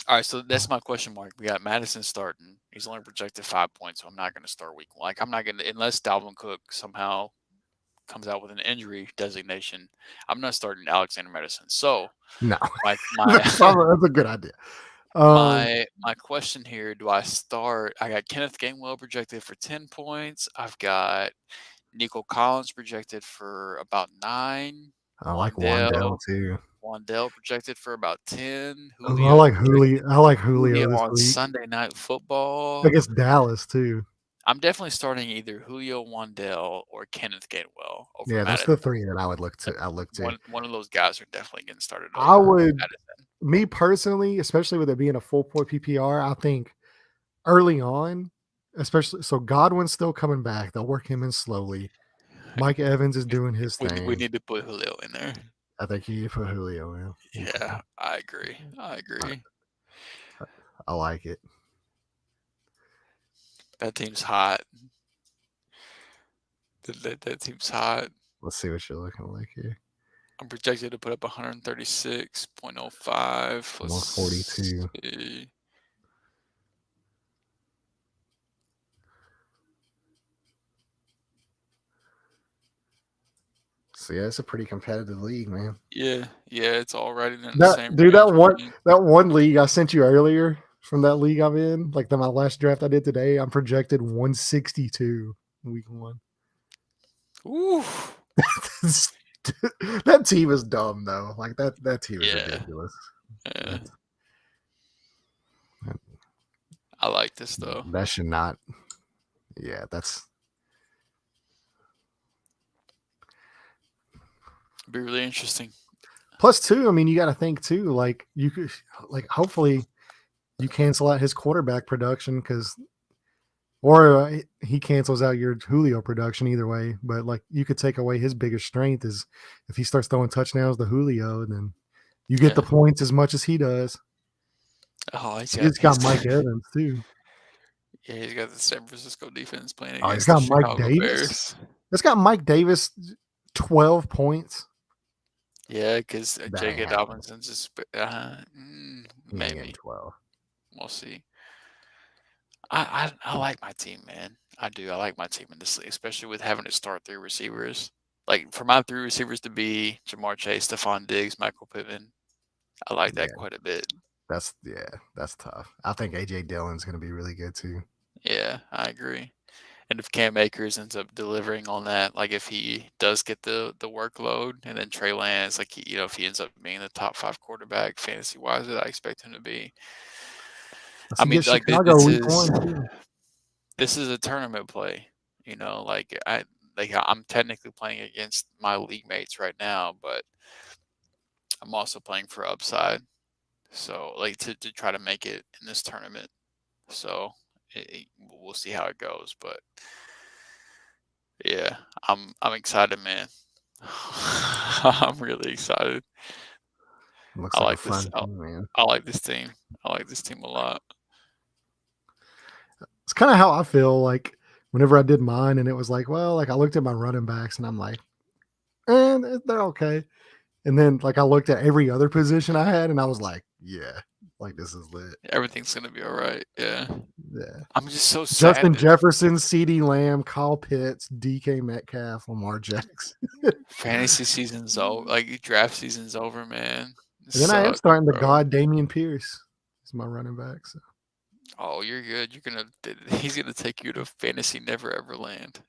all right, so that's my question mark. We got Madison starting. He's only projected 5 points, so I'm not going to start week one. Like I'm not going to unless Dalvin Cook somehow comes out with an injury designation. I'm not starting Alexander Madison. So No, my that's a good idea. my question here: do I start? I got Kenneth Gainwell projected for 10 points. I've got Nico Collins projected for about 9. I like Wandell Wandell too. Wandell projected for about 10. Oh, I Julio like projected Julio. I like Julio Julio this on week Sunday Night Football. against Dallas too. I'm definitely starting either Julio Wandell or Kenneth Gainwell over Yeah, that's the Madison. three that I would look to. I look to. One of those guys are definitely getting started I over would, Madison. me personally, especially with it being a full point PPR, I think early on, especially so Godwin's still coming back. They'll work him in slowly. Mike Evans is doing his We thing. need to put Julio in there. I think you put Julio in. Yeah, I agree. I I, agree. I like it. That team's hot. That team's hot. Let's see what you're looking like here. I'm projected to put up 136.05. Let's 142. see. So yeah, it's a pretty competitive league, man. Yeah, yeah, it's all right in the That same dude, range for me. that one league I sent you earlier from that league I'm in, like my last draft I did today, I'm projected 162 week one. Ooh, That team is dumb though. Like that team is yeah, ridiculous. yeah. That's, I like this though. that should not. Yeah, that's It'd be really interesting. plus two. I mean, you got to think too. Like you could, like hopefully you cancel out his quarterback production because, or he cancels out your Julio production either way. But like you could take away his biggest strength is if he starts throwing touchdowns to Julio, then you get the Yeah. points as much as he does. Oh, He's got Mike Evans too. yeah, he's got the San Francisco defense playing Oh, he's against the got Mike Chicago Davis. Bears. It's got Mike Davis 12 points. Yeah, because That J.K. ain't happening. Dobinson's just He ain't getting maybe 12. we'll see. I like my team, man. I do. I like my team in this league, especially with having to start 3 receivers. Like for my 3 receivers to be Jamar Chase, Stephon Diggs, Michael Pittman. I like Yeah, that quite a bit. that's tough. I think AJ Dillon's gonna be really good too. Yeah, I agree. And if Cam Akers ends up delivering on that, like if he does get the workload, and then Trey Lance, like if he ends up being the top 5 quarterback fantasy wise that I expect him to be, Let's I get mean, like Chicago week one too. this is a tournament play. I'm technically playing against my league mates right now, but I'm also playing for upside. So like to try to make it in this tournament. So we'll see how it goes, but yeah, I'm excited, man. I'm really excited. Looks I like a like this. fun team, man. I like this team. I like this team a lot. It's kind of how I feel like whenever I did mine, and it was like, well, like I looked at my running backs, and I'm like, they're okay. And then like I looked at every other position I had, and I was like, yeah, like this is lit. Everything's gonna be all right. Yeah, Yeah. I'm just so sad Justin that Jefferson, CD Lamb, Kyle Pitts, DK Metcalf, Lamar Jackson. fantasy season's over. Like draft season's over, man. It And then I am sucks, starting to bro. god Damian Pierce. He's my running back. So Oh, you're good. He's gonna take you to fantasy never ever land.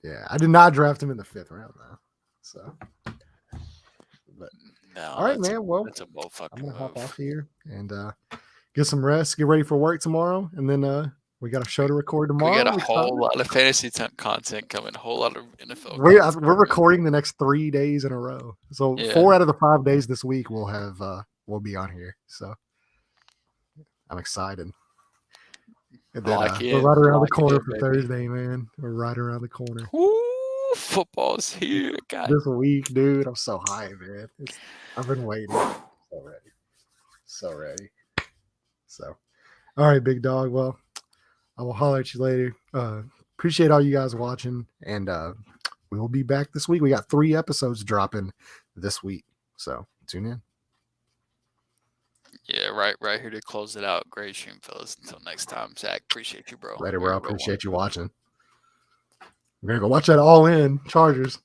yeah, I did not draft him in the 5th round though. So, but all No, right, man. Well, that's a bold I'm fucking gonna hop off move. here and get some rest, get ready for work tomorrow, and then we got a show We to record we tomorrow. got a I'm whole excited. lot of fantasy content coming. A whole lot of NFL We're content coming. recording the next 3 days in a row. So Yeah, 4 out of the 5 days this week we'll be on here. So I'm excited. And I then like we're it. right I around the like corner it, for baby. Thursday, man. We're right around the corner. Woo! Football's here. God. This week, dude. I'm so high, man. I've been waiting. So ready. So ready. So all right, big dog. Well, I will holler at you later. Appreciate all you guys watching, and we will be back this week. We got 3 episodes dropping this week, so tune in. Yeah, right here to close it out. Great stream, fellas. Until next time, Zach. Appreciate you, bro. Later, You're bro. a real one. Appreciate you watching. We're gonna go watch that All In Chargers.